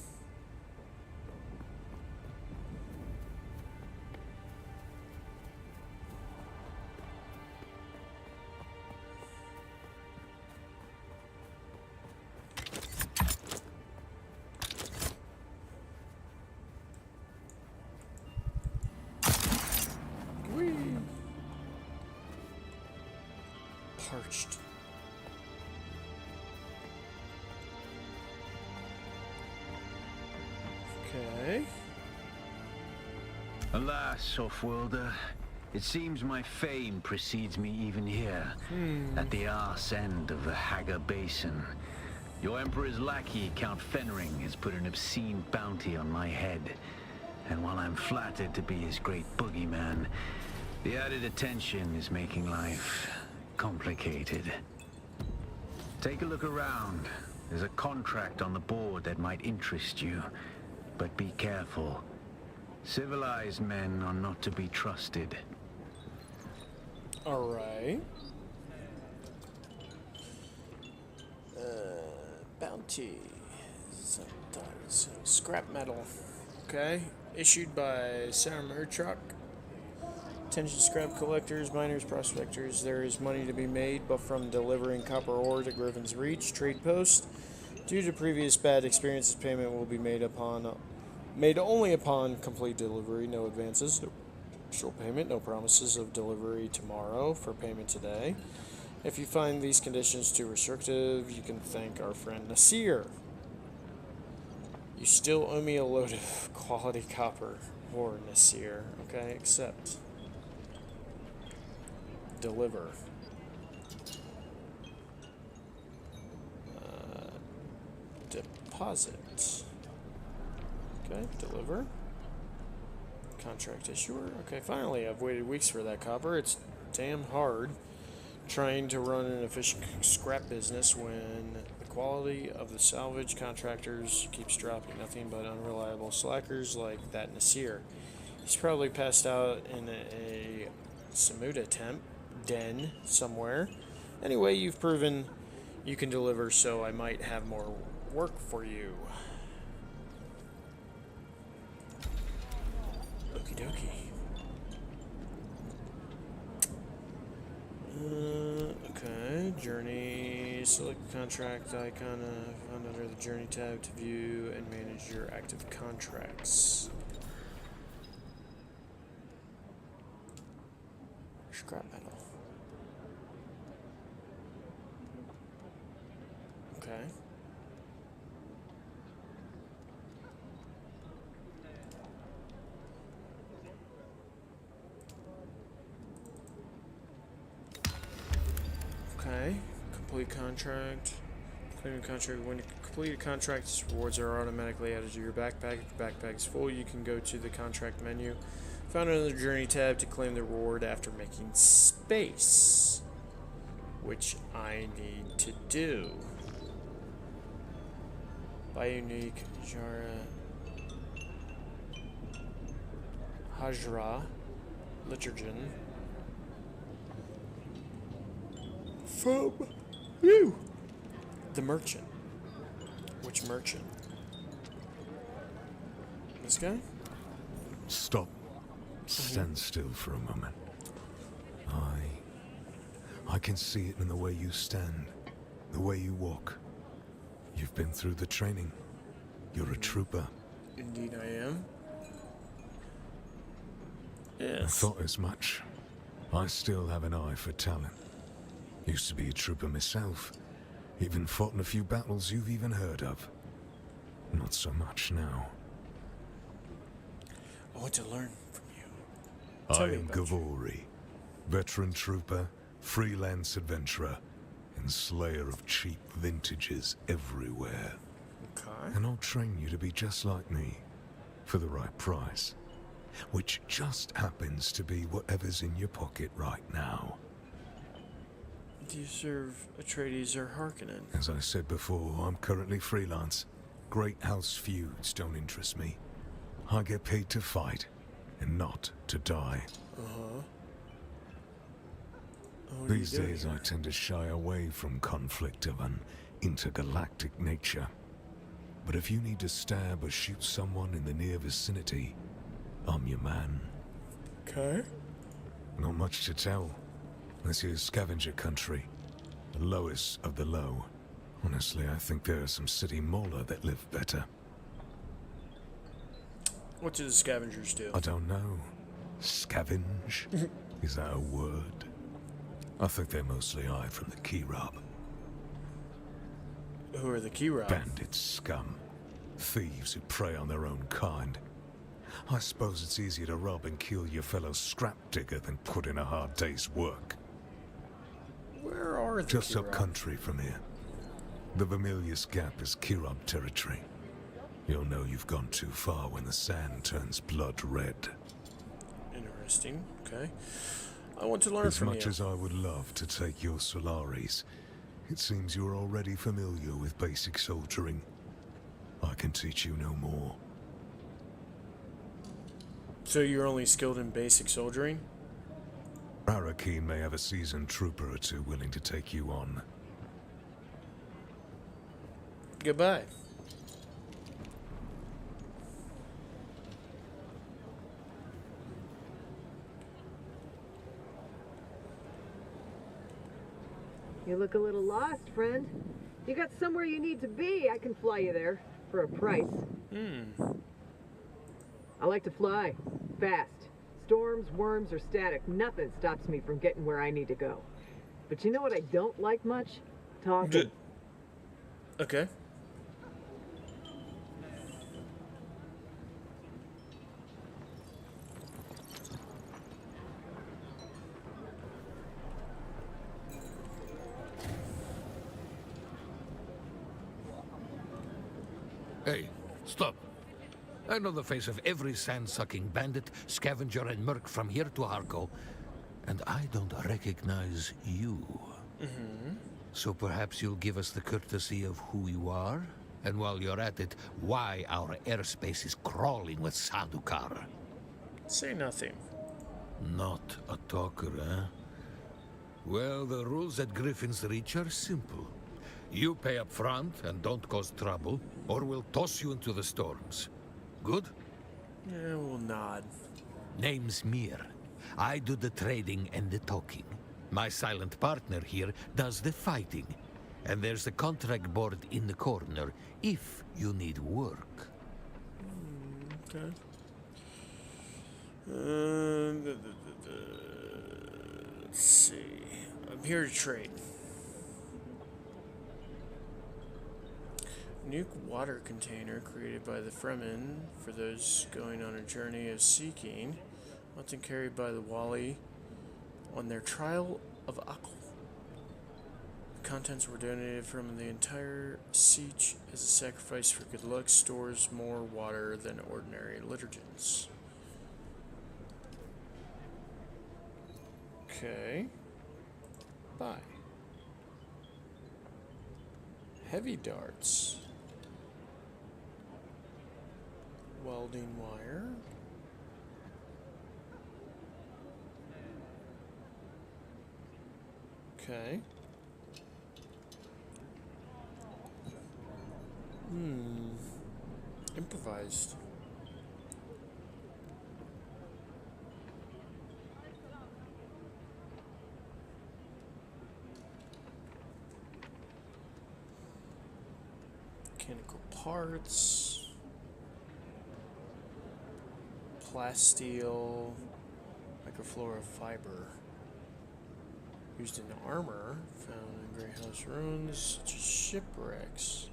Parched. Okay. Alas, Offworlder, it seems my fame precedes me even here, at the arse end of the Haga Basin. Your Emperor's lackey, Count Fenring, has put an obscene bounty on my head, and while I'm flattered to be his great boogeyman, the added attention is making life complicated. Take a look around. There's a contract on the board that might interest you, but be careful. Civilized men are not to be trusted. Alright. Bounty. So, scrap metal. Okay. Issued by Sarah Merchuk Attention scrap collectors, miners, prospectors. There is money to be made, but from delivering copper ore to Griffin's Reach trade post. Due to previous bad experiences, payment will be made only upon complete delivery. No advances, no initial payment, no promises of delivery tomorrow for payment today. If you find these conditions too restrictive, you can thank our friend Nasir. You still owe me a load of quality copper ore, Nasir. Okay, accept. Deliver. Deposit. Okay, deliver. Contract issuer. Okay, finally, I've waited weeks for that copper. It's damn hard trying to run an efficient scrap business when the quality of the salvage contractors keeps dropping. Nothing but unreliable slackers like that Nasir. He's probably passed out in a Samuda den somewhere. Anyway, you've proven you can deliver, so I might have more work for you. Okie dokie. Okay, journey, select contract icon, found under the journey tab to view and manage your active contracts. Scrap metal. Okay. Okay, complete contract. Claim contract. When you complete a contract, rewards are automatically added to your backpack. If your backpack is full, you can go to the contract menu. Found under the journey tab to claim the reward after making space, which I need to do. Buy unique Hajra Liturgen. From you, the merchant. Which merchant? This guy? Stop. Stand still for a moment. I can see it in the way you stand, the way you walk. You've been through the training. You're a trooper. Indeed I am. Yes. I thought as much. I still have an eye for talent. Used to be a trooper myself. Even fought in a few battles you've even heard of. Not so much now. I want to learn from you. I am Gavori, veteran trooper, freelance adventurer, and slayer of cheap vintages everywhere. Okay. And I'll train you to be just like me, for the right price. Which just happens to be whatever's in your pocket right now. Do you serve Atreides or Harkonnen? As I said before, I'm currently freelance. Great house feuds don't interest me. I get paid to fight, and not to die. Uh-huh. These days I tend to shy away from conflict of an intergalactic nature. But if you need to stab or shoot someone in the near vicinity, I'm your man. Okay. Not much to tell. This is scavenger country. The lowest of the low. Honestly, I think there are some city mola that live better. What do the scavengers do? I don't know. Scavenge? Is that a word? I think they're mostly eyed from the Kirab. Who are the Kirab? Bandits, scum. Thieves who prey on their own kind. I suppose it's easier to rob and kill your fellow scrap digger than put in a hard day's work. Where are the Just Kirab? up country from here. The Vermilius Gap is Kirab territory. You'll know you've gone too far when the sand turns blood red. Interesting. Okay. I want to learn As from much you. as I would love to take your Solaris, it seems you're already familiar with basic soldiering. I can teach you no more. So you're only skilled in basic soldiering? Arrakis may have a seasoned trooper or two willing to take you on. Goodbye. You look a little lost, friend. You got somewhere you need to be, I can fly you there. For a price. I like to fly. Fast. Storms, worms, or static, nothing stops me from getting where I need to go. But you know what I don't like much? Talking. Okay. Hey, stop. I know the face of every sand-sucking bandit, scavenger, and merc from here to Harko, and I don't recognize you. So perhaps you'll give us the courtesy of who you are, and while you're at it, why our airspace is crawling with Sadukar. Say nothing. Not a talker, eh? Well, the rules at Griffin's Reach are simple. You pay up front and don't cause trouble, or we'll toss you into the storms. Good? Yeah, we'll nod. Name's Mir. I do the trading and the talking. My silent partner here does the fighting. And there's the contract board in the corner, if you need work. Okay. Let's see. I'm here to trade. Nuke water container created by the Fremen for those going on a journey of seeking, often carried by the Wali on their trial of Akhl. The contents were donated from the entire siege as a sacrifice for good luck. Stores more water than ordinary liturgians. Okay. Bye. Heavy darts. Welding wire. Okay. Improvised. Mechanical parts. Plasteel. Microflora fiber. Used in armor. Found in Grey House ruins. Such as shipwrecks.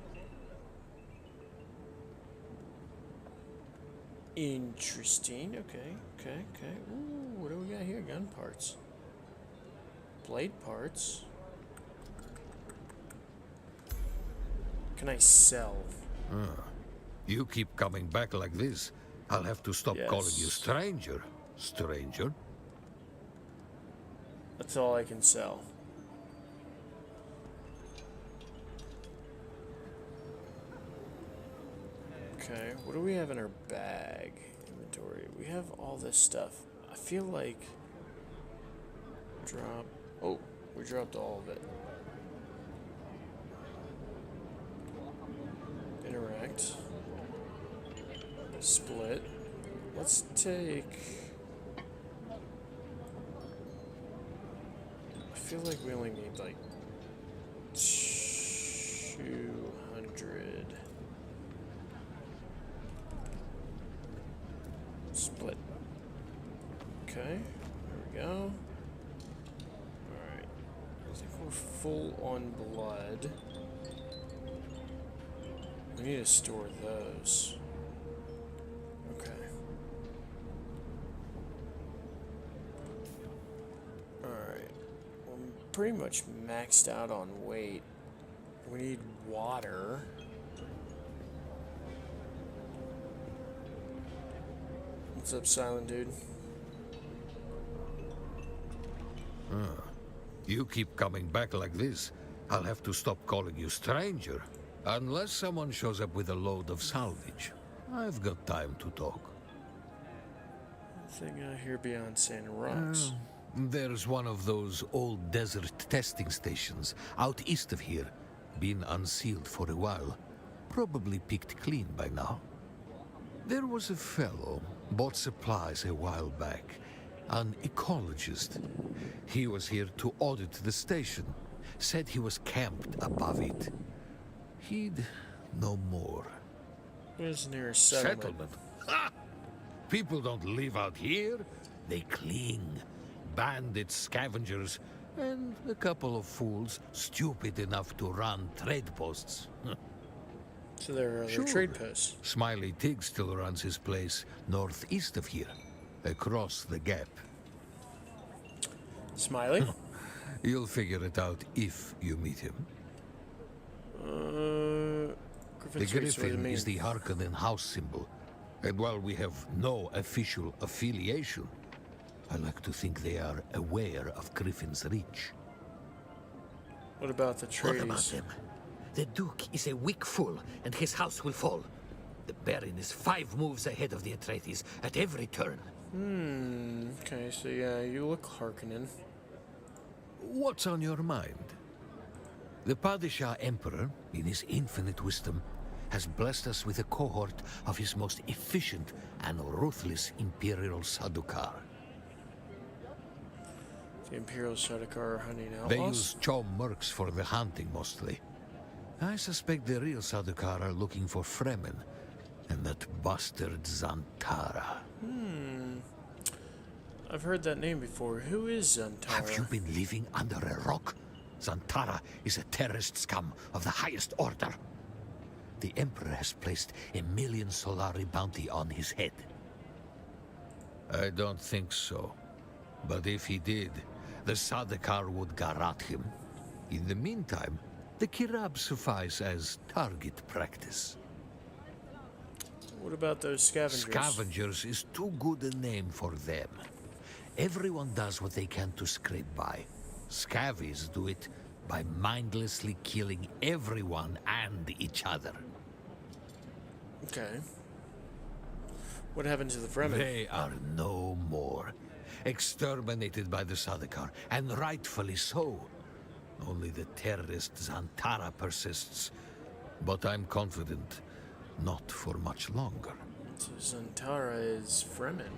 Interesting. Okay. Ooh, what do we got here? Gun parts. Blade parts. Can I sell? You keep coming back like this, I'll have to stop calling you stranger. Stranger? That's all I can sell. Okay, what do we have in our bag inventory? We have all this stuff. I feel like drop. Oh, we dropped all of it. Interact. Split. Let's take. I feel like we only need like 200. Split. Okay, there we go. Alright. I think we're full on blood. We need to store those. Okay. Alright. We're pretty much maxed out on weight. We need water. What's up, silent dude? You keep coming back like this, I'll have to stop calling you stranger. Unless someone shows up with a load of salvage. I've got time to talk. Nothing out here beyond sand and rocks. There's one of those old desert testing stations out east of here. Been unsealed for a while. Probably picked clean by now. There was a fellow, bought supplies a while back. An ecologist. He was here to audit the station. said he was camped above it. He'd know more. Where's the nearest settlement? Settlement? Ha! People don't live out here. They cling. Bandits, scavengers, and a couple of fools stupid enough to run trade posts. So there are other Sure. trade posts. Smiley Tig still runs his place northeast of here, across the gap. Smiley? You'll figure it out if you meet him. The Griffin's Reach, what does it griffin mean? is the Harkonnen house symbol. And while we have no official affiliation, I like to think they are aware of Griffin's Reach. What about the What about treaties? them? The Duke is a weak fool, and his house will fall. The Baron is 5 moves ahead of the Atreides at every turn. Okay, so yeah, you look Harkonnen. What's on your mind? The Padishah Emperor, in his infinite wisdom, has blessed us with a cohort of his most efficient and ruthless Imperial Sadukar. The Imperial Sardaukar are hunting They outlaws? use Chom mercs for the hunting mostly. I suspect the real Sadukar are looking for Fremen and that bastard Zantara. I've heard that name before. Who is Zantara? Have you been living under a rock? Zantara is a terrorist scum of the highest order. The Emperor has placed 1,000,000 Solari bounty on his head. I don't think so. But if he did, the Sadakar would garrote him. In the meantime, the Kirab suffice as target practice. What about those scavengers? Scavengers is too good a name for them. Everyone does what they can to scrape by. Scavies do it by mindlessly killing everyone and each other. Okay. What happened to the Fremen? They are no more. Exterminated by the Sadakar, and rightfully so. Only the terrorist Zantara persists. But I'm confident, not for much longer. So Zantara is Fremen.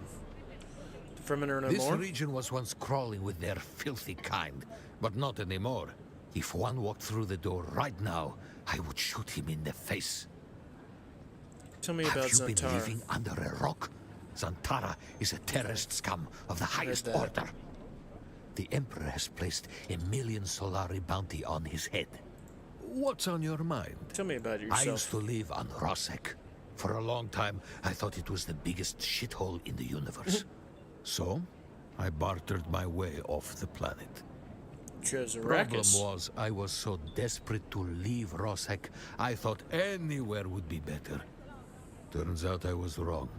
The Fremen are no This more? region was once crawling with their filthy kind, but not anymore. If one walked through the door right now, I would shoot him in the face. Tell me about Have you been Zantara. living under a rock? Zantara is a terrorist scum of the highest that. order. The Emperor has placed 1,000,000 Solari bounty on his head. What's on your mind? Tell me about I yourself. used to live on Rosek. For a long time, I thought it was the biggest shithole in the universe. So, I bartered my way off the planet. Chose Problem Arrakis. was, I was so desperate to leave Rosek, I thought anywhere would be better. Turns out I was wrong.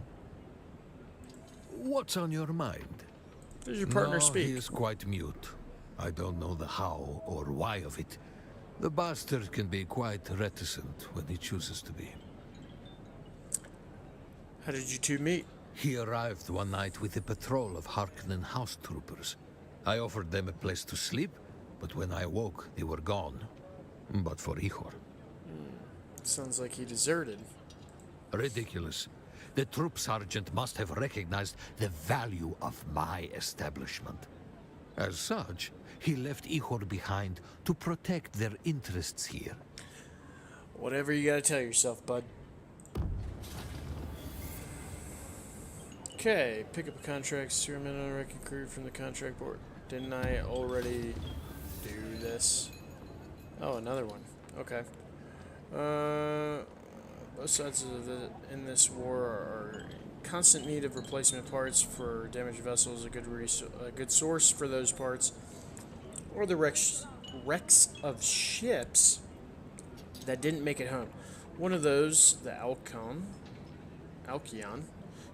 What's on your mind? Does your partner No, speak? he is quite mute. I don't know the how or why of it. The bastard can be quite reticent when he chooses to be. How did you two meet? He arrived one night with a patrol of Harkonnen house troopers. I offered them a place to sleep, but when I woke, they were gone. But for Ihor. Sounds like he deserted. Ridiculous. The troop sergeant must have recognized the value of my establishment. As such, he left Ihor behind to protect their interests here. Whatever you gotta tell yourself, bud. Okay, pick up a contract, secure a minimum wrecking crew from the contract board. Didn't I already do this? Oh, another one. Okay. Both sides in this war are in constant need of replacement parts for damaged vessels. A good source for those parts, or the wrecks of ships that didn't make it home. One of those, the Alcyon,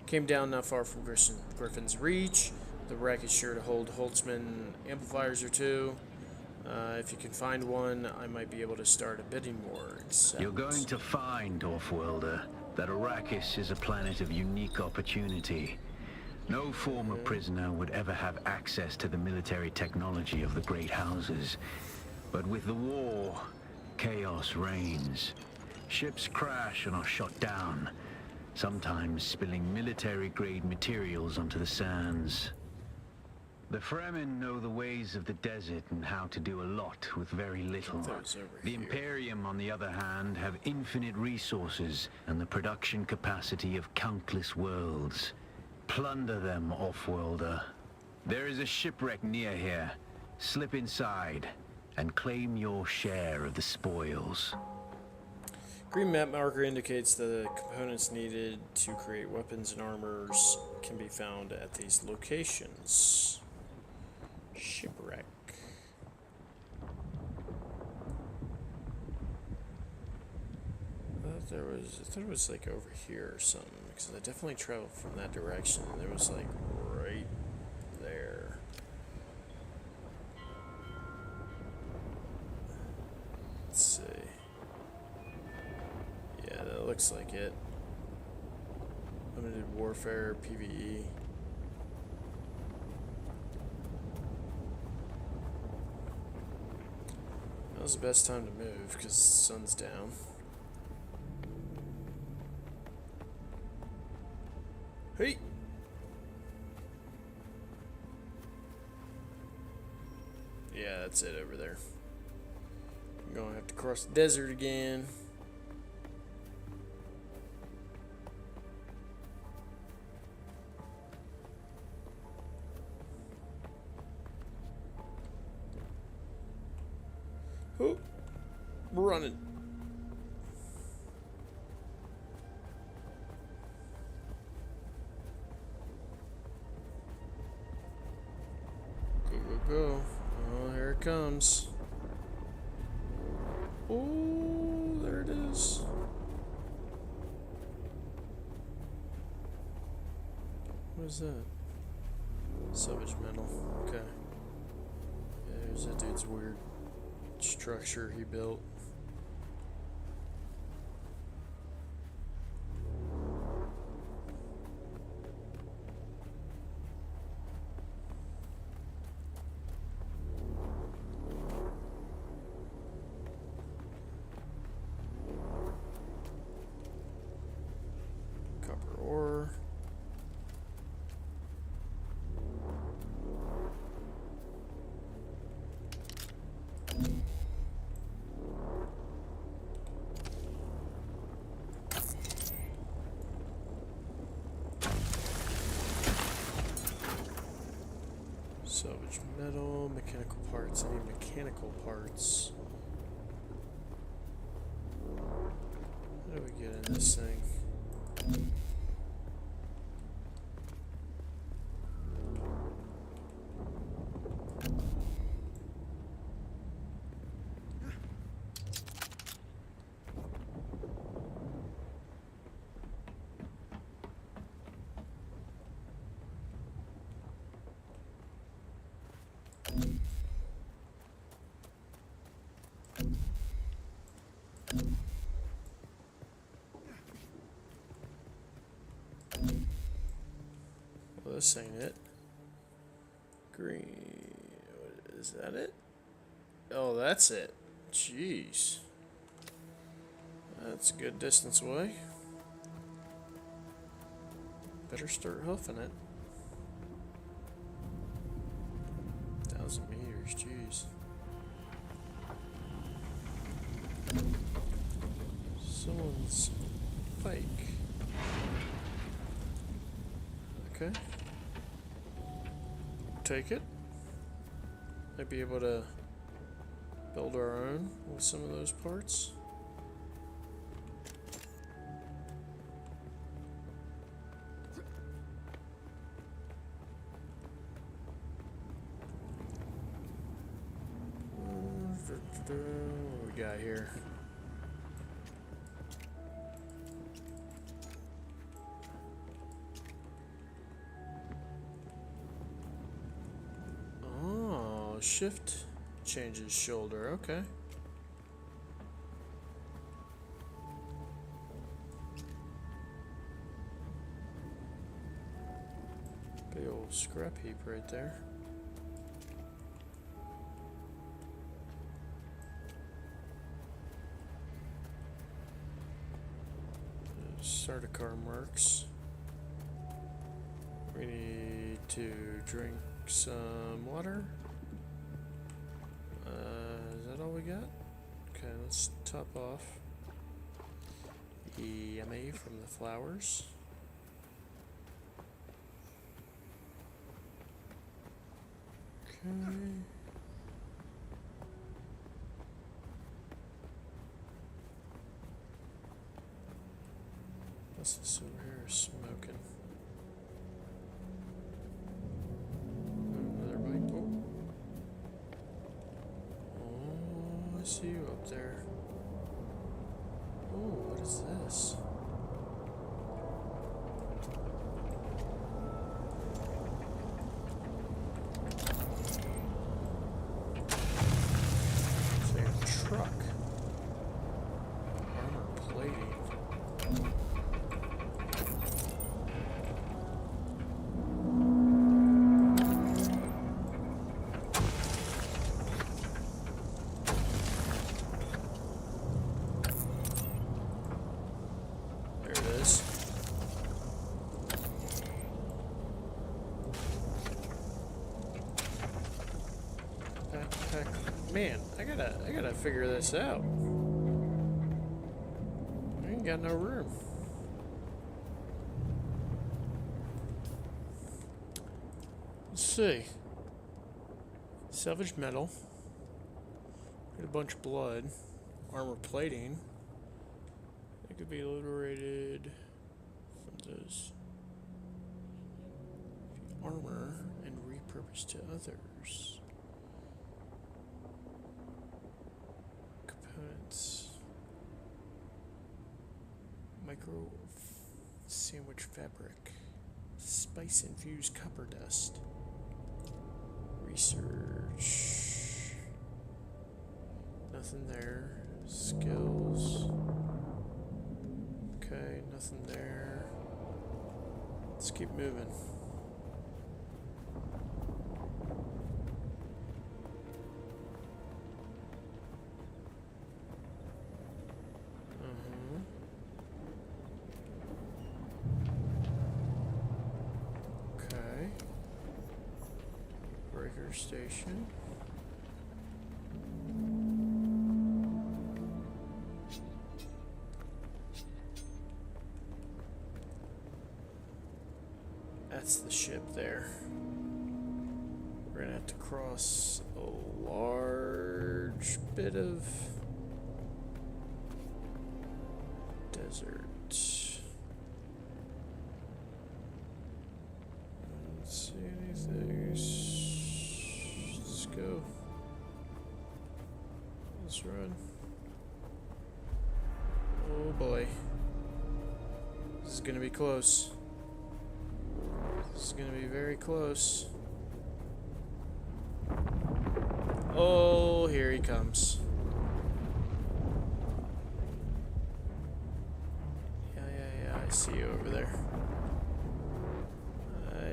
came down not far from Griffin's Reach. The wreck is sure to hold Holtzman amplifiers or two. If you can find one, I might be able to start a bidding war. You're going to find, Offworlder, that Arrakis is a planet of unique opportunity. No former prisoner would ever have access to the military technology of the great houses. But with the war, chaos reigns. Ships crash and are shot down, sometimes spilling military-grade materials onto the sands. The Fremen know the ways of the desert and how to do a lot with very little. The Imperium, on the other hand, have infinite resources and the production capacity of countless worlds. Plunder them, off-worlder. There is a shipwreck near here. Slip inside and claim your share of the spoils. Green map marker indicates the components needed to create weapons and armors can be found at these locations. Shipwreck. I thought it was like over here or something, because I definitely traveled from that direction and it was like right there. Let's see. Yeah, that looks like it. Limited warfare, PvE. Now's the best time to move because the sun's down. Hey! Yeah, that's it over there. I'm gonna have to cross the desert again. Oh, we're running. Go, go, go. Oh, here it comes. Oh, there it is. What is that? Salvage metal. Okay. Yeah, there's that dude's weird structure he built. Copper ore. Salvage metal, mechanical parts. I need mechanical parts. How do we get in this thing? Well, this ain't it. Green. What, is that it? Oh, that's it. Jeez. That's a good distance away. Better start hoofing it. 1,000 meters, jeez. Someone's bike. Okay. Take it. Might be able to build our own with some of those parts. What we got here? Oh, shift changes shoulder. Okay. Big old scrap heap right there. Start a car marks. We need to drink some water. Is that all we got? Okay, let's top off. Yummy from the flowers. Okay. What's this over here smoking? Another bite. Oh, I see you up there. Oh, what is this? It's a truck. Armor plating. There it is. Man, I gotta figure this out. I ain't got no room. Let's see. Salvage metal. Get a bunch of blood. Armor plating. It could be liberated from those armor and repurposed to others. Components. Micro sandwich fabric. Spice infused copper dust. Research. Nothing there. Skills. Okay, nothing there. Let's keep moving. Okay. Breaker station. That's the ship there. We're gonna have to cross a large bit of desert. I don't see anything. Let's go. Let's run. Oh boy. This is gonna be close. This is gonna be very close. Oh, here he comes. Yeah, I see you over there.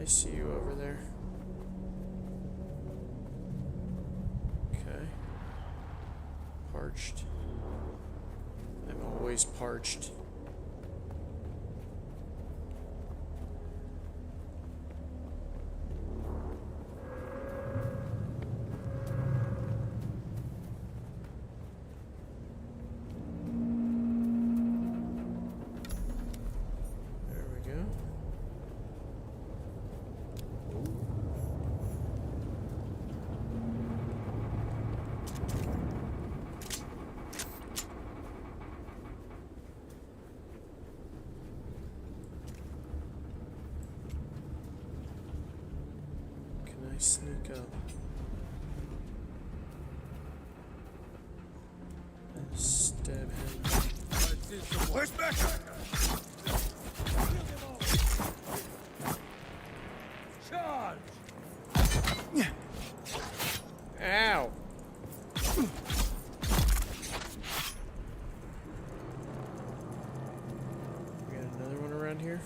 I see you over there. Okay. Parched. I'm always parched. Sneak up and stab him. Push back! Charge! Ow! We got another one around here.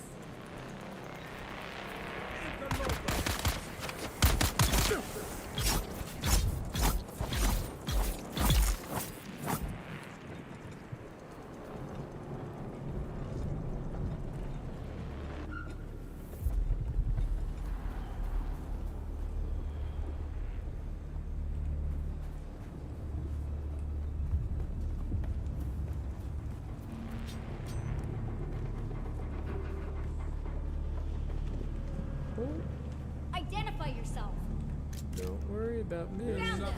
Identify yourself. Don't worry about me. Found them.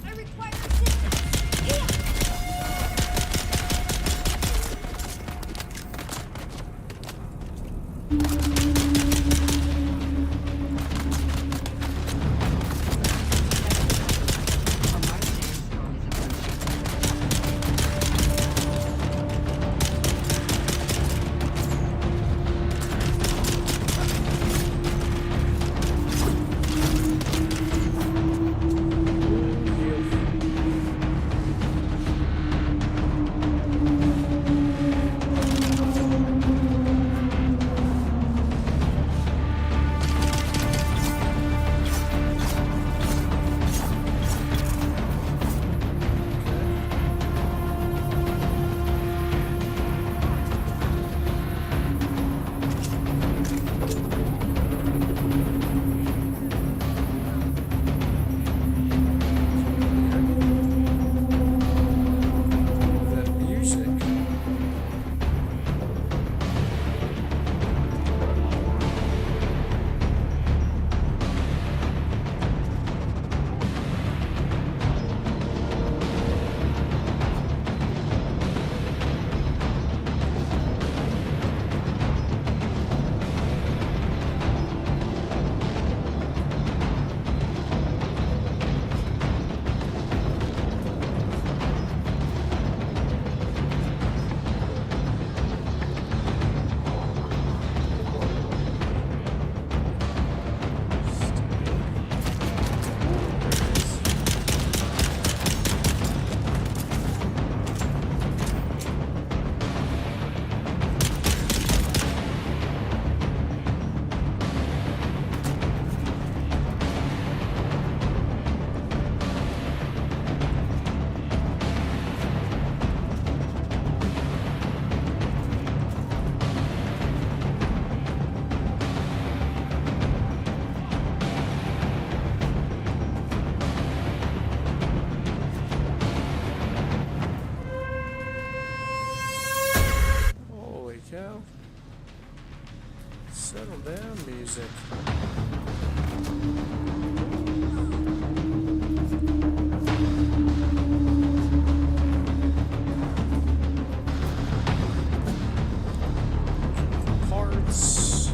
I require assistance. Here. Settle down, music. Parts.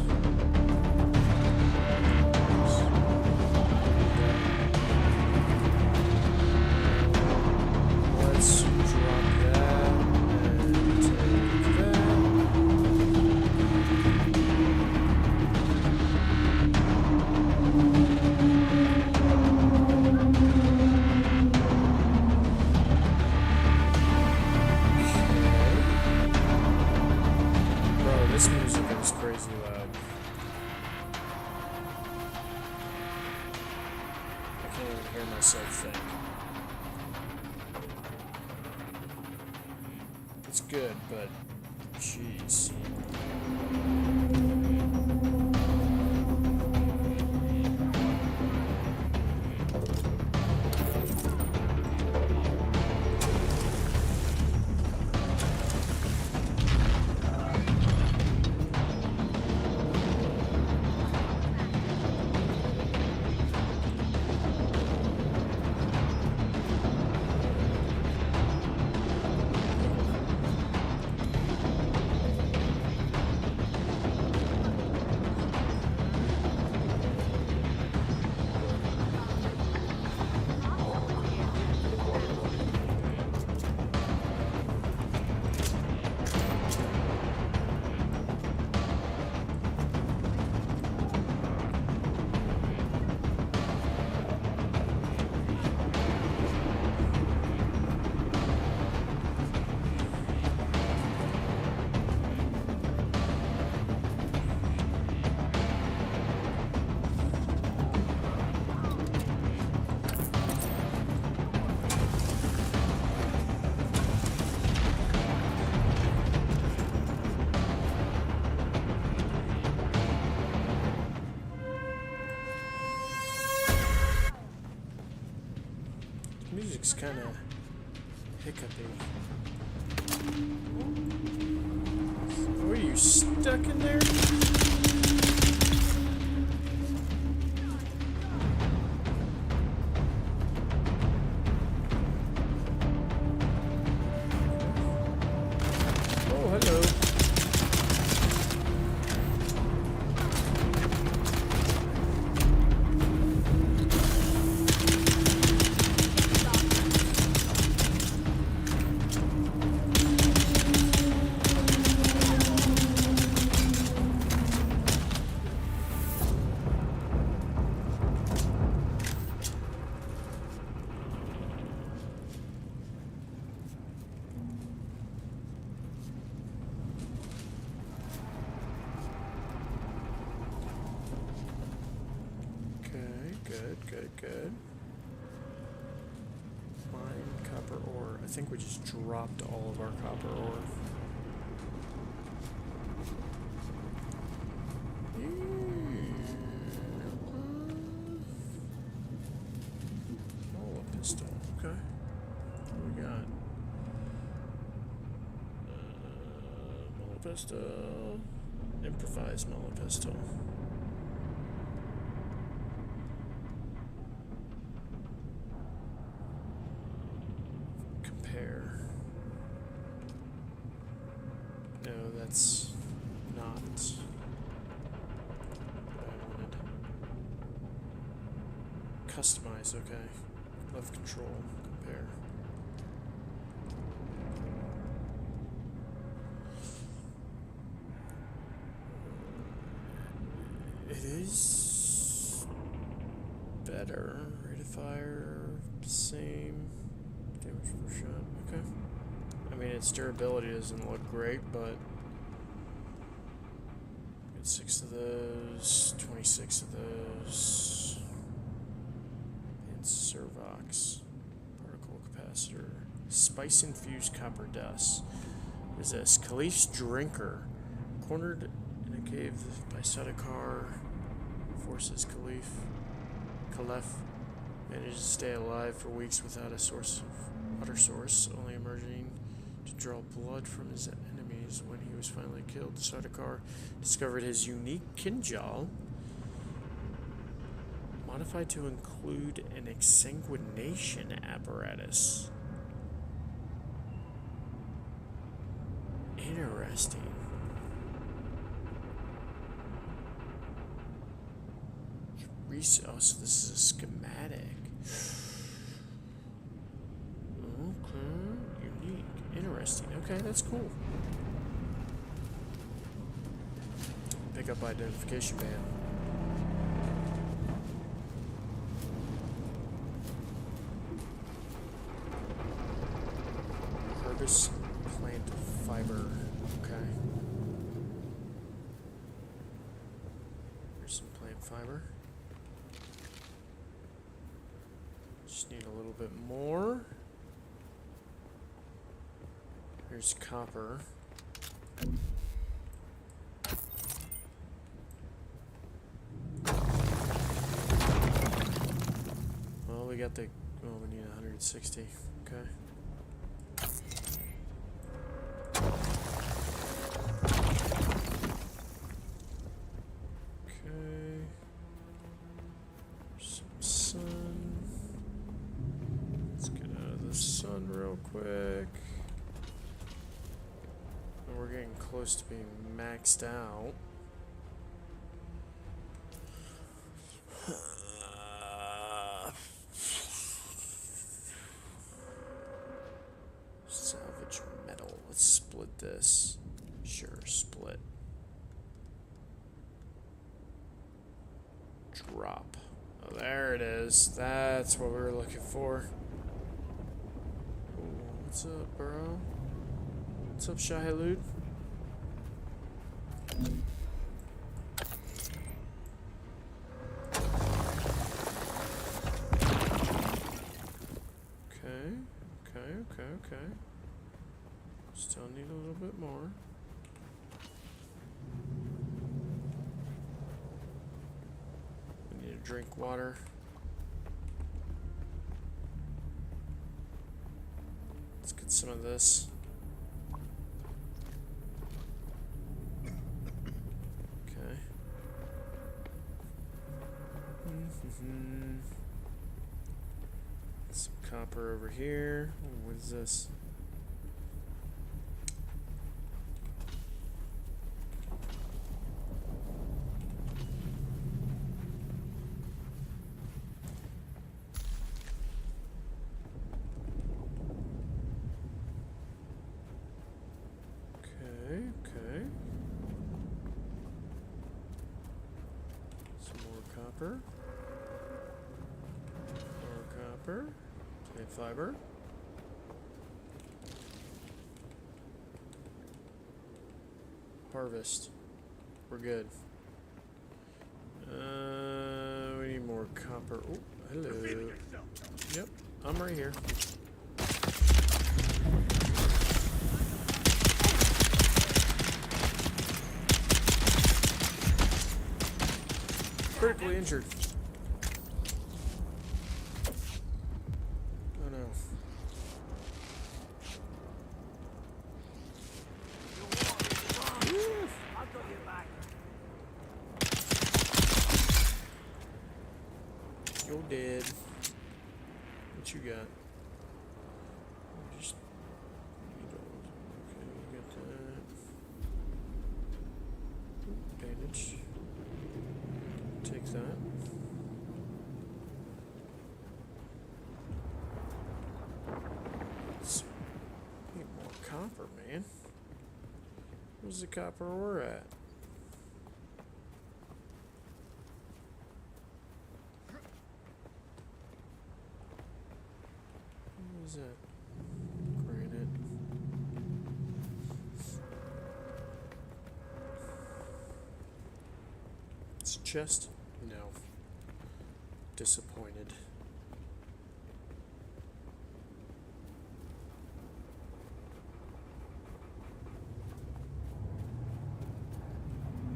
Let's drop that and take that. Bro, this music is crazy loud. I can't even hear myself think. It's good, but jeez. Music's kind of hiccupy. Were you stuck in there? good. Mine copper ore. I think we just dropped all of our copper ore. Oh, a pistol. Okay. What we got? Pistol. Improvised mellow pistol. Compare. No, that's not what I wanted. Customize, okay. Left control, compare. It is better. Rate of fire, same. Damage per shot. Okay. I mean, its durability doesn't look great, but get 6 of those, 26 of those, and Servox, particle capacitor, spice infused copper dust. What is this? Khalif's drinker, cornered in a cave by Sadakar, forces Khalif manages to stay alive for weeks without a water source, only emerging to draw blood from his enemies. When he was finally killed, Sadakar discovered his unique kinjal, modified to include an exsanguination apparatus. Interesting. Oh, so this is a schematic. Okay, unique, interesting. Okay, that's cool. Pick up identification band. Herbis plant fiber. Okay. There's some plant fiber. Just need a little bit more. Here's copper. Well, we got the... Oh, we need 160. Okay. Okay. Some sun. Let's get out of the sun real quick. We're getting close to being maxed out. Salvage metal. Let's split this. Sure, split. Drop. Oh, there it is. That's what we were looking for. Ooh, what's up, bro? What's up, Shahilud? Okay. Still need a little bit more. We need to drink water. Let's get some of this. Okay. Some copper over here. Ooh, what is this? Okay. Some more copper. More copper. Plant fiber. Harvest. We're good. We need more copper. Oh, hello. Yep, I'm right here. Critically injured. Oh no. You're dead. What you got? Just okay, you got that. Bandage. Take that. Need more copper, man. Where's the copper ore at? What is that? Granite. It's a chest? No. Disappointed.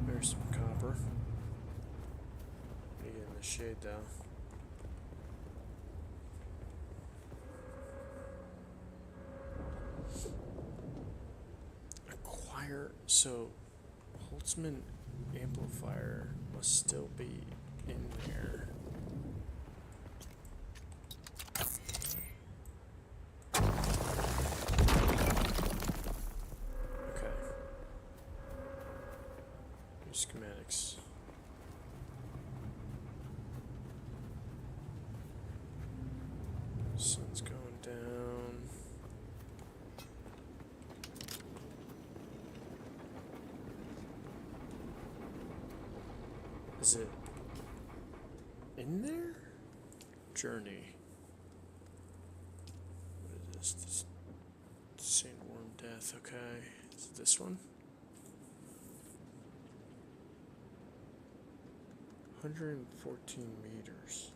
There's some copper. Get in the shade though. Acquire. So, Holtzman amplifier must still be in there. Okay. New schematics. Sun's going down. Is it in there? Journey. What is this? Sandworm death, okay. Is it this one? 114 meters.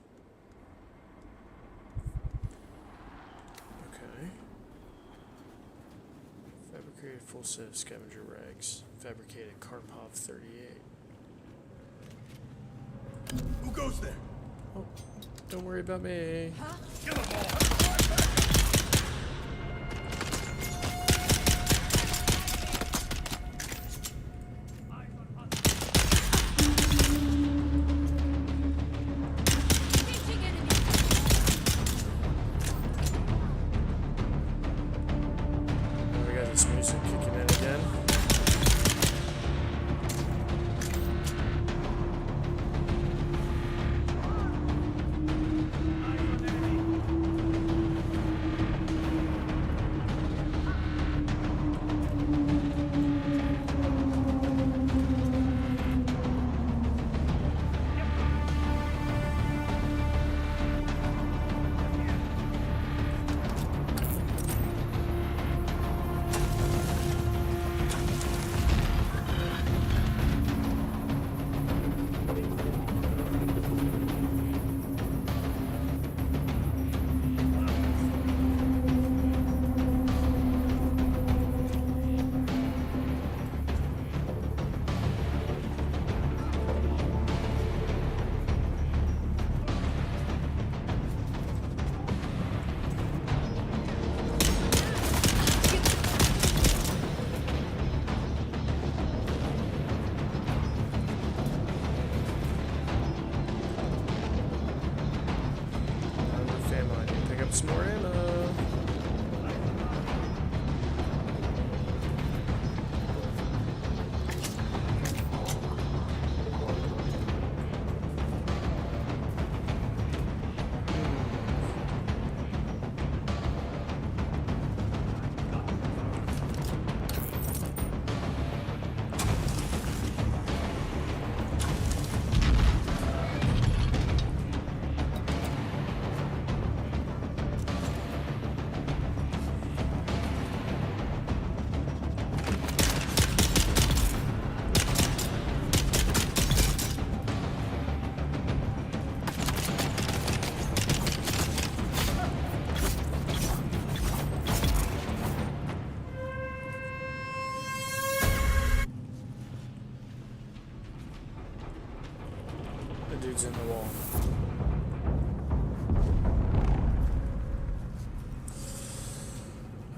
Okay. Fabricated full set of scavenger rags. Fabricated Karpov 38. Who goes there? Oh, don't worry about me. Kill them all! We got this music kicking in again. dude's in the wall.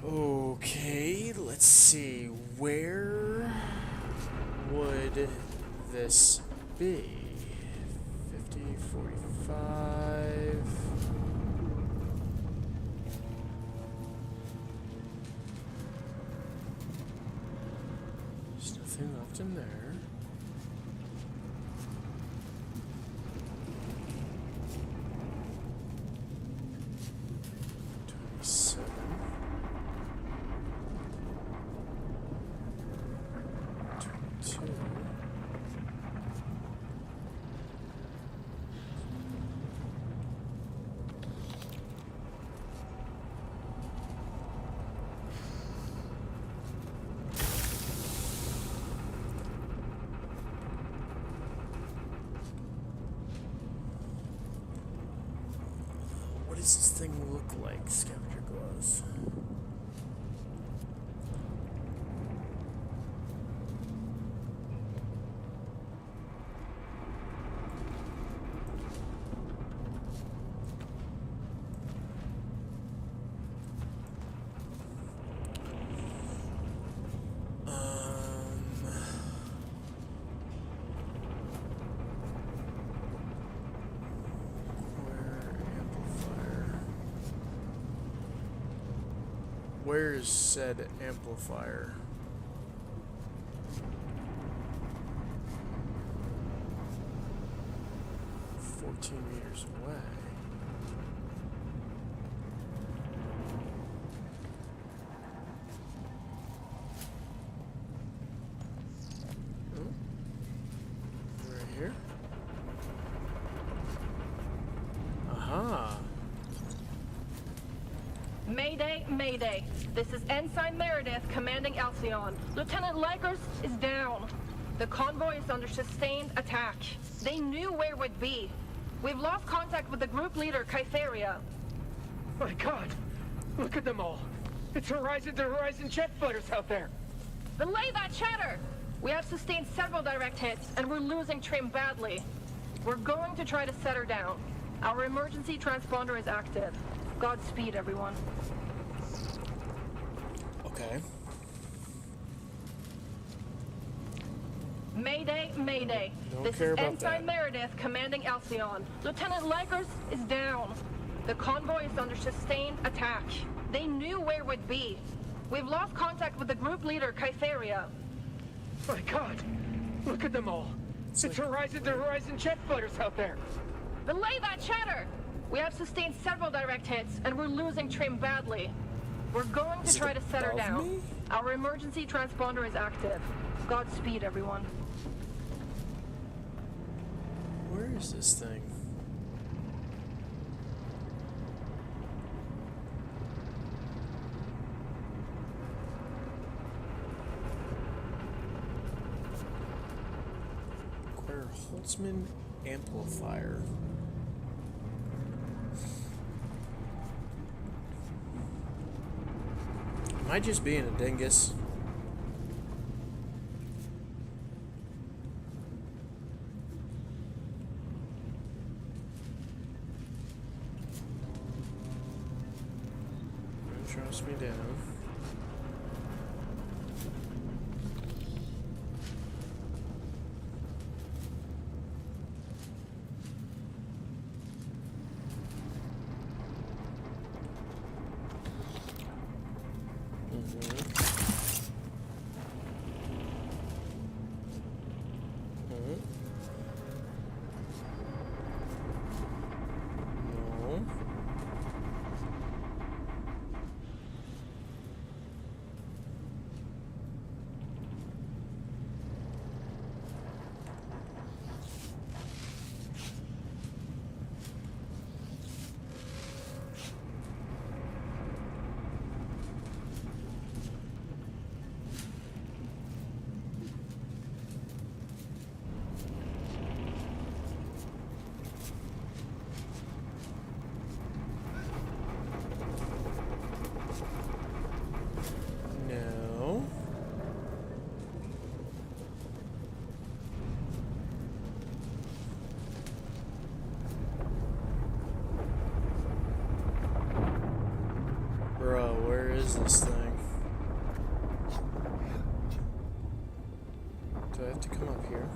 Okay, let's see. Where would this be? 50, 45. There's nothing left in there. What does this thing look like, Scavenger Gloves? Where is said amplifier? Meters away. Oh. Right here. Aha. Mayday, Mayday. This is Ensign Meredith commanding Alcyon. Lieutenant Likers is down. The convoy is under sustained attack. They knew where we'd be. We've lost contact with the group leader, Kytheria. My God! Look at them all! It's Horizon to Horizon jet fighters out there! Belay that chatter! We have sustained several direct hits, and we're losing Trim badly. We're going to try to set her down. Our emergency transponder is active. Godspeed, everyone. Okay. Mayday, Mayday. This is Ensign Meredith commanding Alcyon. Lieutenant Likers is down. The convoy is under sustained attack. They knew where we'd be. We've lost contact with the group leader, Kytheria. My God! Look at them all! It's Horizon to Horizon jet fighters out there! Belay that chatter! We have sustained several direct hits, and we're losing Trim badly. We're going to try to set her down. Our emergency transponder is active. Godspeed, everyone. Where is this thing? Acquire Holtzman amplifier. Am I just being a dingus? Trust me down. this thing? Do I have to come up here?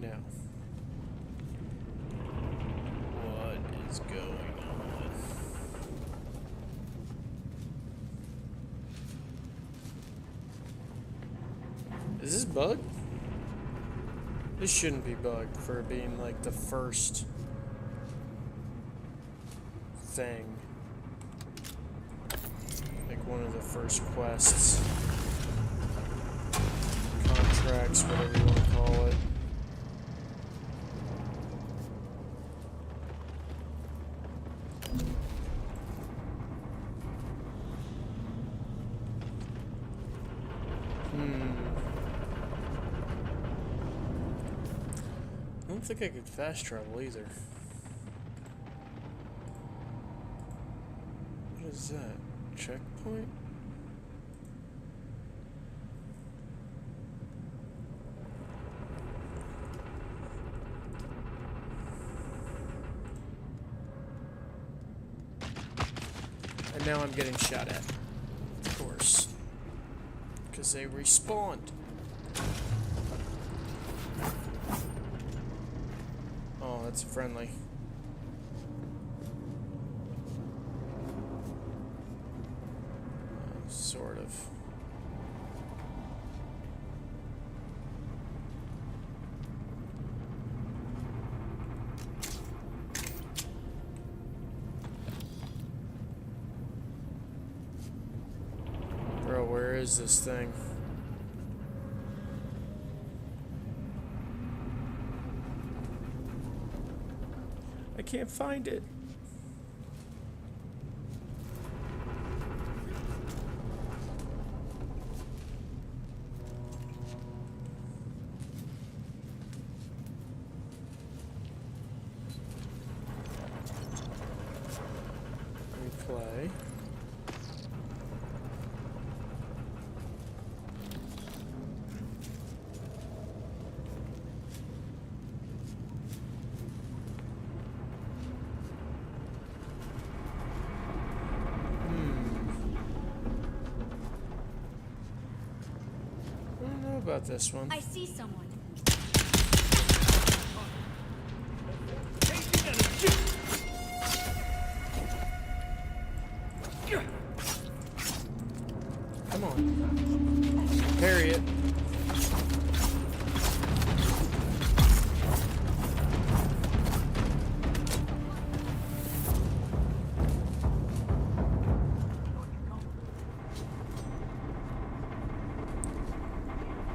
No. What is going on? Is this bugged? This shouldn't be bugged for being like the first thing. Like one of the first quests. Contracts, whatever you want to call it. I don't think I could fast travel either. What is that? Checkpoint? And now I'm getting shot at. Of course. Because they respawned. Oh, that's friendly. Sort of. Bro, where is this thing? I can't find it. Replay. About this one. I see someone. Come on. Parry it.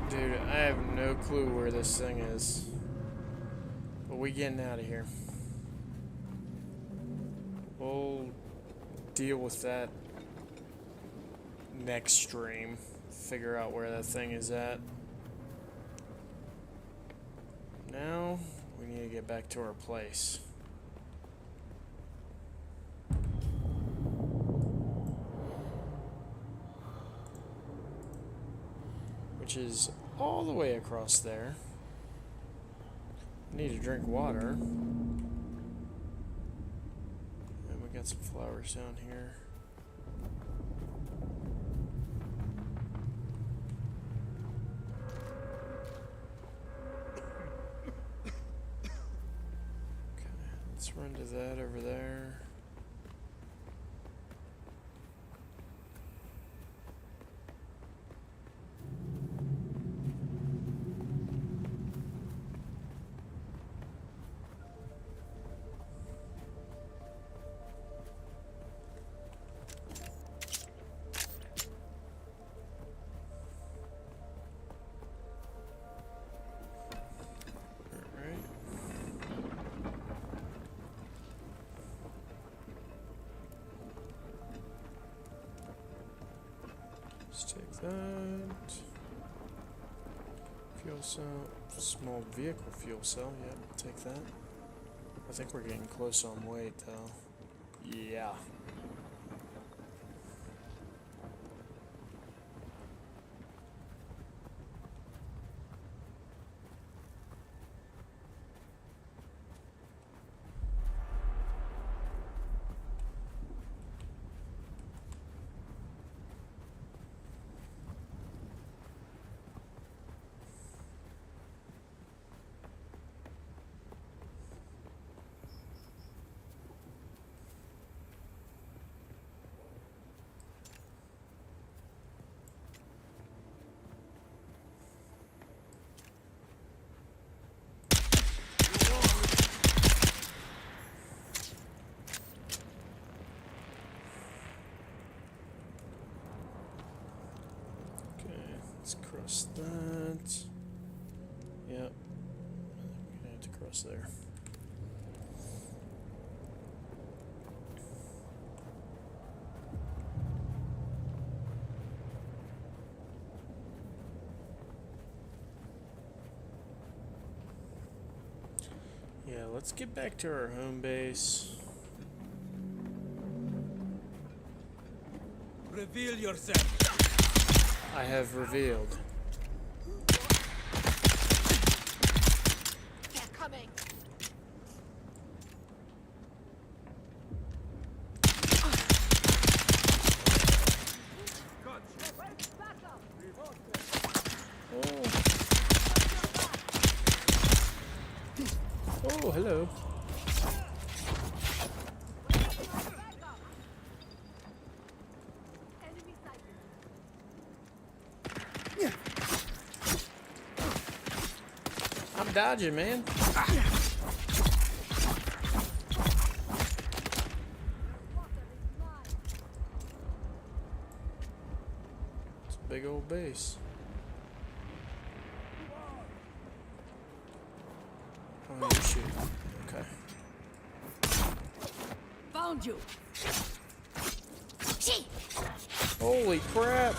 Dude, I have no clue where this thing is. But we getting out of here. We'll deal with that next stream. Figure out where that thing is at. Now, we need to get back to our place. Which is all the way across there. Need to drink water. And we got some flowers down here. Okay, let's run to that over there. Let's take that. Fuel cell, small vehicle fuel cell, yep, take that. I think we're getting close on weight, though. Yeah. Let's cross that. Yep. I'm gonna have to cross there. Yeah, let's get back to our home base. Reveal yourself. I have revealed. They're coming. Oh, hello. I'm dodging, man. It's a big old base. Oh, you shoot. Okay. Found you. Holy crap.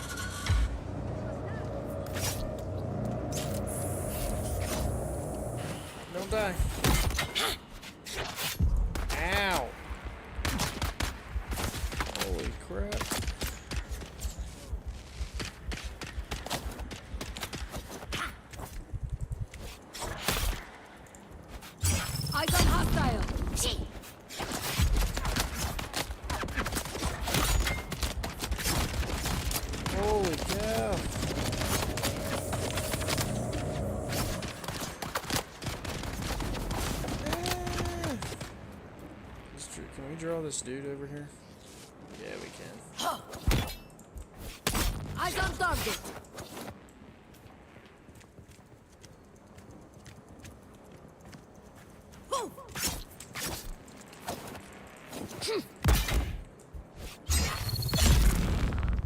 Don't die. Ow. Holy crap. I got hostile. Holy cow. Can we draw this dude over here? Yeah, we can. I got target.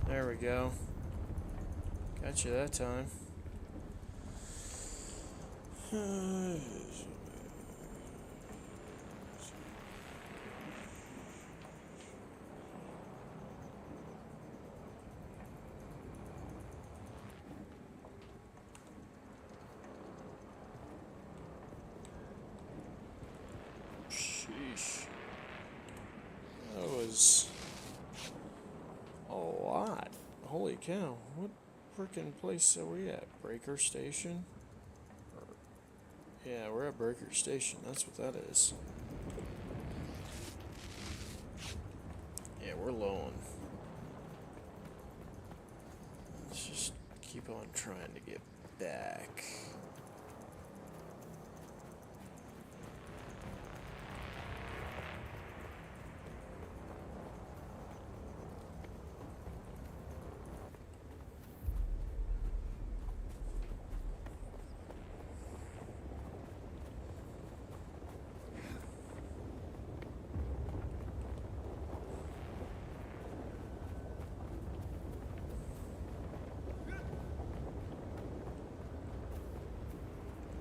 There we go. Got you that time. Sheesh. That was a lot. Holy cow. What freaking place are we at? Breaker Station? Yeah, we're at Breaker Station. That's what that is. Yeah, we're low on. Let's just keep on trying to get back.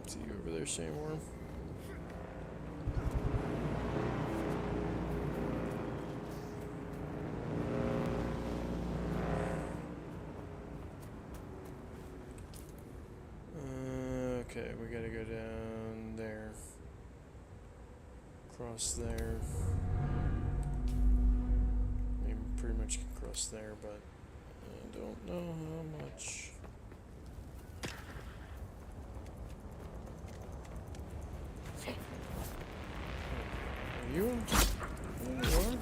See you over there, Sandworm. Okay, we gotta go down there. Cross there. I mean, pretty much can cross there, but I don't know how much. Are you? There you are.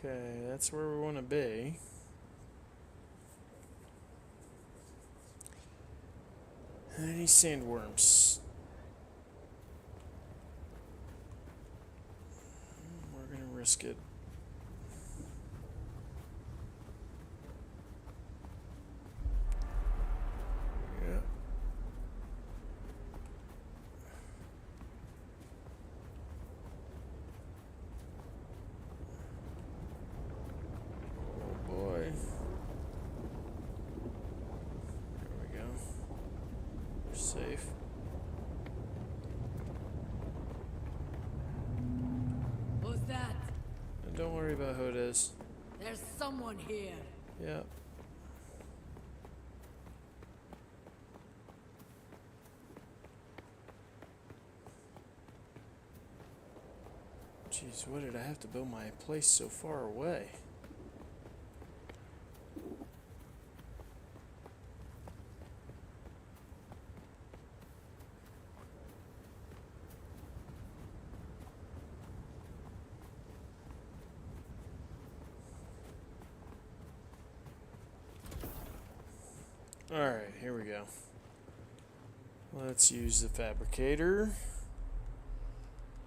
Okay, that's where we want to be. Any sandworms? We're gonna risk it. Yeah. Oh boy. There we go. We're safe. Who's that? And don't worry about who it is. There's someone here. Yep. Jeez, what did I have to build my place so far away? Alright, here we go. Let's use the fabricator.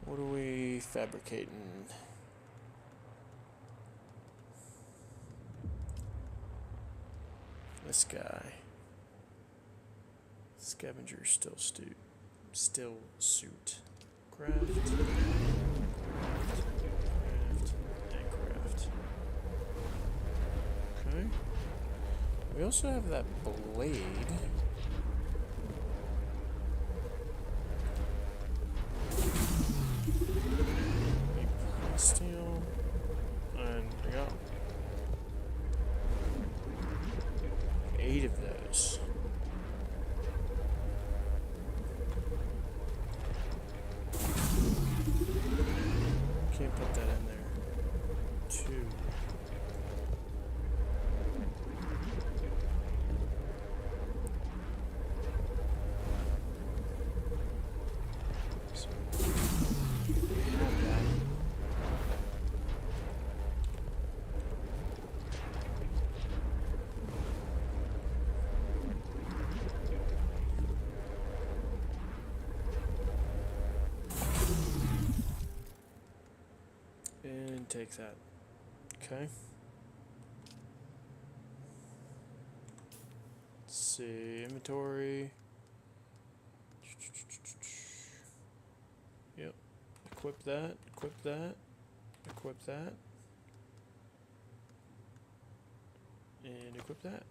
What are we fabricating? This guy. Scavenger still suit. Craft. And craft. Okay. We also have that blade. Steel. And we go. 8 of those. Can't put that in there. 2. And take that. Okay. Let's see, inventory. Yep. Equip that, equip that, equip that. And equip that.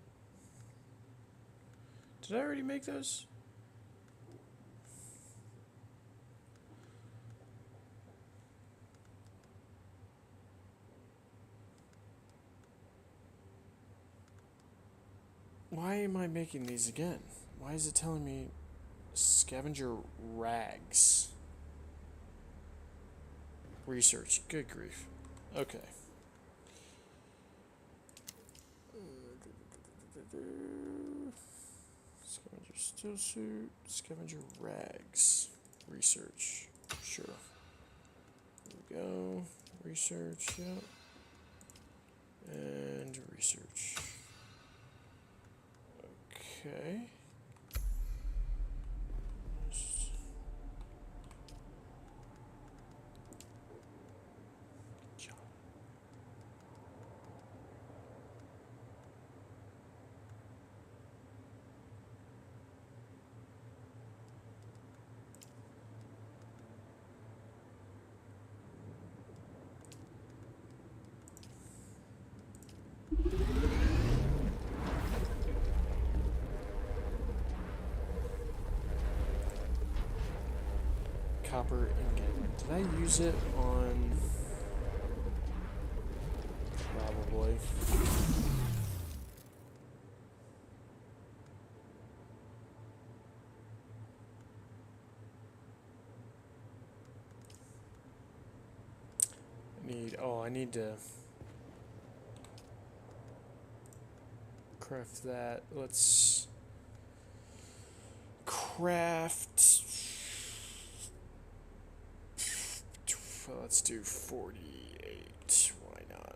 Did I already make those? Why am I making these again? Why is it telling me scavenger rags? Research. Good grief. Okay. Scavenger steel suit. Scavenger rags. Research. Sure. There we go. Research, yep. And research. Okay. Copper ingot. Did I use it on... Probably. I need to craft that. Let's craft... Let's do 48. Why not?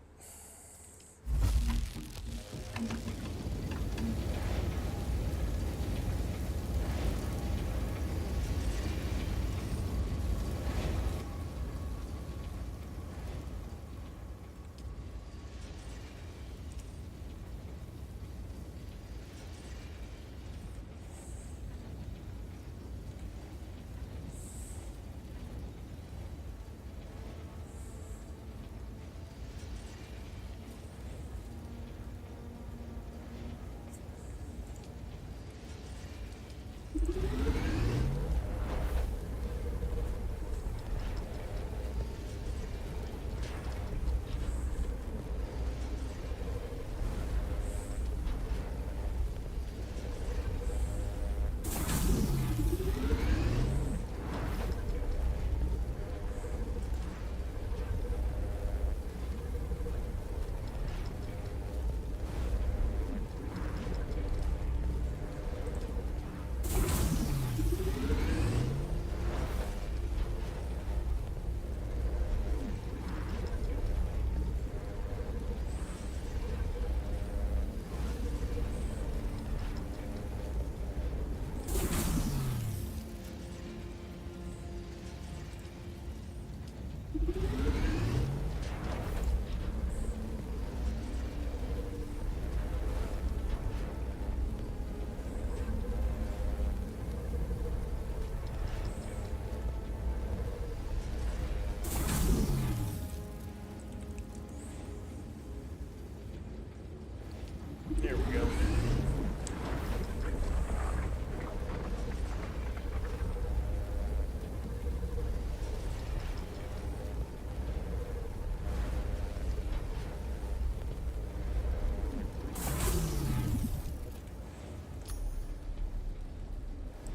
There we go.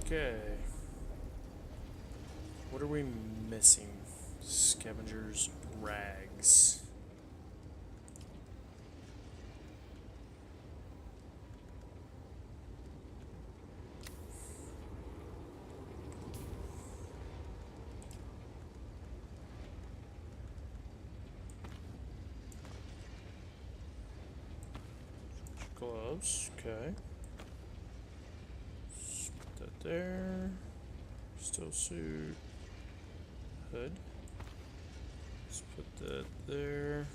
Okay. What are we missing? Scavenger's rags. Gloves, okay. Let's put that there. Still suit. Hood. Let's put that there.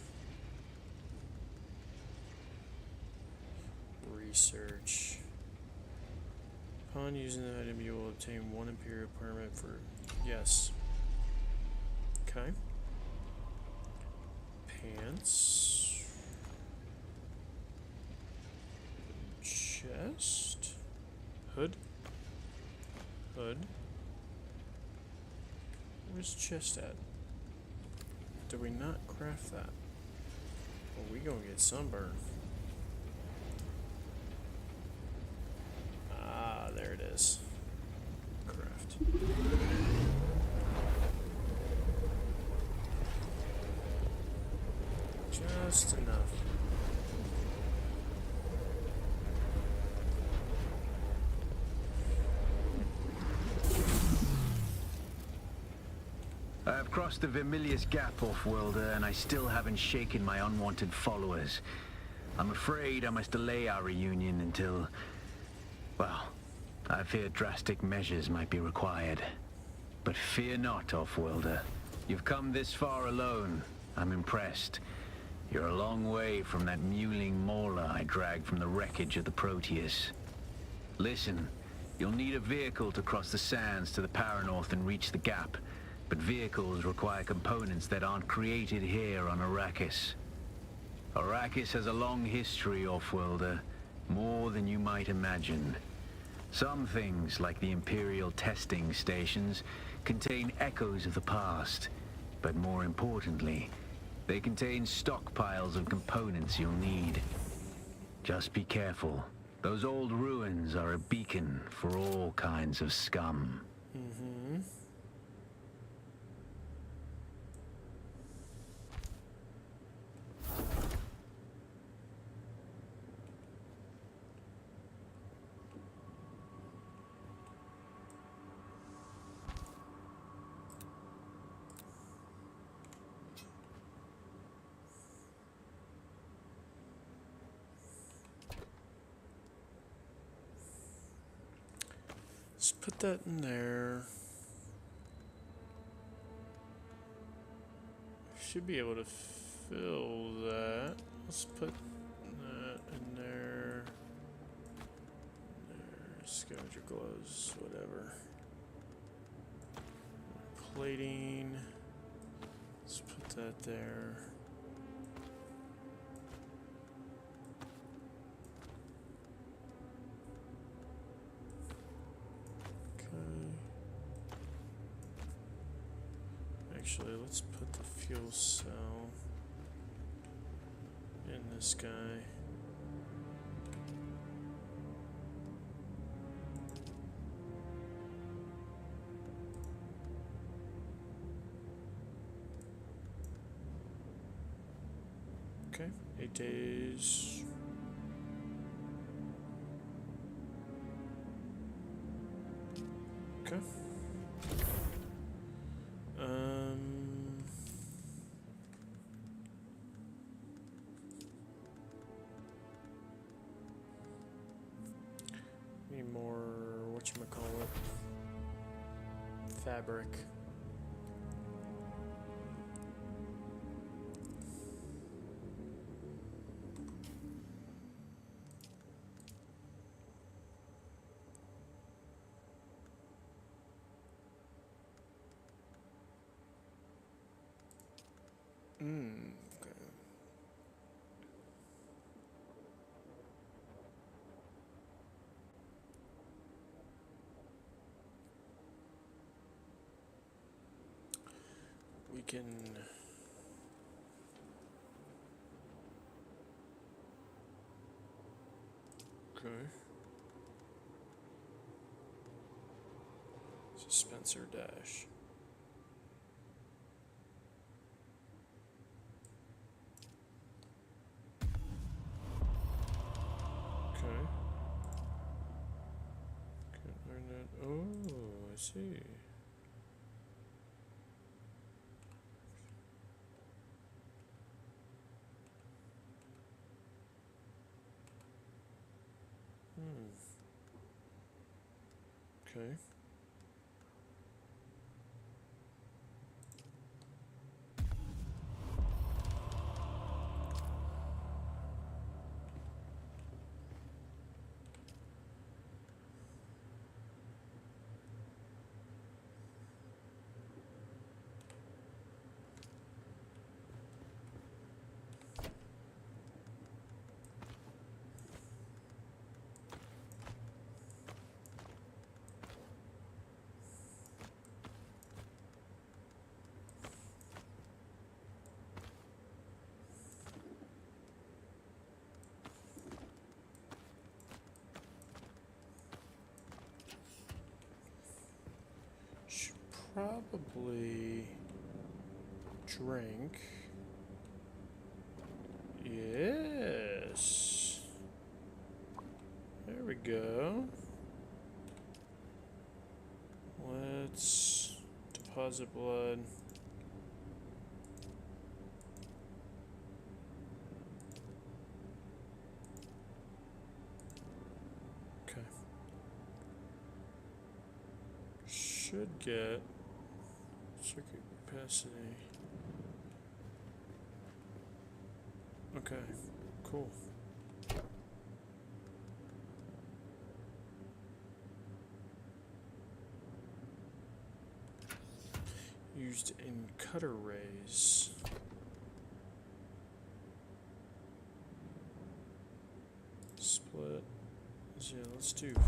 Research. Upon using the item, you will obtain 1 Imperial permit for... Yes. Okay. Pants. Chest. Hood. Hood. Where's chest at? Did we not craft that? Well, we gonna get sunburned. Ah, there it is. Craft. Just enough. have crossed the Vermilius Gap, off-worlder, and I still haven't shaken my unwanted followers. I'm afraid I must delay our reunion until... well, I fear drastic measures might be required. But fear not, off-worlder. You've come this far alone. I'm impressed. You're a long way from that mewling mauler I dragged from the wreckage of the Proteus. Listen, you'll need a vehicle to cross the sands to the Paranorth and reach the Gap. But vehicles require components that aren't created here on Arrakis. Arrakis has a long history, off-worlder. More than you might imagine. Some things, like the Imperial testing stations, contain echoes of the past. But more importantly, they contain stockpiles of components you'll need. Just be careful. Those old ruins are a beacon for all kinds of scum. Mm-hmm. Let's put that in there. Should be able to fill that. Let's put that in there. Scavenger gloves, whatever. Plating. Let's put that there. Actually, let's put the fuel cell in this guy. Okay, 8 days. Okay. Need more, whatchamacallit, fabric. Okay. We can Dispenser dash. Okay. Can't learn that. Oh, I see. Okay. Probably drink. Yes. There we go. Let's deposit blood. should get circuit capacity. Okay, cool. Used in cutter rays. Split. So yeah, let's do 5.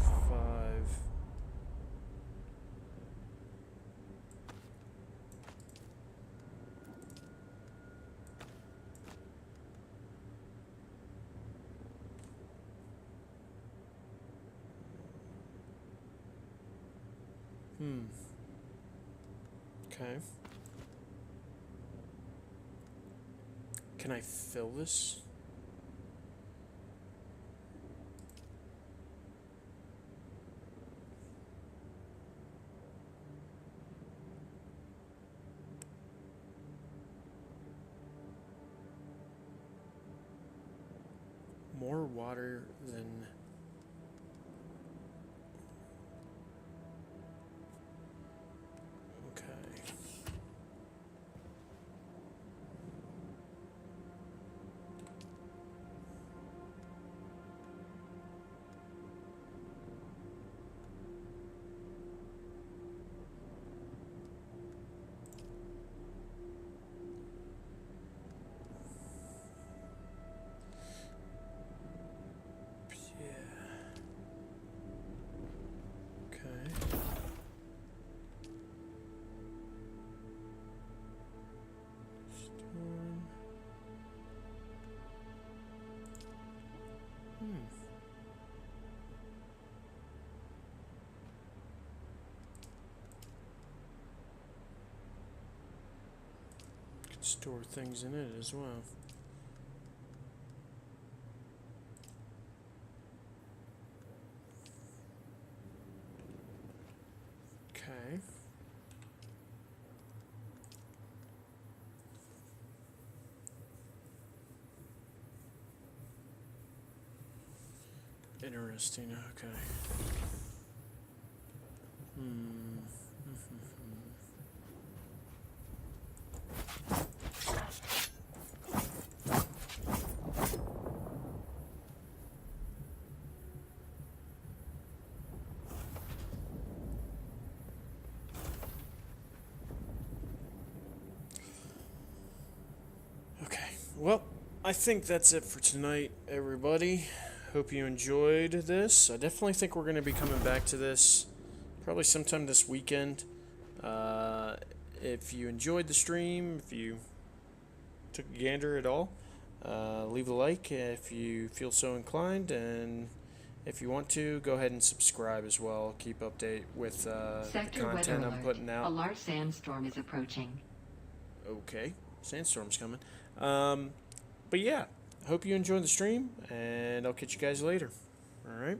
Okay. Can I fill this? More water than... Store things in it as well. Okay. Interesting, okay. Well, I think that's it for tonight, everybody. Hope you enjoyed this. I definitely think we're going to be coming back to this probably sometime this weekend. If you enjoyed the stream, if you took a gander at all, leave a like if you feel so inclined, and if you want to, go ahead and subscribe as well. Keep update with the content I'm putting out. A large sandstorm is approaching. Okay, sandstorm's coming. But yeah, hope you enjoyed the stream, and I'll catch you guys later. All right.